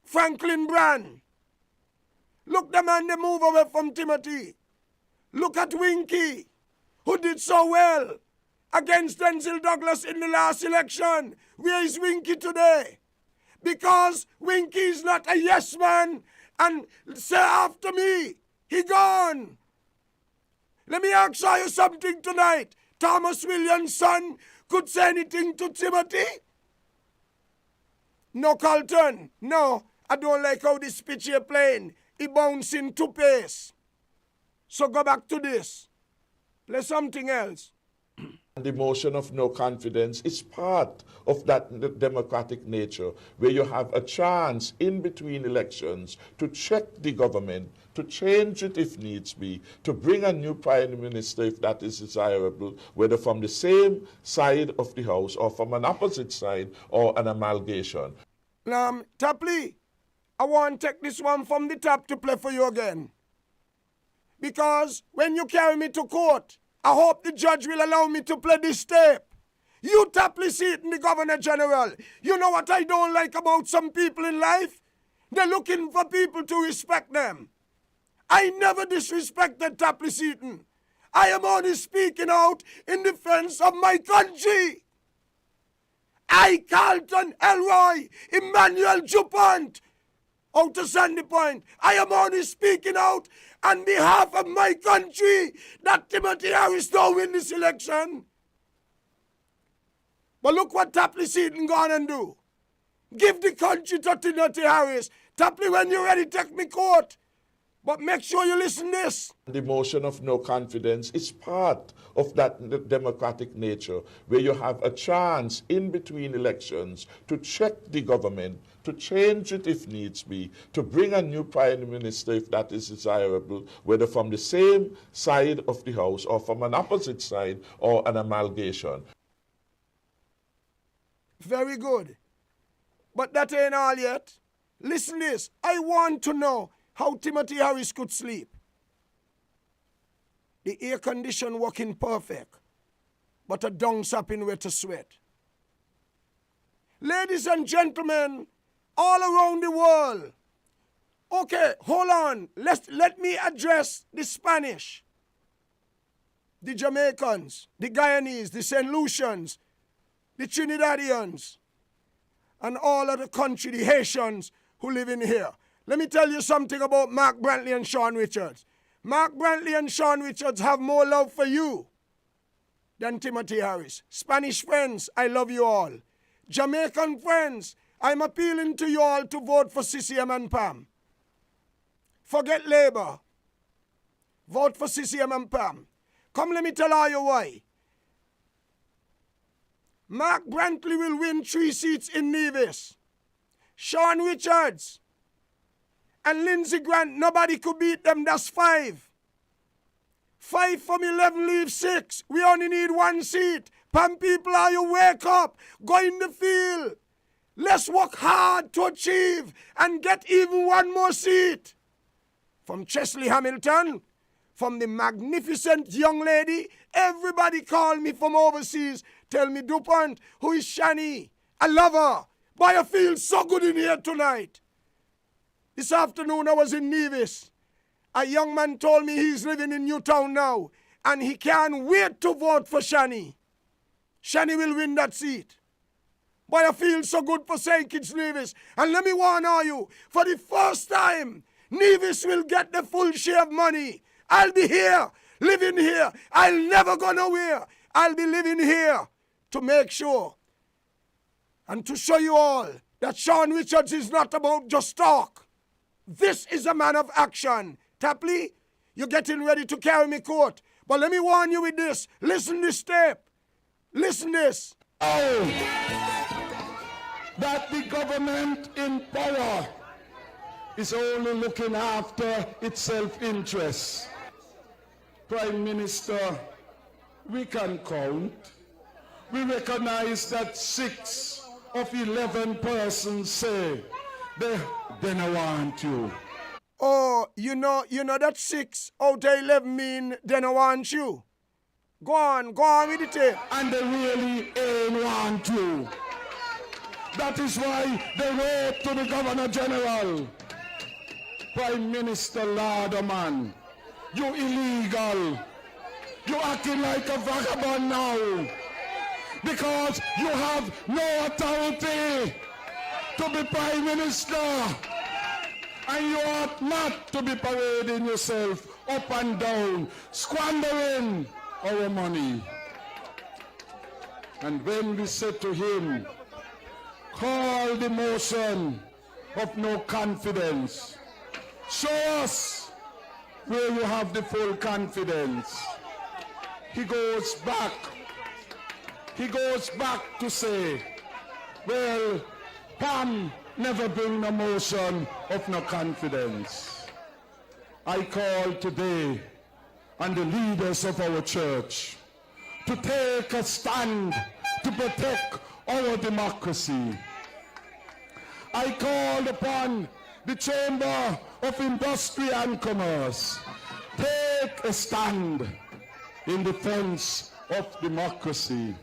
Franklin Brand. Look, the man, they move away from Timothy. Look at Winky, who did so well against Denzel Douglas in the last election. Where is Winky today? Because Winky is not a yes man and say after me, he gone. Let me ask you something tonight. Thomas Williams' son could say anything to Timothy? No, Carlton. No, I don't like how this pitch you're playing. He bouncing too pace. So go back to this. Play something else. The motion of no confidence is part of that democratic nature where you have a chance in between elections to check the government, to change it if needs be, to bring a new prime minister if that is desirable, whether from the same side of the house or from an opposite side or an amalgamation. Tapley, I want to take this one from the top to play for you again. Because when you carry me to court, I hope the judge will allow me to play this tape. You Tapley seat in the Governor General. You know what I don't like about some people in life? They're looking for people to respect them. I never disrespected Tapley Seaton. I am only speaking out in defense of my country. I, Carlton, Elroy, Emmanuel Dupont, out to Sandy Point, I am only speaking out on behalf of my country that Timothy Harris don't win this election. But look what Tapley Seaton gonna do. Give the country to Timothy Harris. Tapley, when you're ready, take me court. But make sure you listen to this. The motion of no confidence is part of that democratic nature where you have a chance in between elections to check the government, to change it if needs be, to bring a new prime minister if that is desirable, whether from the same side of the house or from an opposite side or an amalgamation. Very good. But that ain't all yet. Listen this. I want to know how Timothy Harris could sleep. The air condition working perfect, but a dung sapping way to sweat. Ladies and gentlemen, all around the world. Okay, hold on. Let me address the Spanish, the Jamaicans, the Guyanese, the St. Lucians, the Trinidadians, and all of the country, the Haitians who live in here. Let me tell you something about Mark Brantley and Sean Richards. Mark Brantley and Sean Richards have more love for you than Timothy Harris. Spanish friends, I love you all. Jamaican friends, I'm appealing to you all to vote for CCM and Pam. Forget Labour. Vote for CCM and Pam. Come, let me tell you why. Mark Brantley will win 3 seats in Nevis. Sean Richards and Lindsey Grant, nobody could beat them, that's 5. 5 from 11 leaves 6. We only need 1 seat. Pam people, are you wake up? Go in the field. Let's work hard to achieve and get even 1 more seat. From Chesley Hamilton, from the magnificent young lady, everybody call me from overseas. Tell me, Dupont, who is Shani? I love her. Boy, I feel so good in here tonight. This afternoon I was in Nevis. A young man told me he's living in Newtown now, and he can't wait to vote for Shani. Shani will win that seat. Boy, I feel so good for St. Kitts Nevis. And let me warn all you, for the first time, Nevis will get the full share of money. I'll be here, living here. I'll never go nowhere. I'll be living here to make sure and to show you all that Sean Richards is not about just talk. This is a man of action. Tapley, you're getting ready to carry me court. But let me warn you with this. Listen this tape. Listen this. Oh, that the government in power is only looking after its self-interest. Prime Minister, we can count. We recognize that 6 of 11 persons say they don't want you. Oh, you know that 6 out of 11 mean they don't want you. Go on with the tape. And they really ain't want you. That is why they wrote to the Governor General. Prime Minister Larderman, you illegal. You acting like a vagabond now because you have no authority to be Prime Minister, and you ought not to be parading yourself up and down, squandering our money. And when we said to him, call the motion of no confidence, show us where you have the full confidence, he goes back to say, well, Pam never bring no motion of no confidence. I call today on the leaders of our church to take a stand to protect our democracy. I call upon the Chamber of Industry and Commerce, take a stand in defense of democracy.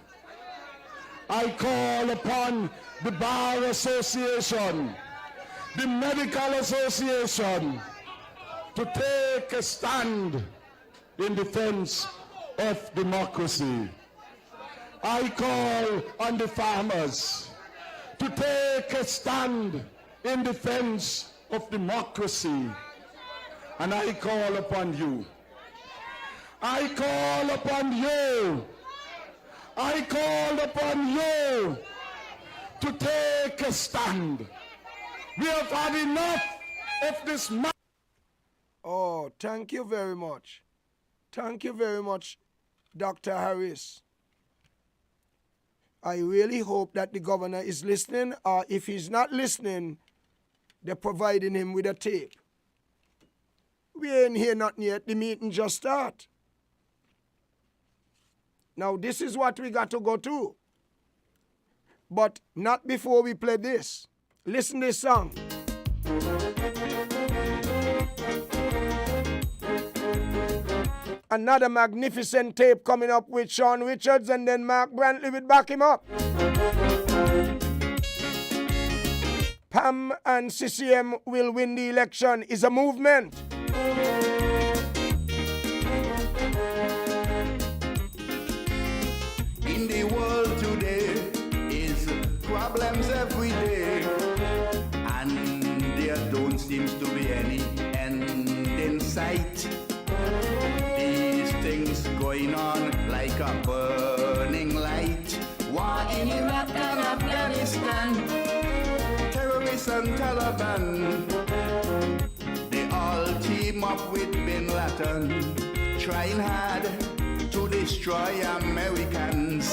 I call upon the Bar Association, the Medical Association, to take a stand in defense of democracy. I call on the farmers to take a stand in defense of democracy. And I call upon you. I call upon you. I call upon you to take a stand. We have had enough of this. Oh, thank you very much. Thank you very much, Dr. Harris. I really hope that the governor is listening, or if he's not listening, they're providing him with a tape. We ain't hear nothing yet. The meeting just start. Now, this is what we got to go to. But not before we play this. Listen to this song. Another magnificent tape coming up with Sean Richards, and then Mark Brantley will back him up. Pam and CCM will win the election is a movement. In the world today is problems every day, and there don't seem to be any end in sight. These things going on like a burning light. War in Iraq and Afghanistan, terrorists and Taliban, they all team up with Bin Laden, trying hard to destroy Americans.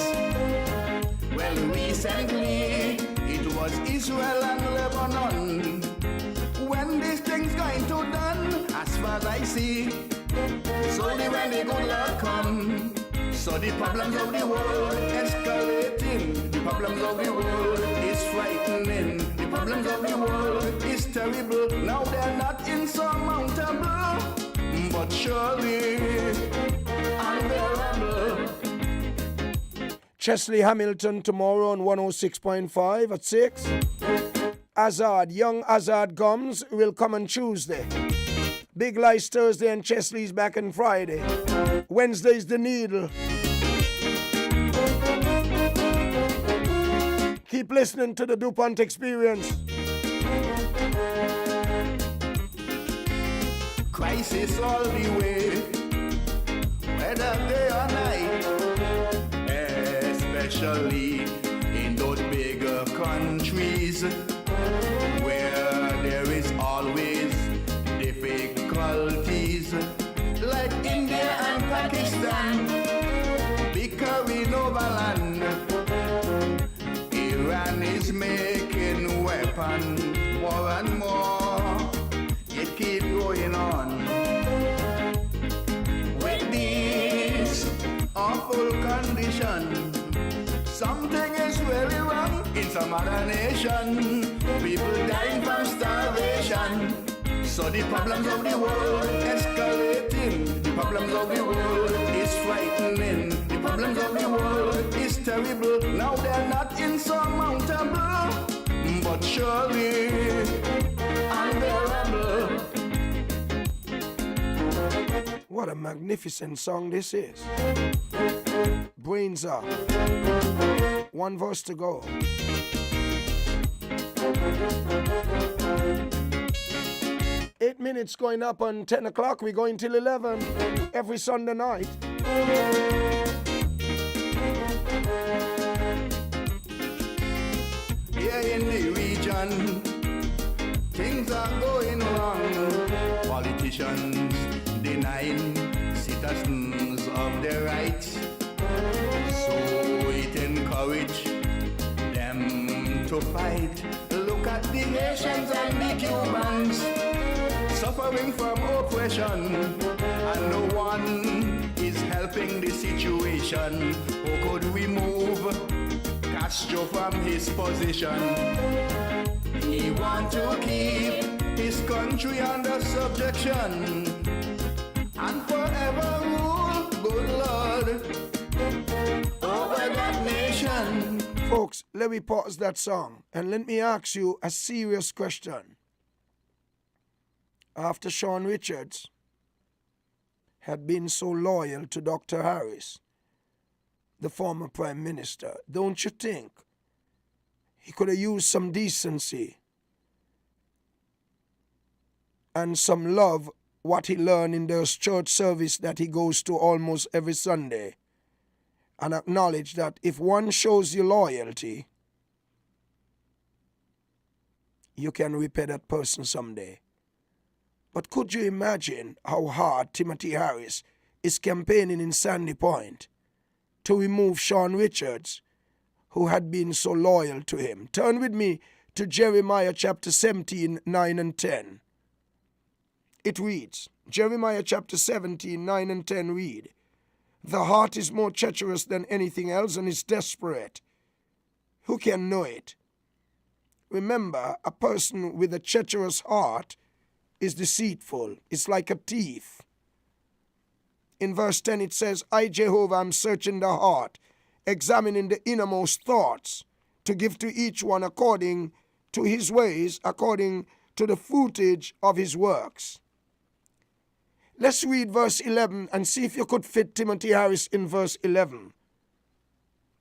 Well, recently it was Israel and Lebanon. When these things going to done, as far as I see, slowly when the good luck come, so the problems of the world escalating. The problems of the world is frightening. The problems of the world is terrible. Now they're not insurmountable, but surely unbearable. Chesley Hamilton tomorrow on 106.5 at 6. Azad, young Azad Gums will come on Tuesday. Big Lights Thursday and Chesley's back on Friday. Wednesday's The Needle. Keep listening to the Dupont Experience. Crisis all the way, whether day or night, especially in those bigger countries where there is always difficulties, like India and Pakistan, bickering over land. Iran is making weapons more and more. It keeps going on. With this awful condition, something is really wrong in some other nation. People dying from starvation. So the problems of the world escalating. The problems of the world is frightening. The problems of the world is terrible. Now they're not insurmountable, but surely unbearable. What a magnificent song this is. Brains up. One verse to go. Eight minutes going up on 10 o'clock. We're going till 11 every Sunday night. Here in the region, things are going wrong. Politicians denying citizens of their rights. So it encourages them to fight. Look at the Haitians and the Cubans suffering from oppression, and no one is helping the situation. Who could remove Castro from his position? He wants to keep his country under subjection and forever rule, good Lord, over that nation. Folks, let me pause that song and let me ask you a serious question. After Sean Richards had been so loyal to Dr. Harris, the former Prime Minister, don't you think he could have used some decency and some love, what he learned in those church service that he goes to almost every Sunday, and acknowledge that if one shows you loyalty, you can repay that person someday? But could you imagine how hard Timothy Harris is campaigning in Sandy Point to remove Sean Richards, who had been so loyal to him? Turn with me to Jeremiah chapter 17, 9 and 10. It reads, Jeremiah chapter 17, 9 and 10 read, "The heart is more treacherous than anything else and is desperate. Who can know it?" Remember, a person with a treacherous heart is deceitful. It's like a thief. In verse 10 it says, "I, Jehovah, am searching the heart, examining the innermost thoughts, to give to each one according to his ways, according to the footage of his works." Let's read verse 11 and see if you could fit Timothy Harris in verse 11.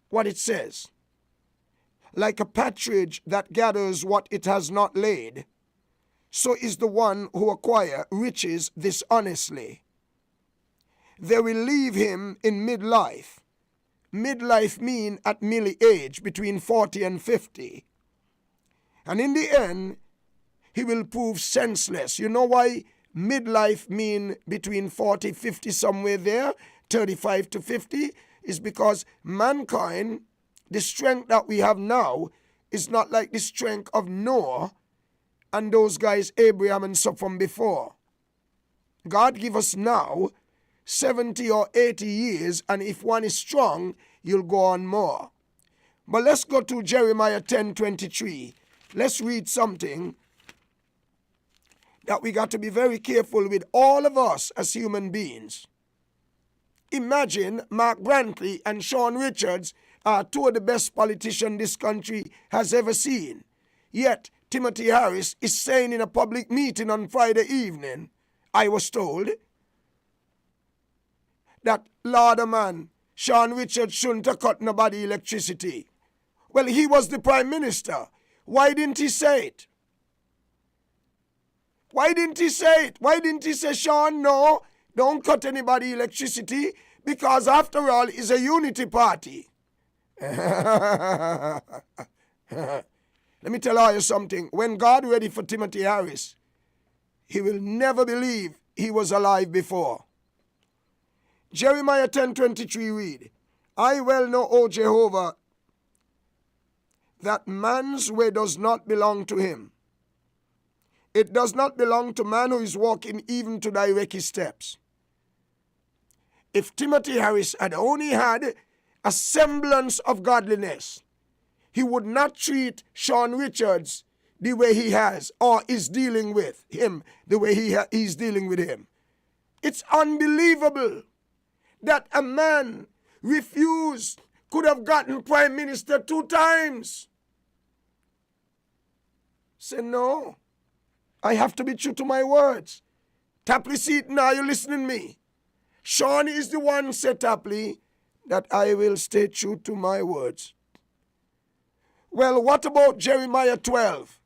What it says, "Like a partridge that gathers what it has not laid, so is the one who acquires riches dishonestly. They will leave him in midlife." Midlife mean at middle age, between 40 and 50. And in the end, he will prove senseless. You know why midlife mean between 40, 50, somewhere there, 35 to 50? Is because mankind, the strength that we have now, is not like the strength of Noah and those guys, Abraham and so from before. God give us now 70 or 80 years, and if one is strong, you'll go on more. But let's go to Jeremiah 10:23. Let's read something that we got to be very careful with, all of us as human beings. Imagine Mark Brantley and Sean Richards are two of the best politicians this country has ever seen. Yet Timothy Harris is saying in a public meeting on Friday evening, I was told, that, Lord, man, Sean Richards shouldn't have cut nobody electricity. Well, he was the Prime Minister. Why didn't he say it? Why didn't he say it? Why didn't he say, Sean, no, don't cut anybody electricity, because after all, it's a unity party. Let me tell you something. When God ready for Timothy Harris, he will never believe he was alive before. Jeremiah 10:23 read, "I well know, O Jehovah, that man's way does not belong to him. It does not belong to man who is walking even to direct his steps." If Timothy Harris had only had a semblance of godliness, he would not treat Sean Richards the way he has, or is dealing with him the way he's dealing with him. It's unbelievable that a man could have gotten Prime Minister 2 times. Say, no, I have to be true to my words. Tap receipt now, you listening to me? Sean is the one set uply that I will stay true to my words. Well, what about Jeremiah 12?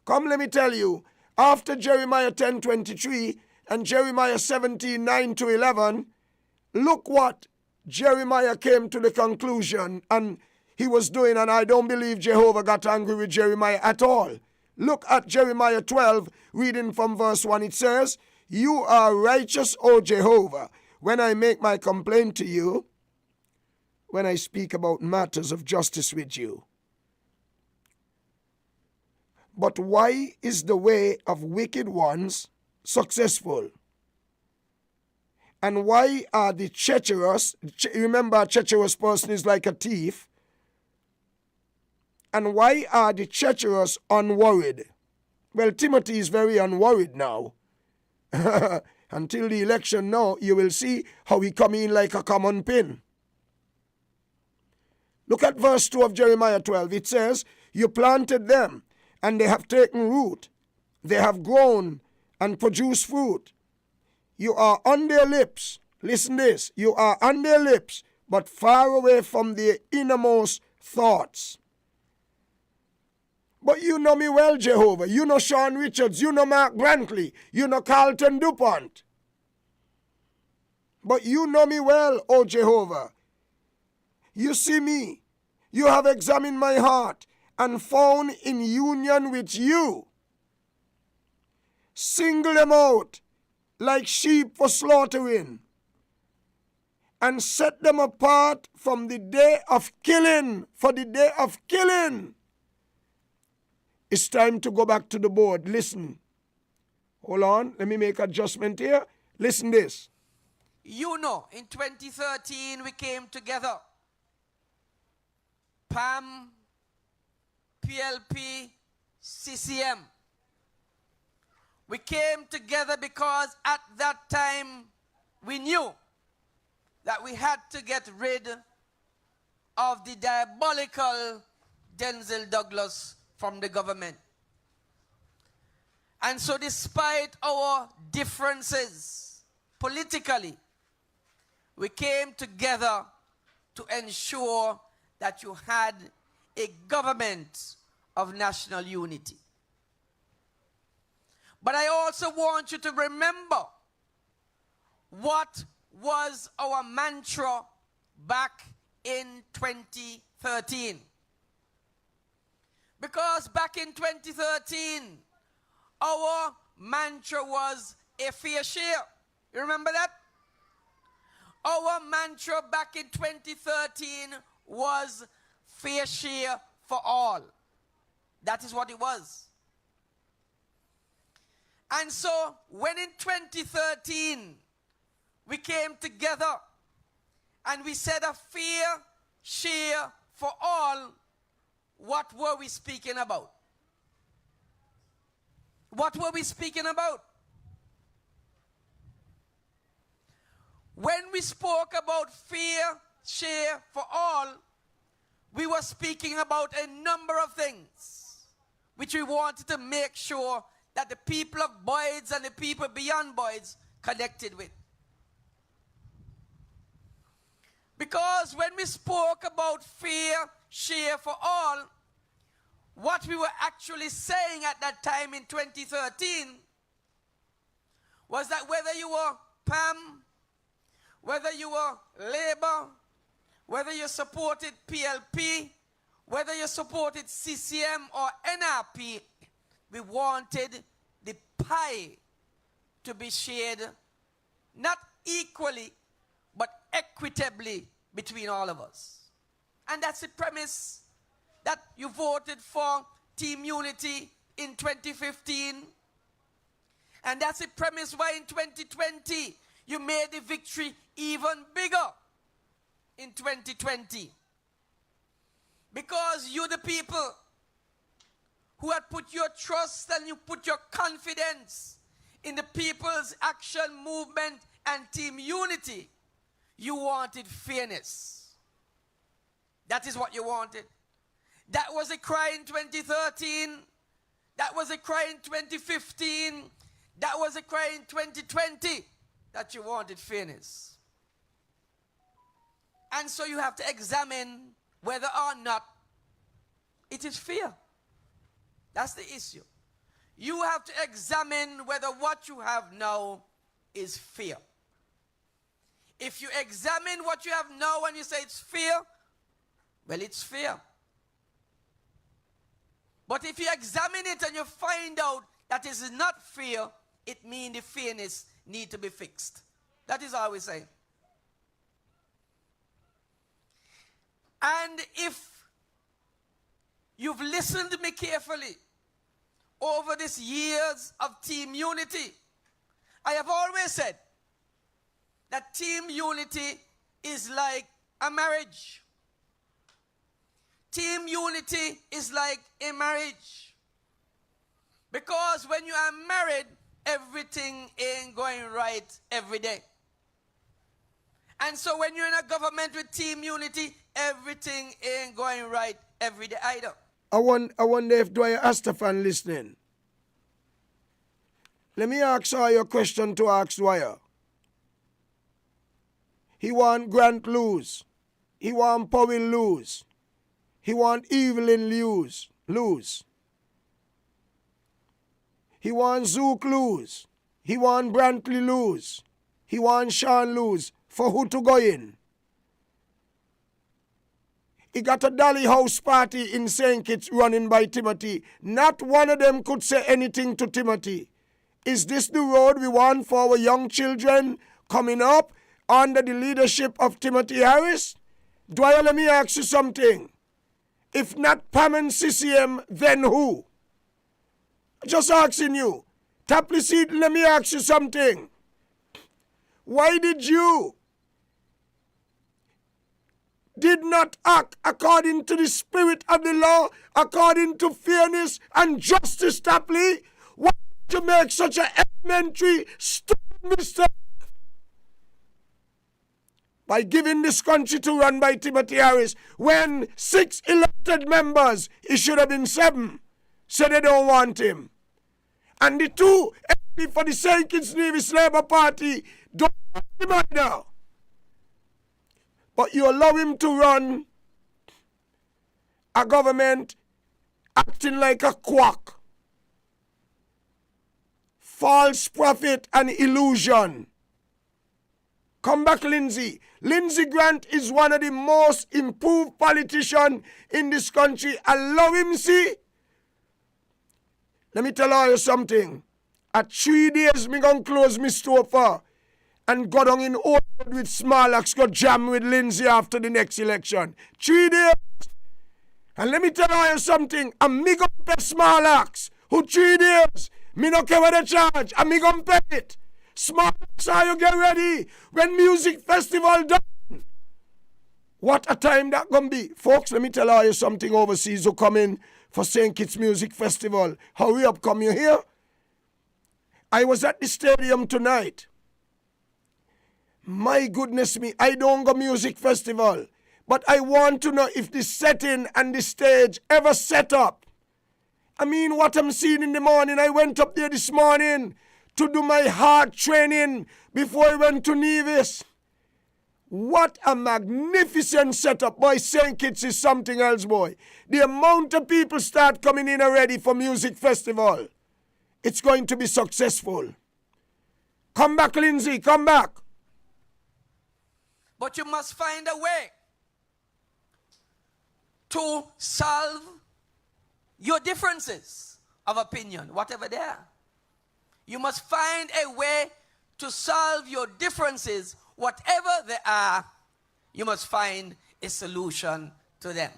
Come, let me tell you, after Jeremiah 10:23 and Jeremiah 17:9-11, look what Jeremiah came to the conclusion and he was doing, and I don't believe Jehovah got angry with Jeremiah at all. Look at Jeremiah 12, reading from verse 1. It says, "You are righteous, O Jehovah, when I make my complaint to you, when I speak about matters of justice with you. But why is the way of wicked ones successful? And why are the treacherous," remember a treacherous person is like a thief, "and why are the treacherous unworried?" Well, Timothy is very unworried now. Until the election now, you will see how he come in like a common pin. Look at verse 2 of Jeremiah 12. It says, "You planted them, and they have taken root. They have grown and produced fruit. You are on their lips." Listen this. "You are on their lips, but far away from their innermost thoughts." But you know me well, Jehovah. You know Sean Richards. You know Mark Brantley. You know Carlton Dupont. But you know me well, O Jehovah. You see me. You have examined my heart and found in union with you. Single them out like sheep for slaughtering, and set them apart from the day of killing, for the day of killing. It's time to go back to the board. Listen. Hold on. Let me make adjustment here. Listen this. You know, in 2013 we came together. PAM, PLP, CCM. We came together because at that time we knew that we had to get rid of the diabolical Denzel Douglas from the government. And so despite our differences politically, we came together to ensure that you had a government of national unity. But I also want you to remember what was our mantra back in 2013. Because back in 2013, our mantra was a fair share. You remember that? Our mantra back in 2013 was fair share for all. That is what it was. And so when in 2013 we came together and we said a fair share for all, what were we speaking about? What were we speaking about? When we spoke about fair share for all, we were speaking about a number of things which we wanted to make sure that the people of Boyds and the people beyond Boyds connected with. Because when we spoke about fair share for all, what we were actually saying at that time in 2013 was that whether you were PAM, whether you were Labour, whether you supported PLP, whether you supported CCM or NRP, we wanted the pie to be shared not equally but equitably between all of us. And that's the premise that you voted for Team Unity in 2015. And that's the premise why in 2020 you made the victory even bigger in 2020. Because you, the people, who had put your trust and you put your confidence in the People's Action Movement and Team Unity, you wanted fairness. That is what you wanted. That was a cry in 2013. That was a cry in 2015. That was a cry in 2020. that you wanted fairness. And so you have to examine whether or not it is fair. That's the issue. You have to examine whether what you have now is fair. If you examine what you have now and you say it's fair, well, it's fair. But if you examine it and you find out that it is not fair, it means the fairness need to be fixed. That is all we say. And if you've listened to me carefully over these years of team unity, I have always said that team unity is like a marriage. Team unity is like a marriage. Because when you are married, everything ain't going right every day. And so when you're in a government with team unity, everything ain't going right every day either. I wonder if Dwyer Astafan listening. Let me ask her your question to ask Dwyer. He want Grant lose. He want Powell lose. He want Evelyn lose. He want Zook lose. He want Brantley lose. He want Sean lose. For who to go in? He got a Dolly House party in St. Kitts running by Timothy. Not one of them could say anything to Timothy. Is this the road we want for our young children coming up under the leadership of Timothy Harris? Dwyer, let me ask you something. If not Pam and CCM, then who? Just asking you. Tapley Seed, let me ask you something. Why did you did not act according to the spirit of the law, according to fairness and justice, Tapley? Why did you make such an elementary, stupid mistake by giving this country to run by Timothy Harris when 6 elected members, it should have been 7, said they don't want him? And the 2 MP for the St. Kitts Nevis Labour Party don't want him right now. But you allow him to run a government acting like a quack. False prophet and illusion. Come back, Lindsey. Lindsey Grant is one of the most improved politicians in this country. Allow him, see. Let me tell you something. At 3 days, me gonna close me store for and go down in Old with Small Axe, go jam with Lindsey after the next election. 3 days. And let me tell you something. And me gonna pay Small Axe, who 3 days, me no care what they charge, and me gonna pay it. Small Axe, are you get ready? When music festival done. What a time that gonna be. Folks, let me tell you something overseas who come in for St. Kitts Music Festival. Hurry up, come you here? I was at the stadium tonight. My goodness me, I don't go music festival. But I want to know if the setting and the stage ever set up. I mean, what I'm seeing in the morning, I went up there this morning to do my hard training before I went to Nevis. What a magnificent setup. Boy, St. Kitts is something else, boy. The amount of people start coming in already for music festival. It's going to be successful. Come back, Lindsey, come back. But you must find a way to solve your differences of opinion, whatever they are. You must find a way to solve your differences, whatever they are. You must find a solution to them.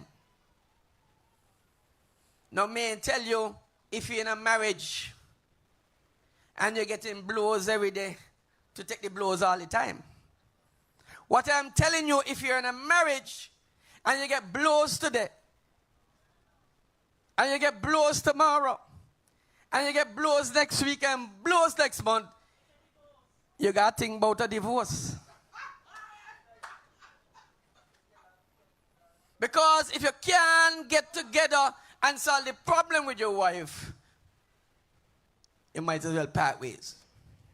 Now, may I tell you, if you're in a marriage and you're getting blows every day, to take the blows all the time. What I'm telling you, if you're in a marriage and you get blows today, and you get blows tomorrow, and you get blows next week and blows next month, you got to think about a divorce. Because if you can't get together and solve the problem with your wife, you might as well part ways.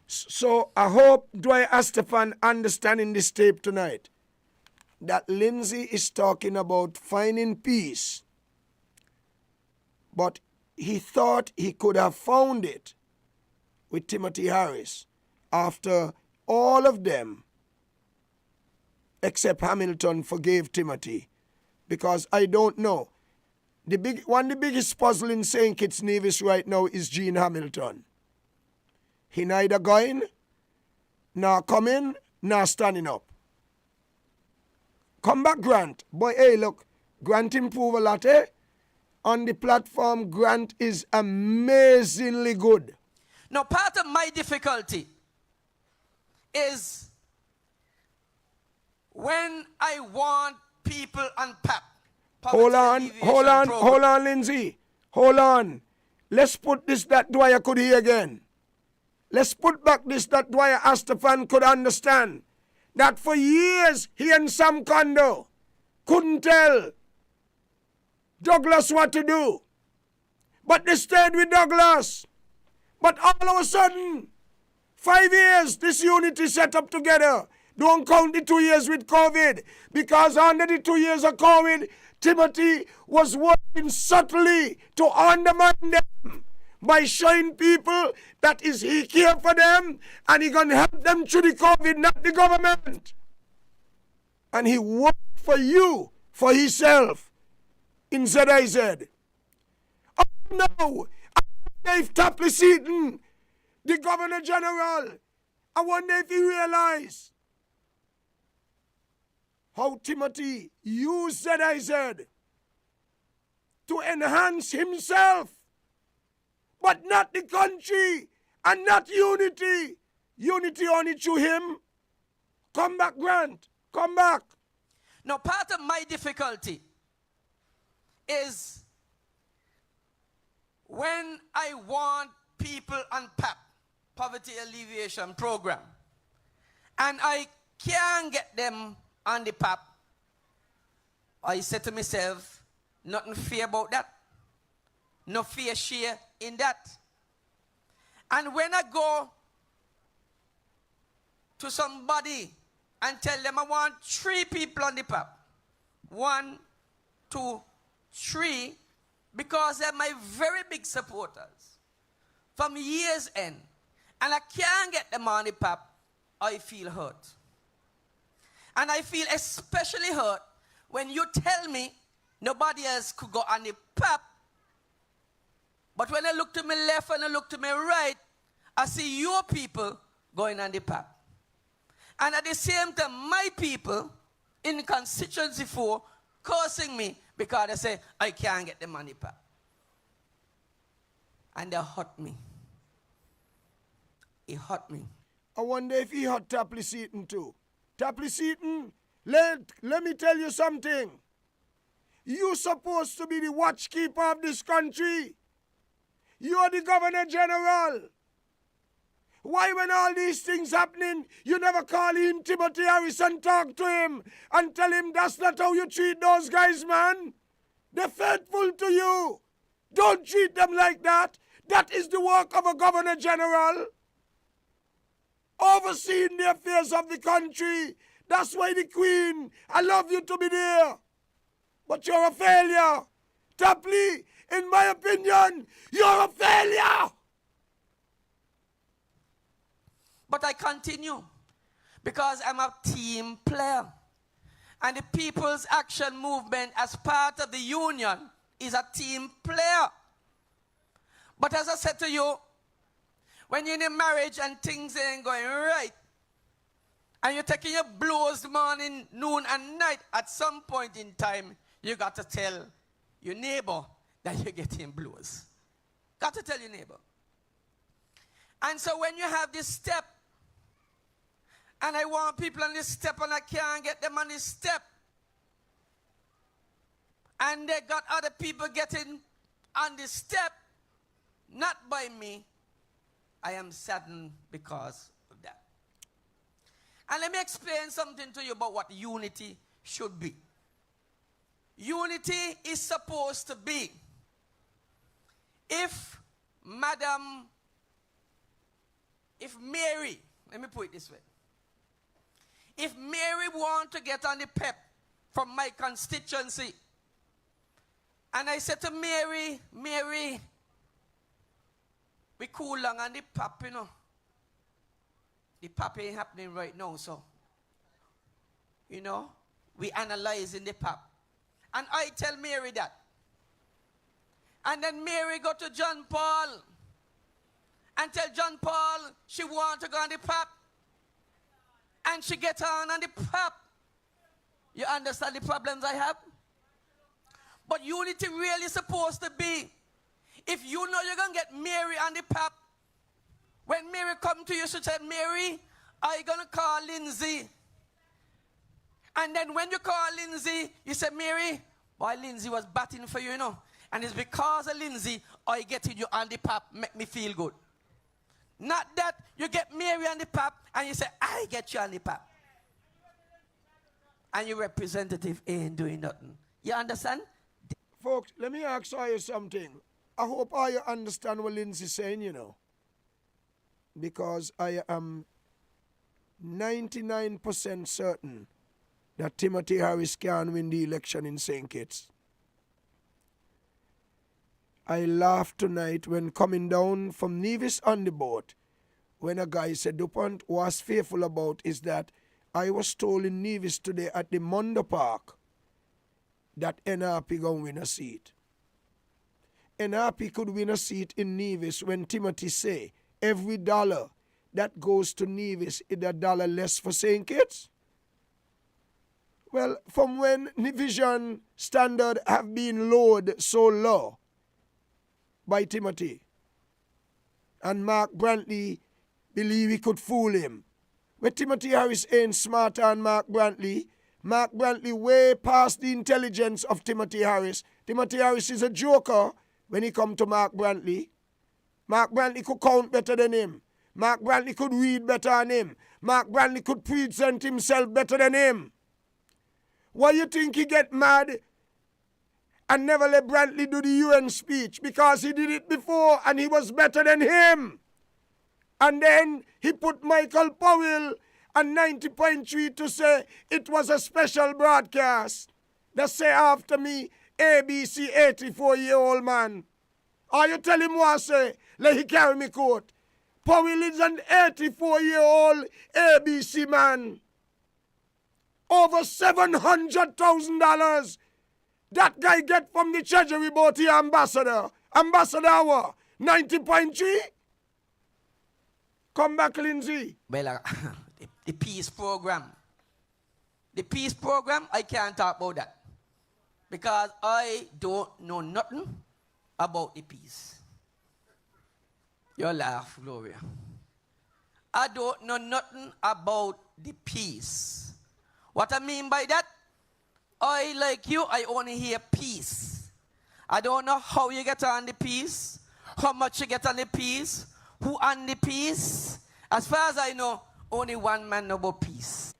So I hope Dwyer Astafan understanding this tape tonight that Lindsay is talking about finding peace, but he thought he could have found it with Timothy Harris after all of them except Hamilton forgave Timothy, because I don't know. One of the biggest puzzle in St. Kitts Nevis right now is Gene Hamilton. He neither going, nor coming, nor standing up. Come back, Grant. Boy, hey, look, Grant improve a lot, eh? On the platform, Grant is amazingly good. Now, part of my difficulty is when I want people unpacked. Hold on, Lindsay. Hold on. Let's put this that Dwyer could hear again. Let's put back this that Dwyer Astafan could understand. That for years he and Sam Kondo couldn't tell Douglas what to do. But they stayed with Douglas. But all of a sudden, 5 years this unity set up together. Don't count the 2 years with COVID. Because under the 2 years of COVID, Timothy was working subtly to undermine them by showing people that is he care for them and he gonna help them through the COVID, not the government. And he worked for you, for himself, in ZIZ. Oh no! If Tapley Seaton, the Governor General, I wonder if he realized how Timothy used ZIZ to enhance himself, but not the country and not unity. Unity only through him. Come back, Grant. Come back. Now, part of my difficulty is when I want people unpack poverty alleviation program and I can't get them on the PAP, I said to myself, nothing fear about that. No fear share in that. And when I go to somebody and tell them I want 3 people on the PAP, 1, 2, 3, because they're my very big supporters from years end, and I can't get them on the PAP, I feel hurt. And I feel especially hurt when you tell me nobody else could go on the PAP, but when I look to my left and I look to my right, I see your people going on the PAP. And at the same time, my people in constituency 4 cursing me because they say, I can't get the money PAP. And they hurt me. It hurt me. I wonder if he hurt Tapley Seaton too. Tapley Seaton, let me tell you something. You're supposed to be the watchkeeper of this country. You're the Governor General. Why when all these things happening, you never call him Timothy Harris and talk to him and tell him that's not how you treat those guys, man? They're faithful to you. Don't treat them like that. That is the work of a Governor General. Overseeing the affairs of the country. That's why the Queen, I love you to be there. But you're a failure. Tapley, in my opinion, you're a failure. But I continue because I'm a team player. And the People's Action Movement as part of the union is a team player. But as I said to you, when you're in a marriage and things ain't going right, and you're taking your blows morning, noon, and night, at some point in time, you got to tell your neighbor that you're getting blows. Got to tell your neighbor. And so when you have this step, and I want people on this step and I can't get them on this step, and they got other people getting on this step, not by me, I am saddened because of that. And let me explain something to you about what unity should be. Unity is supposed to be, if Madam if Mary, let me put it this way. If Mary want to get on the pep from my constituency, and I said to Mary, Mary, we cool long on the pap, you know. The pap ain't happening right now, so, you know, we analyzing the pap. And I tell Mary that. And then Mary go to John Paul and tell John Paul she want to go on the pap. And she get on the pap. You understand the problems I have? But unity really supposed to be, if you know you're going to get Mary on the pap, when Mary come to you, she said, Mary, are you going to call Lindsay? And then when you call Lindsay, you say, Mary, boy, Lindsay was batting for you, you know. And it's because of Lindsay, I get you on the pap, make me feel good. Not that you get Mary on the pap, and you say, I get you on the pap. And your representative ain't doing nothing. You understand? Folks, let me ask you something. I hope all you understand what Lindsay's saying, you know. Because I am 99% certain that Timothy Harris can win the election in St. Kitts. I laughed tonight when coming down from Nevis on the boat, when a guy said, Dupont was fearful about is that I was told in Nevis today at the Mondo Park that NRP gonna win a seat. NRP could win a seat in Nevis when Timothy say every dollar that goes to Nevis is a dollar less for St. Kitts. Well, from when Vision standard have been lowered so low by Timothy, and Mark Brantley believe he could fool him. When Timothy Harris ain't smarter than Mark Brantley way past the intelligence of Timothy Harris. Timothy Harris is a joker when he come to Mark Brantley. Mark Brantley could count better than him. Mark Brantley could read better than him. Mark Brantley could present himself better than him. Why you think he get mad and never let Brantley do the UN speech? Because he did it before and he was better than him. And then he put Michael Powell and 90.3 to say it was a special broadcast. They say after me, ABC 84-year-old man. Or you tell him what I say, let he carry me coat. Powell is an 84-year-old ABC man. Over $700,000. That guy get from the Treasury boat here, ambassador. Ambassador what? 90.3? Come back, Lindsay. Well, the peace program. The peace program, I can't talk about that. Because I don't know nothing about the peace. You laugh, Gloria. I don't know nothing about the peace. What I mean by that, I, like you, I only hear peace. I don't know how you get on the peace, how much you get on the peace, who on the peace. As far as I know, only one man know about peace.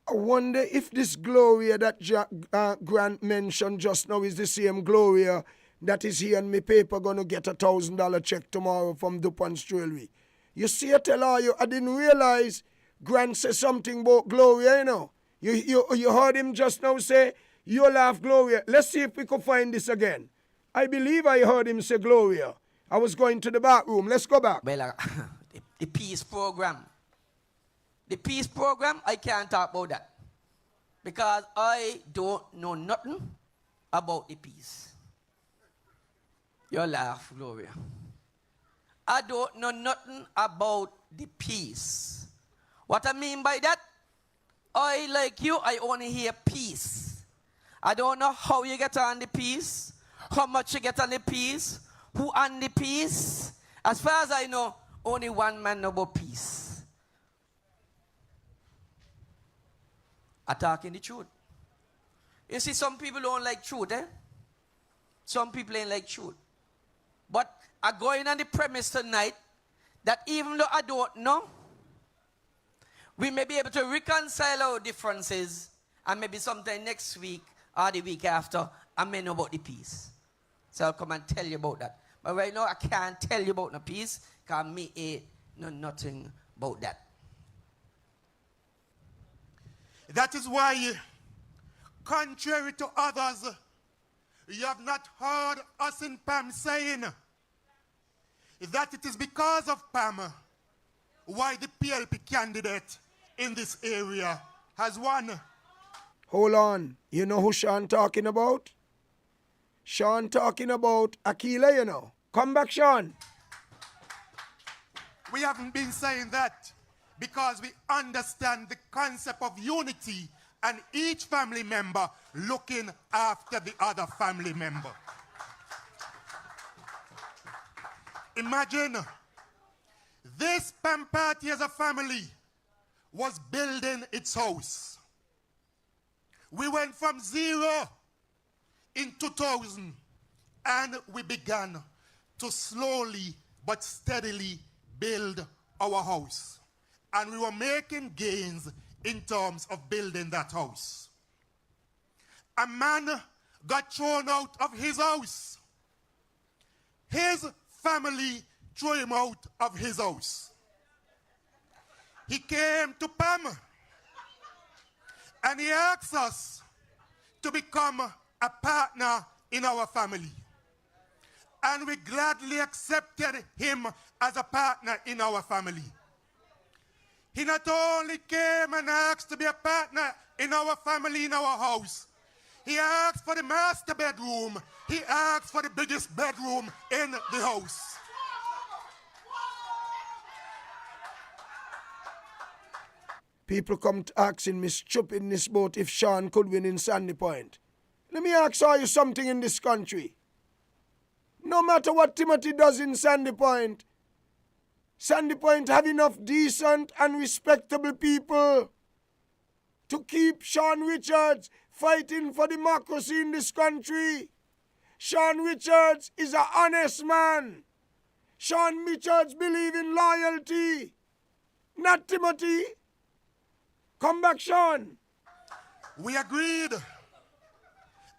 I wonder if this Gloria that Grant mentioned just now is the same Gloria that is here in my paper going to get $1,000 check tomorrow from Dupont's Jewelry. You see, I tell you, I didn't realize Grant said something about Gloria, you know. You heard him just now say, you laugh, Gloria. Let's see if we can find this again. I believe I heard him say Gloria. I was going to the bathroom. Let's go back. Well, the peace program. The peace program, I can't talk about that. Because I don't know nothing about the peace. You laugh, Gloria. I don't know nothing about the peace. What I mean by that, I, like you, I only hear peace. I don't know how you get on the peace, how much you get on the peace, who on the peace. As far as I know, only one man know about peace. I talking the truth. You see, some people don't like truth, eh? Some people ain't like truth. But I'm going on the premise tonight that even though I don't know, we may be able to reconcile our differences, and maybe sometime next week or the week after, I may know about the peace. So I'll come and tell you about that. But right now, I can't tell you about the peace, because me ain't know nothing about that. That is why, contrary to others, you have not heard us in PAM saying that it is because of PAM why the PLP candidate in this area has won. Hold on. You know who Sean talking about? Sean talking about Akila, you know. Come back, Sean. We haven't been saying that because we understand the concept of unity and each family member looking after the other family member. Imagine this PAM party as a family was building its house. We went from 0 in 2000 and we began to slowly but steadily build our house. And we were making gains in terms of building that house. A man got thrown out of his house. His family threw him out of his house. He came to PAM and he asked us to become a partner in our family. And we gladly accepted him as a partner in our family. He not only came and asked to be a partner in our family, in our house, he asked for the master bedroom. He asked for the biggest bedroom in the house. People come to asking me stupidness about if Sean could win in Sandy Point. Let me ask you something in this country. No matter what Timothy does in Sandy Point have enough decent and respectable people to keep Sean Richards fighting for democracy in this country. Sean Richards is an honest man. Sean Richards believes in loyalty. Not Timothy. Come back, Sean. We agreed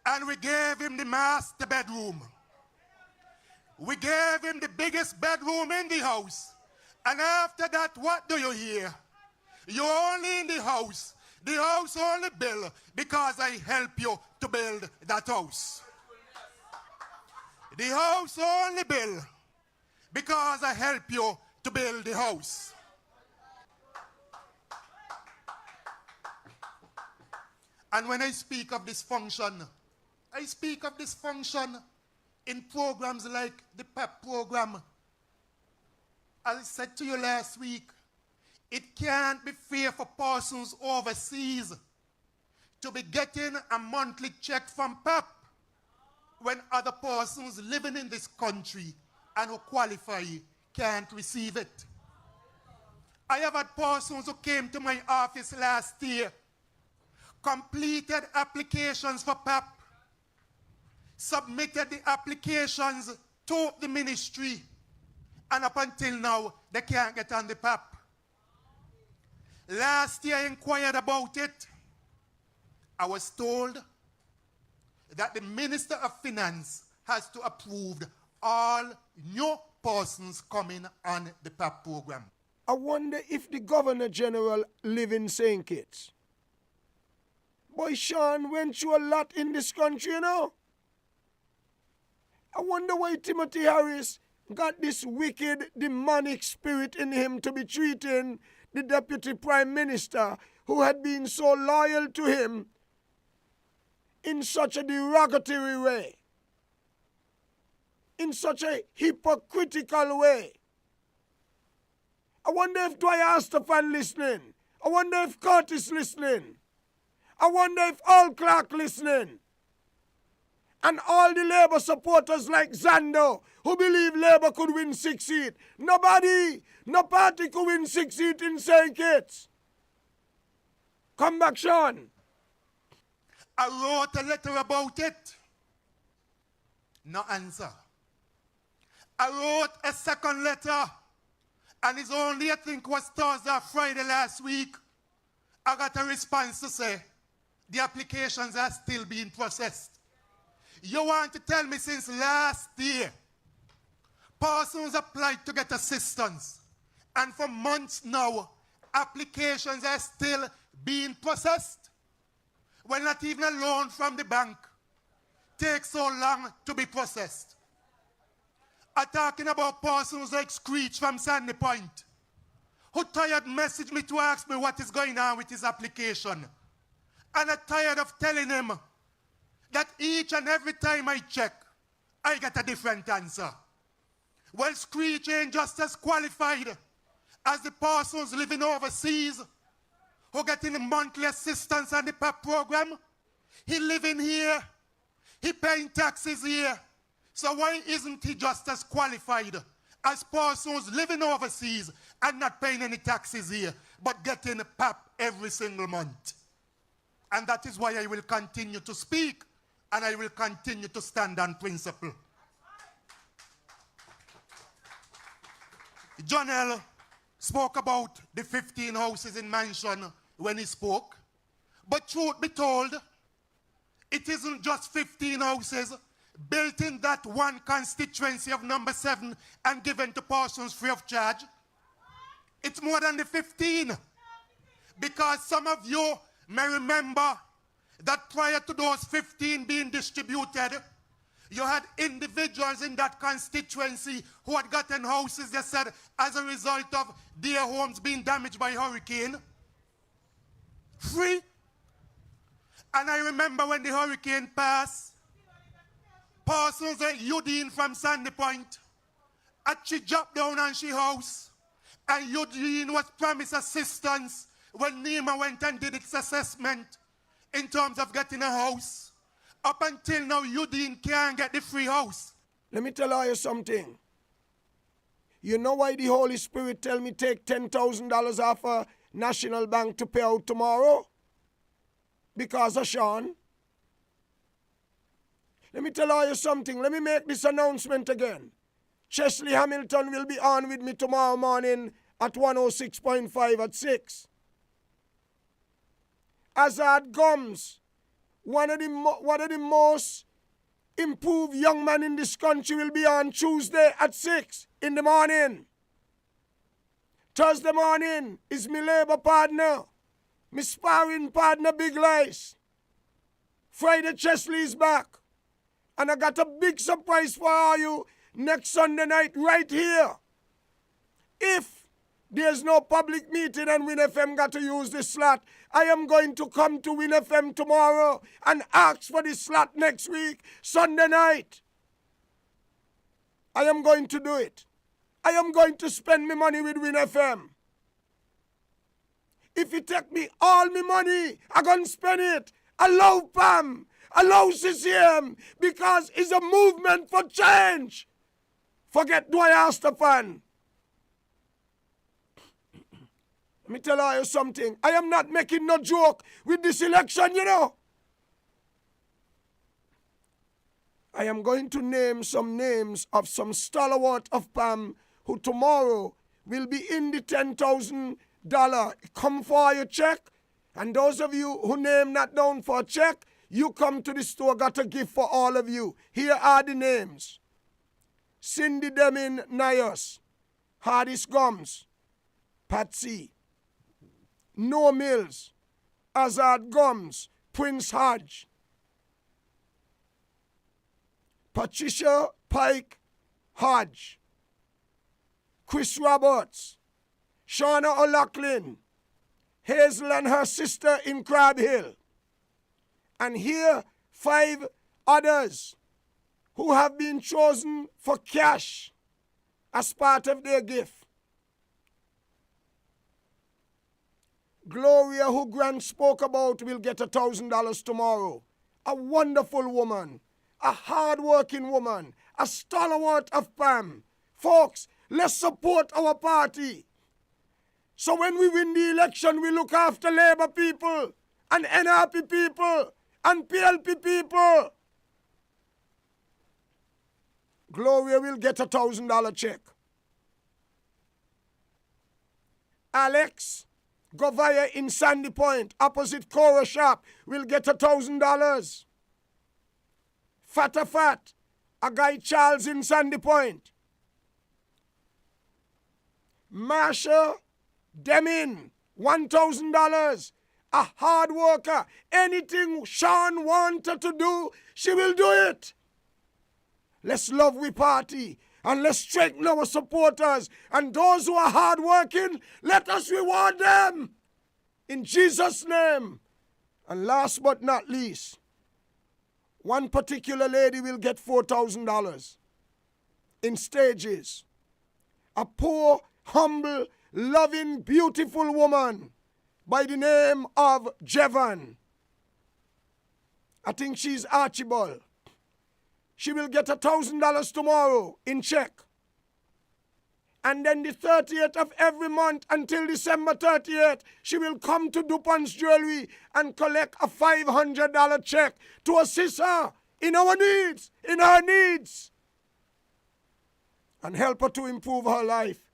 and we gave him the master bedroom. We gave him the biggest bedroom in the house. And after that, what do you hear? You're only in the house only built because I help you to build that house. The house only built because I help you to build the house. And when I speak of dysfunction, I speak of dysfunction in programs like the PEP program. As I said to you last week, it can't be fair for persons overseas to be getting a monthly check from PEP when other persons living in this country and who qualify can't receive it. I have had persons who came to my office last year, completed applications for PEP, submitted the applications to the ministry, and up until now, they can't get on the PEP. Last year I inquired about it. I was told that the Minister of Finance has to approve all new persons coming on the PEP program. I wonder if the Governor General live in St. Kitts. Boy, Sean went through a lot in this country, you know. I wonder why Timothy Harris got this wicked, demonic spirit in him to be treating the Deputy Prime Minister, who had been so loyal to him, in such a derogatory way, in such a hypocritical way. I wonder if Dwyer Astafan listening. I wonder if Curtis listening. I wonder if Al Clark listening. And all the Labour supporters like Zando, who believe Labour could win 6 seats. Nobody, no party could win 6 seats in St. Kitts. Come back, Sean. I wrote a letter about it. No answer. I wrote a second letter, and it's only, I think, was Thursday or Friday last week, I got a response to say the applications are still being processed. You want to tell me since last year, persons applied to get assistance, And for months now, applications are still being processed. Well, not even a loan from the bank takes so long to be processed. I'm talking about persons like Screech from Sandy Point, who tired messaged me to ask me what is going on with his application. And I'm tired of telling him that each and every time I check, I get a different answer. Well, Screech ain't just as qualified as the persons living overseas who getting the monthly assistance on the PAP program. He living here, he paying taxes here. So why isn't he just as qualified as persons living overseas and not paying any taxes here, but getting a PAP every single month? And that is why I will continue to speak, and I will continue to stand on principle. John L. spoke about the 15 houses in mansion when he spoke. But truth be told, it isn't just 15 houses built in that one constituency of number 7 and given to persons free of charge. It's more than the 15. Because some of you may remember that prior to those 15 being distributed, you had individuals in that constituency who had gotten houses, they said, as a result of their homes being damaged by hurricane. Free. And I remember when the hurricane passed, persons like Eugene from Sandy Point, she dropped down on she house, and Eugene was promised assistance when NEMA went and did its assessment in terms of getting a house. Up until now, Eugene can't get the free house. Let me tell you something. You know why the Holy Spirit tell me take $10,000 off a National Bank to pay out tomorrow? Because of Sean. Let me tell you something. Let me make this announcement again. Chesley Hamilton will be on with me tomorrow morning at 106.5 at 6. Azad Gums, one of the most improved young men in this country, will be on Tuesday at 6 in the morning. Thursday morning is my labor partner, my sparring partner, Big Lice. Friday, Chesley is back. And I got a big surprise for all you next Sunday night right here. If there's no public meeting and WinFM got to use this slot, I am going to come to WinFM tomorrow and ask for this slot next week, Sunday night. I am going to do it. I am going to spend my money with WinFM. If you take me all my money, I'm going to spend it. I love PAM. I love CCM because it's a movement for change. Forget Dwyer Stefan. Let me tell you something. I am not making no joke with this election, you know. I am going to name some names of some stalwart of PAM who tomorrow will be in the $10,000 come for your check. And those of you who name that down for a check, you come to the store, got a gift for all of you. Here are the names. Cindy Demin Nyos, Hardis Gums, Patsy, Noah Mills, Azad Gums, Prince Hodge, Patricia Pike Hodge, Chris Roberts, Shauna O'Loughlin, Hazel and her sister in Crab Hill. And here 5 others who have been chosen for cash as part of their gift. Gloria, who Grant spoke about, will get $1,000 tomorrow. A wonderful woman, a hard-working woman, a stalwart of PAM. Folks, let's support our party. So when we win the election, we look after Labour people and NRP people and PLP people. Gloria will get $1,000 check. Alex Govaya in Sandy Point, opposite Cora Shop, will get $1,000. Fat, a guy Charles in Sandy Point. Marsha Deming, $1,000. A hard worker. Anything Sean wanted to do, she will do it. Let's love we party and let's strengthen our supporters. And those who are hard working, let us reward them. In Jesus' name. And last but not least, one particular lady will get $4,000 in stages. A poor, humble, loving, beautiful woman by the name of Jevan. I think she's Archibald. She will get $1,000 tomorrow in check. And then the 30th of every month until December 30th, she will come to Dupont's Jewelry and collect a $500 check to assist her in her needs, and help her to improve her life.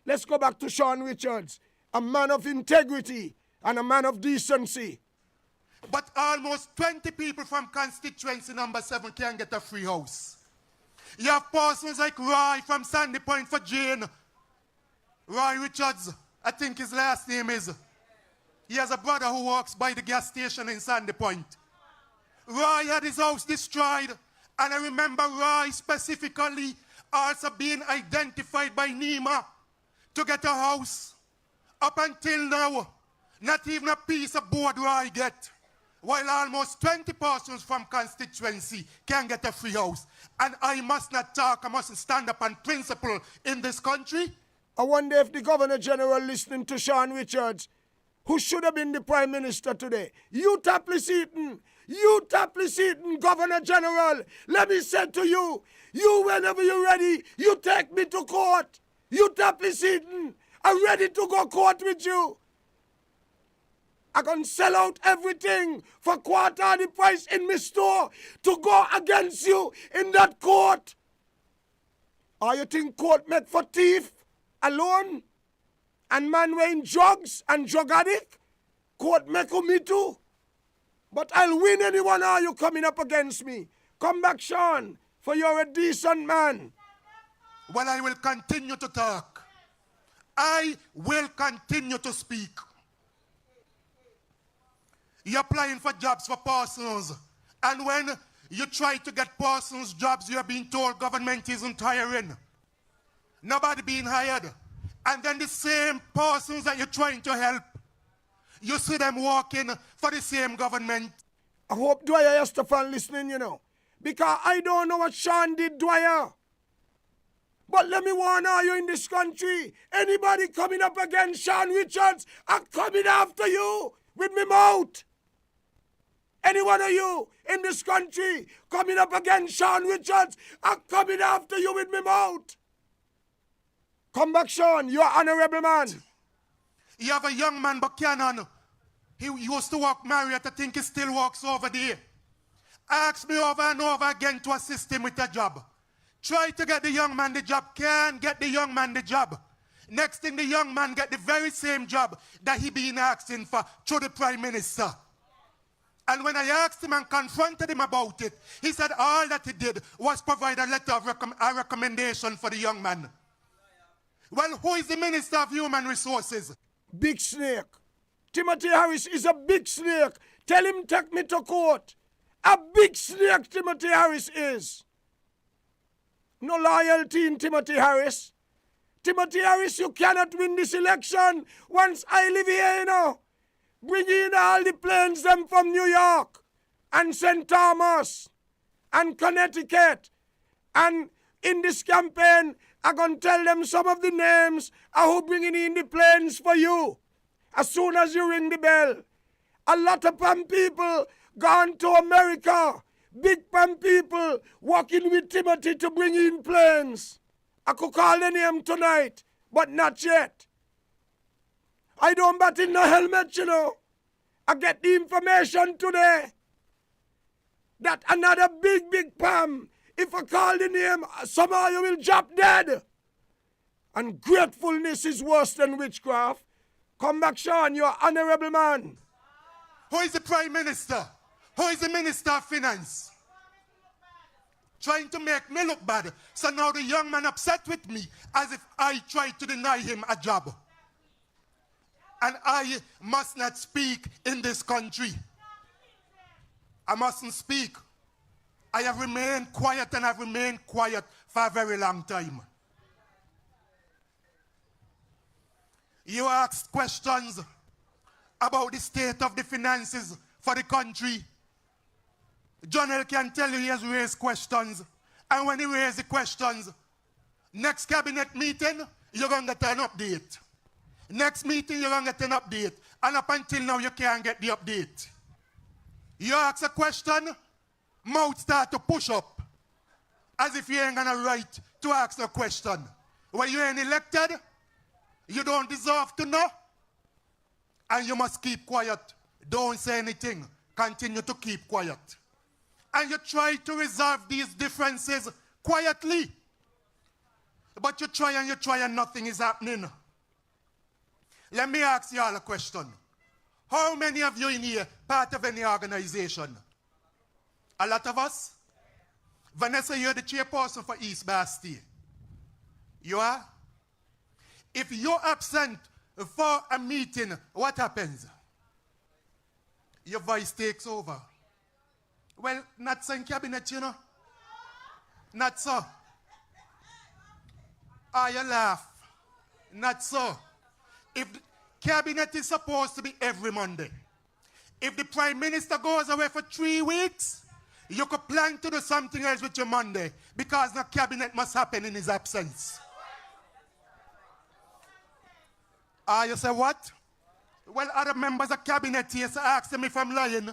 Let's go back to Sean Richards, a man of integrity and a man of decency. But almost 20 people from constituency number 7 can get a free house. You have persons like Roy from Sandy Point for Jane. Roy Richards, I think his last name is. He has a brother who works by the gas station in Sandy Point. Roy had his house destroyed, and I remember Roy specifically also being identified by NEMA to get a house. Up until now, not even a piece of board Roy get. While almost 20 persons from constituency can get a free house. And I must not talk, I must stand up on principle in this country. I wonder if the Governor General listening to Sean Richards, who should have been the Prime Minister today. You Tapley Seaton, Governor General, let me say to you, whenever you're ready, you take me to court. You Tapley Seaton, I'm ready to go court with you. I can sell out everything for quarter of the price in my store to go against you in that court. Or you think court make for thief alone? And man wearing drugs and drug addict? Court make for me too. But I'll win anyone of you coming up against me. Come back, Sean, for you're a decent man. Well, I will continue to talk. I will continue to speak. You're applying for jobs for persons. And when you try to get persons jobs, you're being told government isn't hiring. Nobody being hired. And then the same persons that you're trying to help, you see them working for the same government. I hope Dwyer Estefan listening, because I don't know what Sean did, Dwyer. But let me warn all you in this country, anybody coming up against Sean Richards, I'm coming after you with me mouth. Any one of you in this country coming up against Sean Richards, I'm coming after you with me mouth. Come back, Sean, you're an honorable man. You have a young man, Buchanan. He used to work Marriott, I think he still works over there. Asked me over and over again to assist him with a job. Try to get the young man the job, can't get the young man the job. Next thing, the young man get the very same job that he been asking for through the Prime Minister. And when I asked him and confronted him about it, he said all that he did was provide a letter of recommendation for the young man. Well, who is the Minister of Human Resources? Big snake. Timothy Harris is a big snake. Tell him take me to court. A big snake Timothy Harris is. No loyalty in Timothy Harris. Timothy Harris, you cannot win this election once I live here, Bring in all the planes them from New York and St. Thomas and Connecticut. And in this campaign, I'm going to tell them some of the names of who bringing in the planes for you. As soon as you ring the bell. A lot of people gone to America. Big people working with Timothy to bring in planes. I could call the name tonight, but not yet. I don't bat in no helmet, I get the information today that another big Pam, if I call the name, somehow you will drop dead. And gratefulness is worse than witchcraft. Come back, Sean, you're an honorable man. Who is the Prime Minister? Who is the Minister of Finance? trying to make me look bad. So now the young man upset with me as if I tried to deny him a job. And I must not speak in this country. I mustn't speak. I have remained quiet, and I've remained quiet for a very long time. You asked questions about the state of the finances for the country. John L. can tell you he has raised questions. And when he raised the questions, next cabinet meeting, you're going to get an update. Next meeting, you're going to get an update. And up until now, you can't get the update. You ask a question, mouth start to push up. As if you ain't got a right to ask a question. When you ain't elected, you don't deserve to know. And you must keep quiet. Don't say anything. Continue to keep quiet. And you try to resolve these differences quietly. But you try and nothing is happening. Let me ask you all a question. How many of you in here part of any organization? A lot of us? Vanessa, you're the chairperson for East Bastille. You are? If you're absent for a meeting, what happens? Your voice takes over. Well, not so in cabinet, you know. Not so. Ah, you laugh. Not so. If the cabinet is supposed to be every Monday, if the Prime Minister goes away for 3 weeks, you could plan to do something else with your Monday because the cabinet must happen in his absence. Ah, you say what? Well, other members of cabinet here so ask them if I'm lying.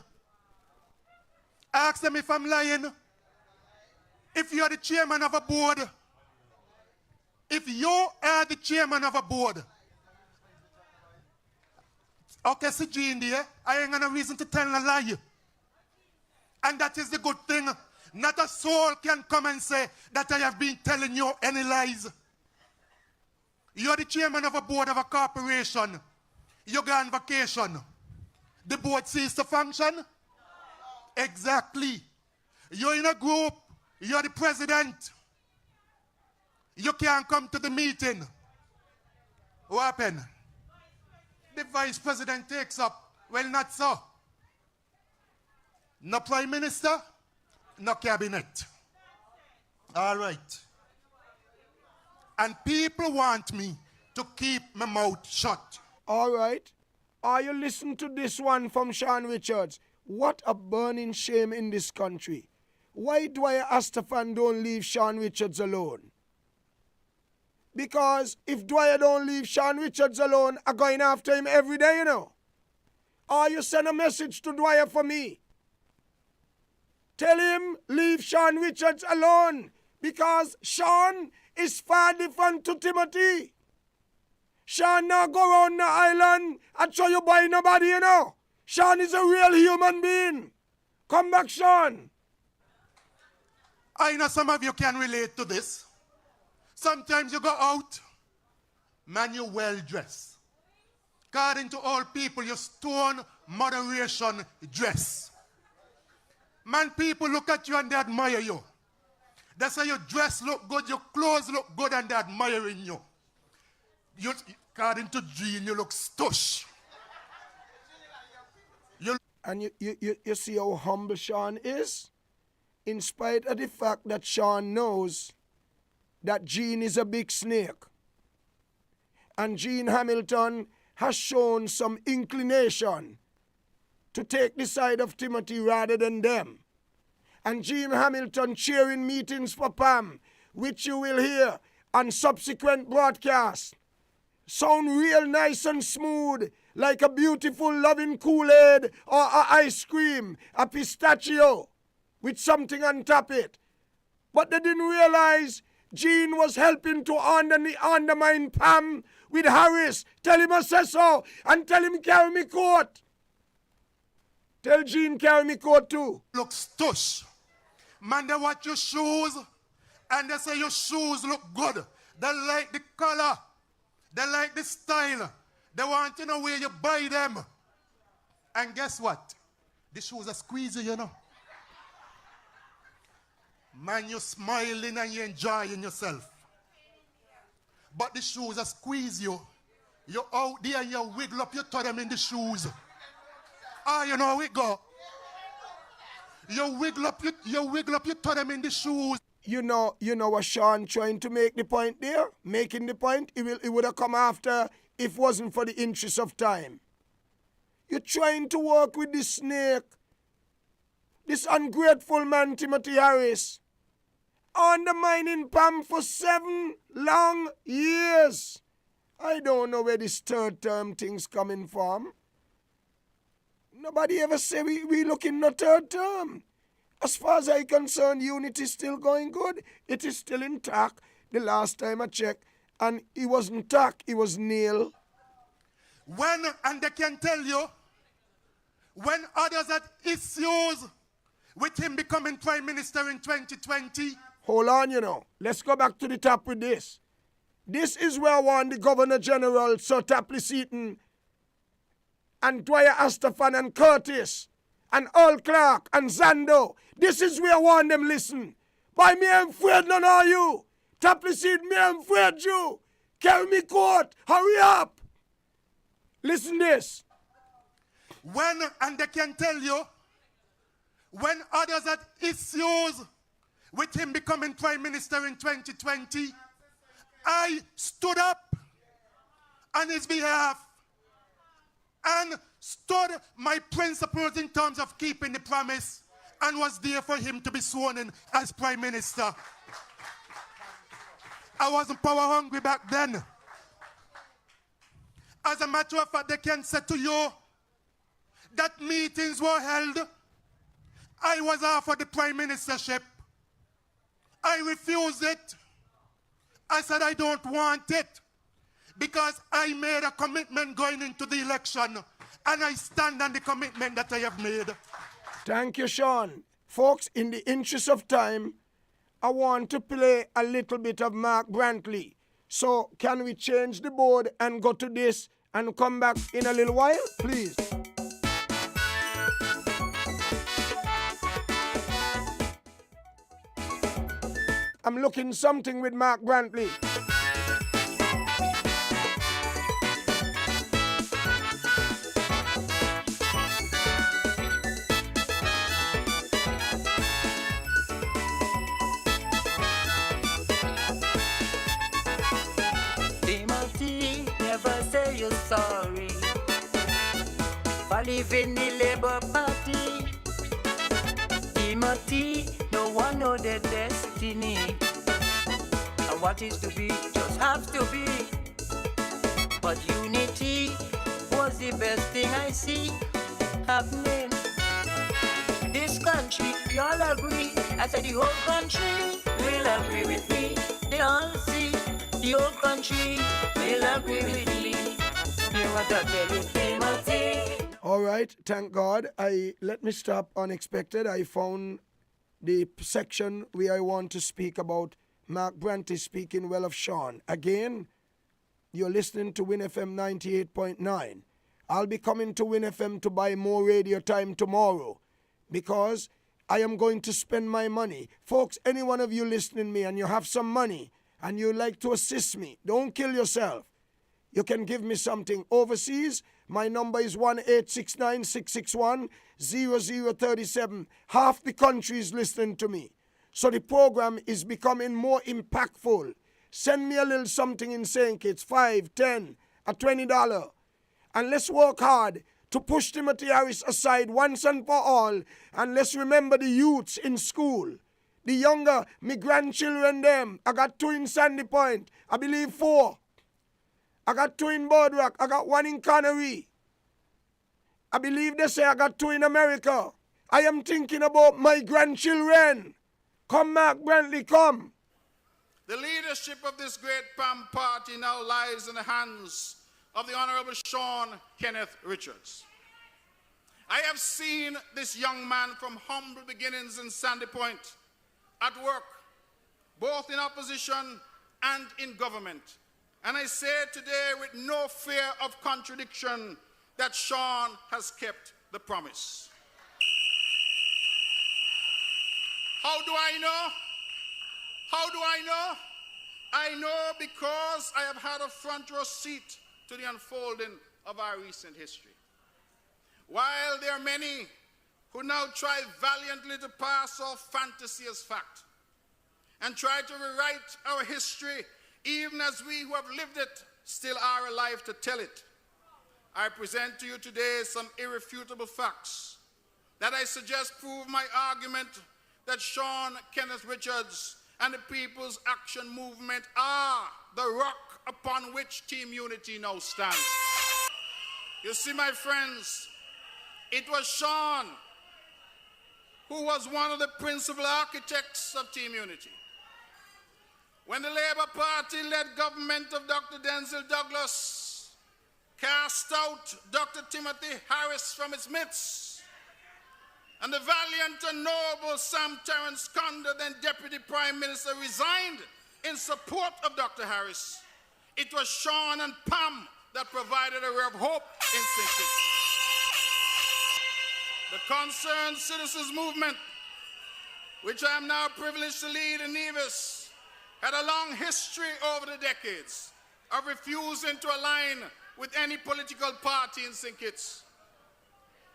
Ask them if I'm lying. If you're the chairman of a board, if you are the chairman of a board, okay, see Jean there, I ain't got no reason to tell a lie. And that is the good thing. Not a soul can come and say that I have been telling you any lies. You're the chairman of a board of a corporation. You go on vacation. The board ceases to function? Exactly. You're in a group. You're the president. You can't come to the meeting. What happened? The vice president takes up. Well, not so. No prime minister, no cabinet. All right. And people want me to keep my mouth shut. All right. Are you listening to this one from Sean Richards? What a burning shame in this country. Why Dwyer Astafan don't leave Sean Richards alone? Because if Dwyer don't leave Sean Richards alone, I'm going after him every day, you know. Or you send a message to Dwyer for me. Tell him, leave Sean Richards alone. Because Sean is far different to Timothy. Sean now go around the island and show you by nobody, you know. Sean is a real human being. Come back, Sean. I know some of you can relate to this. Sometimes you go out, man, you're well dressed. According to all people, you stone moderation dress. Man, people look at you and they admire you. They say your dress look good, your clothes look good, and they're admiring you. According to Jean, you look stush. And you see how humble Sean is? In spite of the fact that Sean knows that Jean is a big snake. And Jean Hamilton has shown some inclination to take the side of Timothy rather than them. And Jean Hamilton chairing meetings for Pam, which you will hear on subsequent broadcasts, sound real nice and smooth, like a beautiful loving Kool-Aid or a ice cream, a pistachio, with something on top it. But they didn't realize Jean was helping to undermine Pam with Harris. Tell him I say so, and tell him carry me coat. Tell Jean carry me coat too. Look stush. Man, they watch your shoes, and they say your shoes look good. They like the color. They like the style. They want to know where you buy them. And guess what? The shoes are squeezy, you know. Man, you're smiling and you're enjoying yourself. But the shoes are squeeze you. You're out there and you wiggle up, you throw them in the shoes. Ah, you know how it go. You wiggle up, you throw them in the shoes. You know what Sean trying to make the point there? Making the point, it would have come after if it wasn't for the interest of time. You're trying to work with this snake. This ungrateful man, Timothy Harris. Undermining Pam for 7 long years. I don't know where this third term thing's coming from. Nobody ever say we looking no third term. As far as I'm concerned, unity is still going good. It is still intact. The last time I checked, and it wasn't intact, it was nil. When, and they can tell you, when others had issues with him becoming Prime Minister in 2020. Hold on, Let's go back to the top with this. This is where I want the Governor General, Sir Tapley Seaton, and Dwyer Astafan and Curtis, and Earl Clark and Zando. This is where I want them listen. By me, I'm afraid none of you. Tapley Seaton, me, I'm afraid you. Carry me court. Hurry up. Listen this. When, and they can tell you, when others had issues with him becoming Prime Minister in 2020, I stood up on his behalf and stood my principles in terms of keeping the promise and was there for him to be sworn in as Prime Minister. I wasn't power hungry back then. As a matter of fact, they can say to you that meetings were held. I was offered the Prime Ministership. I refused it. I said I don't want it because I made a commitment going into the election and I stand on the commitment that I have made. Thank you, Sean. Folks, in the interest of time, I want to play a little bit of Mark Brantley. So can we change the board and go to this and come back in a little while, please? I'm looking something with Mark Brantley. Timothy, never say you're sorry for leaving the Labour Party. Timothy, no one know their destiny. And what is to be just has to be. But unity was the best thing I see happening. This country, we all agree. I said the whole country will agree with me. They all see the whole country will agree with me. You want to tell you, Timothy? All right, thank God. Let me stop unexpected. I found the section where I want to speak about Mark Brantley speaking well of Sean. Again, you're listening to WinFM 98.9. I'll be coming to WinFM to buy more radio time tomorrow because I am going to spend my money. Folks, any one of you listening to me and you have some money and you like to assist me, don't kill yourself. You can give me something overseas. My number is 1-869-661-0037. Half the country is listening to me. So the program is becoming more impactful. Send me a little something in St. Kitts, $5, $10, $20. And let's work hard to push Timothy Harris aside once and for all. And let's remember the youths in school. The younger, my grandchildren, them. I got 2 in Sandy Point. I believe 4. I got 2 in Boardwalk. I got 1 in Connery. I believe they say I got 2 in America. I am thinking about my grandchildren. Come, Mark Brantley, come. The leadership of this great PAM party now lies in the hands of the Honorable Sean Kenneth Richards. I have seen this young man from humble beginnings in Sandy Point at work, both in opposition and in government. And I say today with no fear of contradiction that Sean has kept the promise. How do I know? How do I know? I know because I have had a front row seat to the unfolding of our recent history. While there are many who now try valiantly to pass off fantasy as fact and try to rewrite our history, even as we who have lived it still are alive to tell it, I present to you today some irrefutable facts that I suggest prove my argument that Sean Kenneth Richards and the People's Action Movement are the rock upon which Team Unity now stands. You see, my friends, it was Sean who was one of the principal architects of Team Unity. When the Labour Party-led government of Dr. Denzil Douglas cast out Dr. Timothy Harris from its midst, and the valiant and noble Sam Terence Condon, then Deputy Prime Minister, resigned in support of Dr. Harris, it was Sean and Pam that provided a ray of hope in St. Kitts. The Concerned Citizens Movement, which I am now privileged to lead in Nevis, had a long history over the decades of refusing to align with any political party in St. Kitts.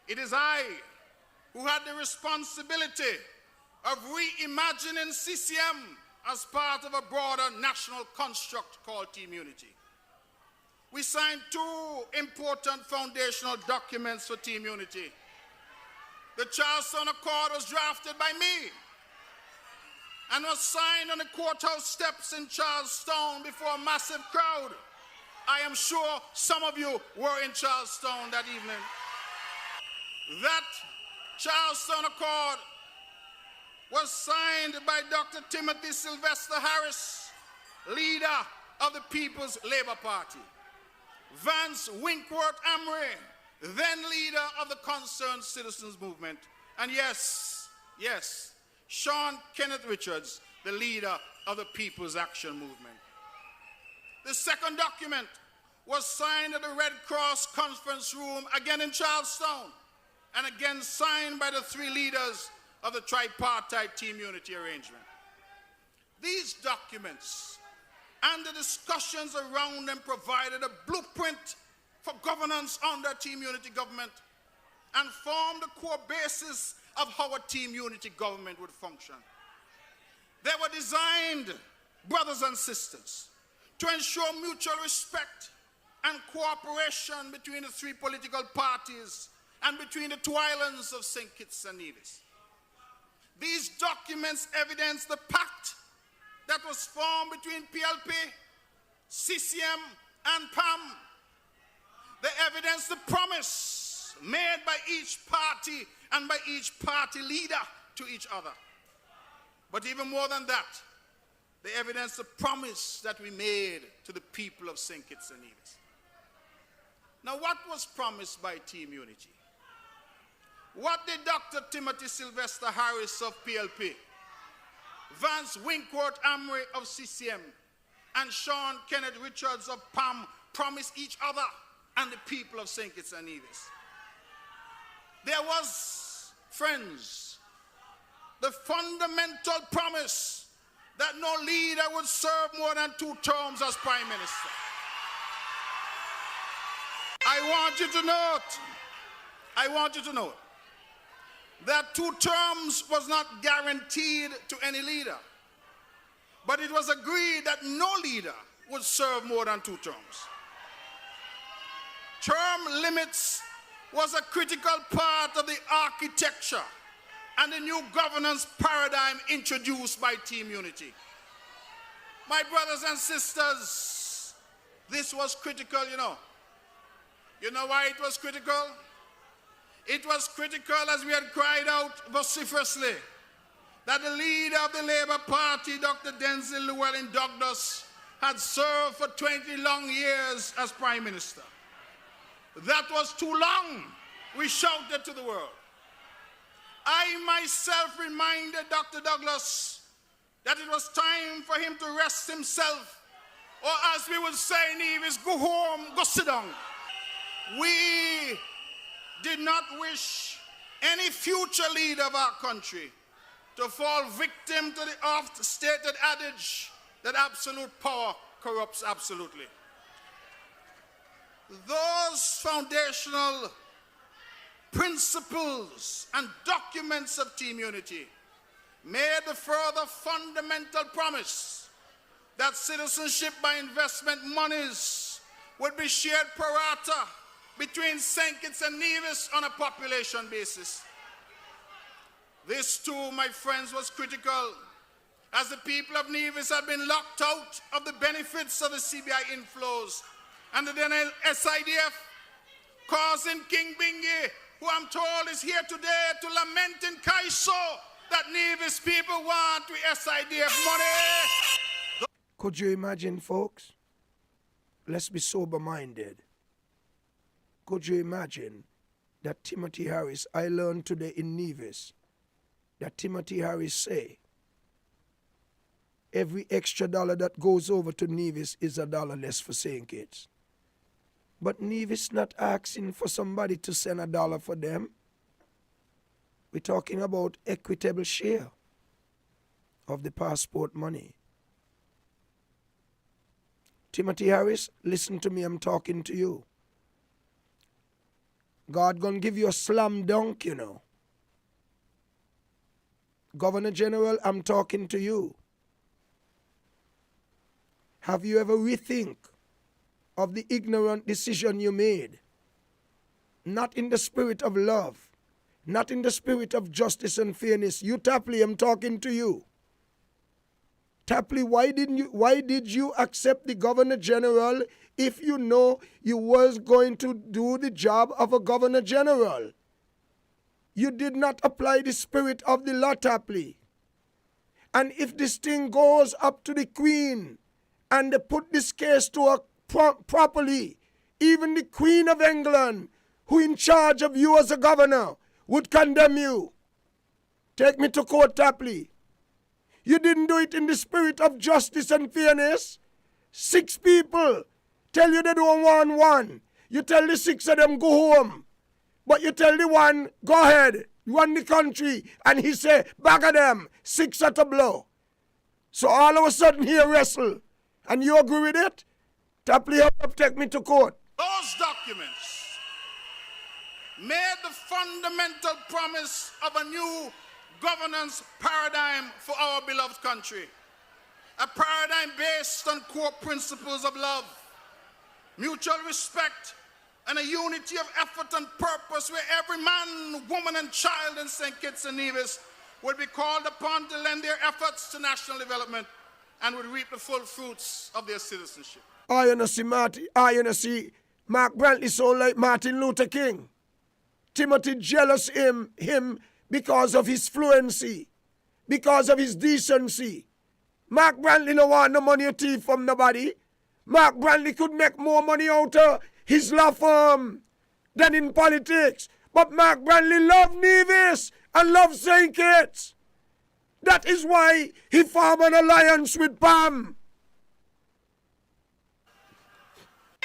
It is I who had the responsibility of reimagining CCM as part of a broader national construct called Team Unity. We signed two important foundational documents for Team Unity. The Charleston Accord was drafted by me and was signed on the courthouse steps in Charlestown before a massive crowd. I am sure some of you were in Charlestown that evening. That Charleston Accord was signed by Dr. Timothy Sylvester Harris, leader of the People's Labour Party, Vance Winkworth Amry, then leader of the Concerned Citizens Movement, and yes, Sean Kenneth Richards, the leader of the People's Action Movement. The second document was signed at the Red Cross Conference Room, again in Charlestown, and again signed by the three leaders of the tripartite Team Unity arrangement. These documents and the discussions around them provided a blueprint for governance under Team Unity government and formed the core basis of how a Team Unity government would function. They were designed, brothers and sisters, to ensure mutual respect and cooperation between the three political parties and between the two islands of St. Kitts and Nevis. These documents evidence the pact that was formed between PLP, CCM, and PAM. They evidence the promise made by each party and by each party leader to each other. But even more than that, they evidence the promise that we made to the people of St. Kitts and Nevis. Now, what was promised by Team Unity? What did Dr. Timothy Sylvester Harris of PLP, Vance Winkworth Amry of CCM, and Sean Kenneth Richards of PAM promise each other and the people of St. Kitts and Nevis? There was, friends, the fundamental promise that no leader would serve more than 2 terms as Prime Minister. I want you to note that 2 terms was not guaranteed to any leader, but it was agreed that no leader would serve more than 2 terms. Term limits was a critical part of the architecture and the new governance paradigm introduced by Team Unity. My brothers and sisters, this was critical, you know. You know why it was critical? It was critical as we had cried out vociferously that the leader of the Labour Party, Dr. Denzil Llewellyn Douglas, had served for 20 long years as Prime Minister. That was too long, we shouted to the world. I myself reminded Dr. Douglas that it was time for him to rest himself, or as we would say in Nevis, go home, go sit down. We did not wish any future leader of our country to fall victim to the oft-stated adage that absolute power corrupts absolutely. Those foundational principles and documents of team unity made the further fundamental promise that citizenship by investment monies would be shared pro rata between St. Kitts and Nevis on a population basis. This too, my friends, was critical, as the people of Nevis had been locked out of the benefits of the CBI inflows under the SIDF, causing King Bingi, who I'm told is here today, to lament in Kaiso that Nevis people want with SIDF money. Could you imagine, folks? Let's be sober-minded. Could you imagine that Timothy Harris, I learned today in Nevis, that Timothy Harris say, every extra dollar that goes over to Nevis is $1 less for St. Kitts. But Nevis not asking for somebody to send $1 for them. We're talking about equitable share of the passport money. Timothy Harris, listen to me, I'm talking to you. God gonna give you a slam dunk, you know. Governor General, I'm talking to you. Have you ever rethink of the ignorant decision you made? Not in the spirit of love, not in the spirit of justice and fairness. You, Tapley, I'm talking to you. Tapley, why did you accept the Governor General if you know you was going to do the job of a Governor General? You did not apply the spirit of the law, Tapley. And if this thing goes up to the Queen and they put this case to her properly, even the Queen of England, who in charge of you as a governor, would condemn you. Take me to court, Tapley. You didn't do it in the spirit of justice and fairness. 6 people tell you they don't want one. You tell the 6 of them go home. But you tell the one, go ahead, run the country. And he say, back of them, 6 at a blow. So all of a sudden he wrestle. And you agree with it? Tapley, help up, take me to court. Those documents made the fundamental promise of a new governance paradigm for our beloved country. A paradigm based on core principles of love, mutual respect, and a unity of effort and purpose where every man, woman, and child in St. Kitts and Nevis would be called upon to lend their efforts to national development and would reap the full fruits of their citizenship. You know see Mark Brantley sound like Martin Luther King. Timothy jealous him because of his fluency, because of his decency. Mark Brantley no want no money or thief from nobody. Mark Brantley could make more money out of his law firm than in politics. But Mark Brantley loved Nevis and loved St. Kitts. That is why he formed an alliance with Pam.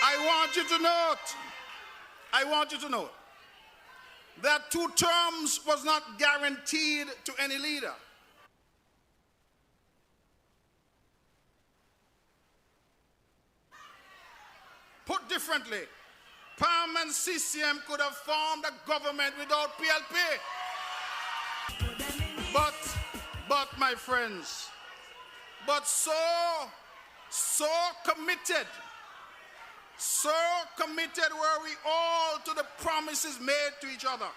I want you to note that 2 terms was not guaranteed to any leader. Put differently, PAM and CCM could have formed a government without PLP. But my friends, so committed were we all to the promises made to each other.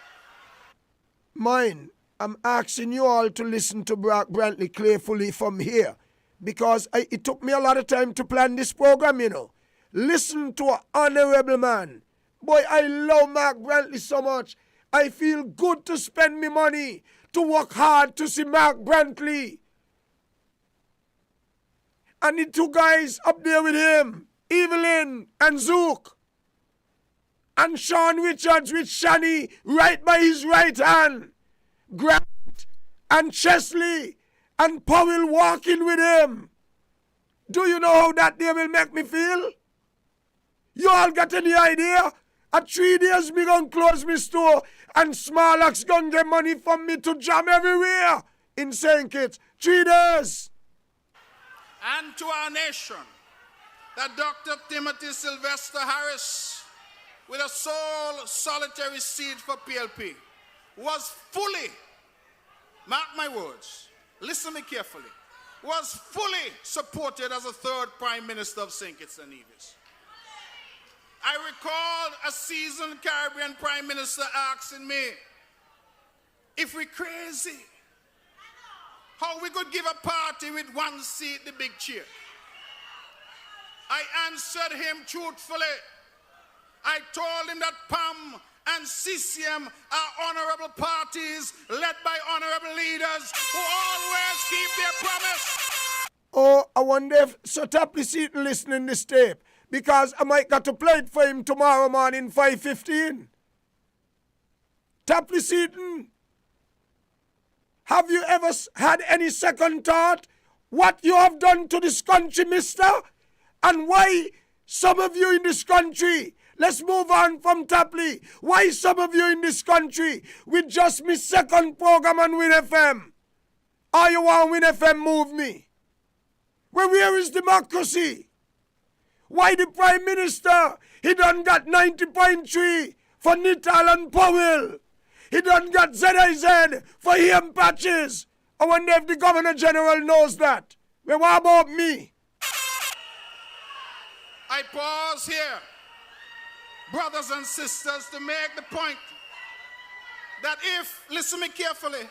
I'm asking you all to listen to Brantley carefully from here, because it took me a lot of time to plan this program, you know. Listen to an honorable man. Boy, I love Mark Brantley so much. I feel good to spend me money, to work hard to see Mark Brantley. And the 2 guys up there with him, Evelyn and Zook. And Sean Richards with Shani right by his right hand. Grant and Chesley and Powell walking with him. Do you know how that day will make me feel? You all got any idea? At 3 days me gonna close my store and Smarlax gonna get money from me to jam everywhere. in St. Kitts. 3 days. And to our nation, that Dr. Timothy Sylvester Harris, with a sole solitary seat for PLP, was fully, mark my words, listen me carefully, was fully supported as a third Prime Minister of St. Kitts and Nevis. I recall a seasoned Caribbean Prime Minister asking me if we're crazy, how we could give a party with one seat, the big chair. I answered him truthfully. I told him that PAM and CCM are honorable parties led by honorable leaders who always keep their promise. Oh, I wonder if Sir Tapley Seaton listening this tape, because I might got to play it for him tomorrow morning, 5:15. Tapley Seaton, have you ever had any second thought what you have done to this country, mister? And why some of you in this country, let's move on from Tapley, why some of you in this country with just me second program on Win FM? Are you want Win FM move me? Well, where is democracy? Why the Prime Minister, he done got 90.3 for Nital and Powell. He done got ZIZ for him patches. I wonder if the Governor General knows that. Well, what about me? I pause here, brothers and sisters, to make the point that if, listen me carefully,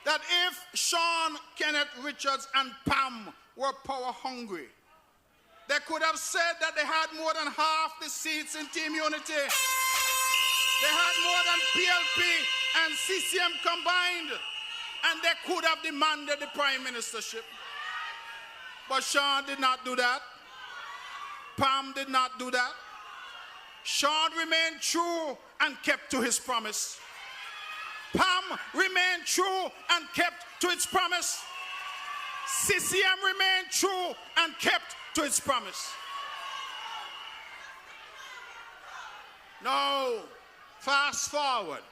that if Sean Kenneth Richards and Pam were power hungry, they could have said that they had more than half the seats in Team Unity. They had more than PLP and CCM combined, and they could have demanded the prime ministership. But Sean did not do that. Pam did not do that. Sean remained true and kept to his promise. Pam remained true and kept to its promise. CCM remained true and kept to its promise. Now, fast forward.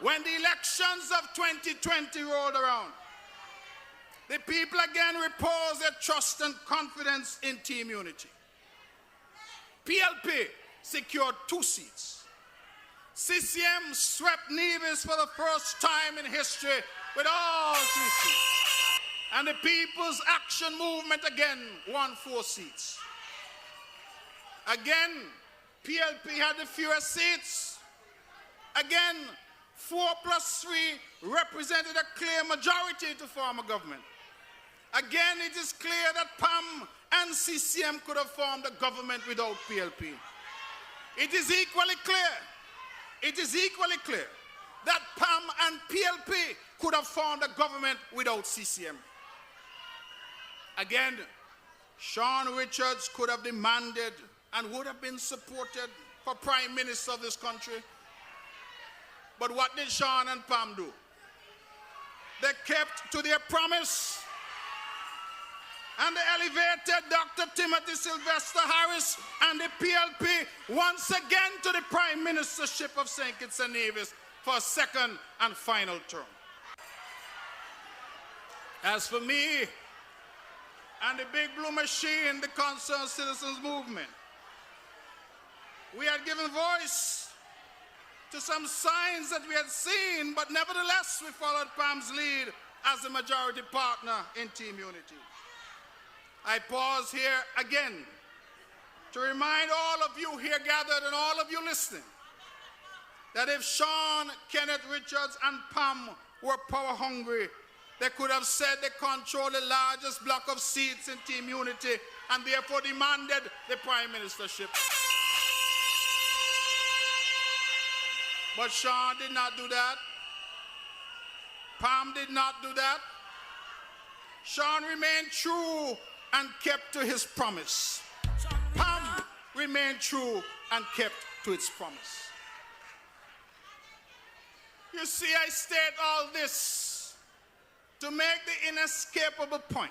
When the elections of 2020 rolled around, the people again reposed their trust and confidence in Team Unity. PLP secured 2 seats. CCM swept Nevis for the first time in history with all 3 seats. And the People's Action Movement again won 4 seats. Again, PLP had the fewest seats. Again, 4 plus 3 represented a clear majority to form a government. Again, it is clear that PAM and CCM could have formed a government without PLP. It is equally clear that PAM and PLP could have formed a government without CCM. Again, Sean Richards could have demanded and would have been supported for Prime Minister of this country. But what did Sean and Pam do? They kept to their promise. And they elevated Dr. Timothy Sylvester Harris and the PLP once again to the Prime Ministership of St. Kitts and Nevis for a second and final term. As for me and the Big Blue Machine, the Concerned Citizens Movement, we had given voice to some signs that we had seen, but nevertheless we followed Pam's lead as the majority partner in Team Unity. I pause here again to remind all of you here gathered and all of you listening that if Sean Kenneth Richards and Pam were power hungry, they could have said they control the largest block of seats in Team Unity and therefore demanded the prime ministership. But Sean did not do that. Pam did not do that. Sean remained true and kept to his promise. Pam remained true and kept to its promise. You see, I state all this to make the inescapable point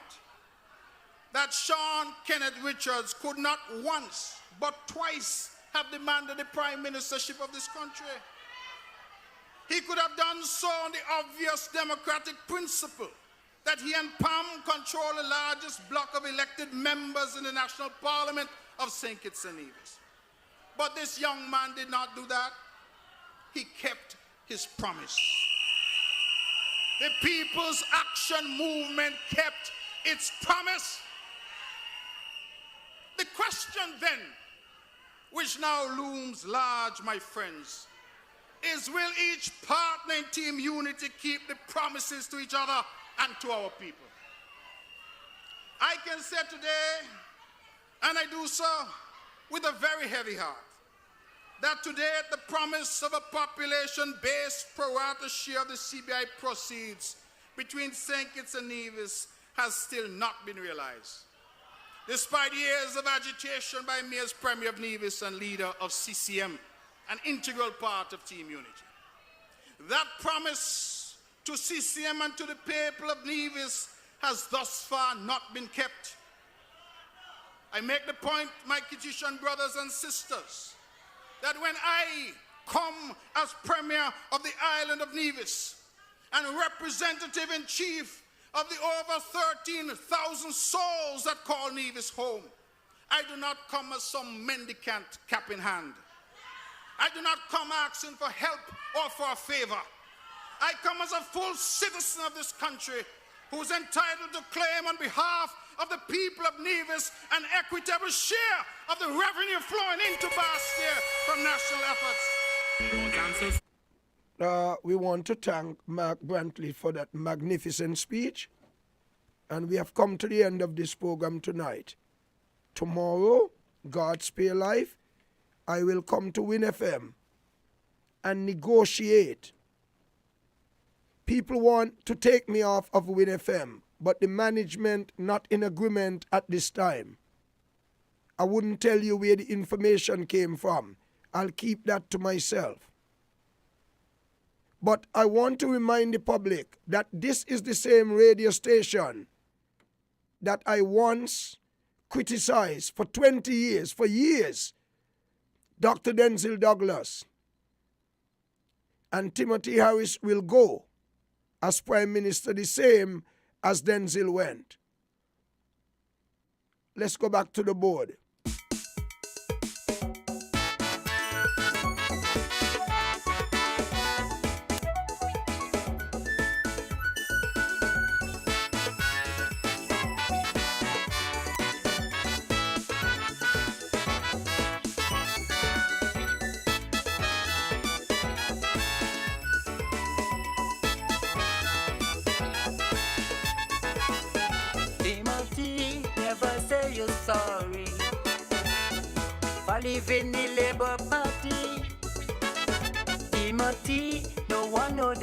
that Sean Kenneth Richards could not once but twice have demanded the prime ministership of this country. He could have done so on the obvious democratic principle that he and Pam control the largest block of elected members in the National Parliament of St. Kitts and Nevis. But this young man did not do that. He kept his promise. The People's Action Movement kept its promise. The question then, which now looms large, my friends, is will each partner in Team Unity keep the promises to each other and to our people? I can say today, and I do so with a very heavy heart, that today the promise of a population-based pro rata share of the CBI proceeds between St. Kitts and Nevis has still not been realized, despite years of agitation by me as Premier of Nevis and leader of CCM, an integral part of Team Unity. That promise to CCM and to the people of Nevis has thus far not been kept. I make the point, my Kittitian brothers and sisters, that when I come as Premier of the island of Nevis and representative in chief of the over 13,000 souls that call Nevis home, I do not come as some mendicant cap in hand. I do not come asking for help or for a favor. I come as a full citizen of this country who is entitled to claim on behalf of the people of Nevis an equitable share of the revenue flowing into Bastia from national efforts. We want to thank Mark Brantley for that magnificent speech. And we have come to the end of this program tonight. Tomorrow, God spare life, I will come to Win FM and negotiate. People want to take me off of Win FM, but the management not in agreement at this time. I wouldn't tell you where the information came from. I'll keep that to myself. But I want to remind the public that this is the same radio station that I once criticized for 20 years, for years, Dr. Denzil Douglas and Timothy Harris will go as Prime Minister the same as Denzil went. Let's go back to the board. Sorry for leaving the Labour Party. Timothy, no one know that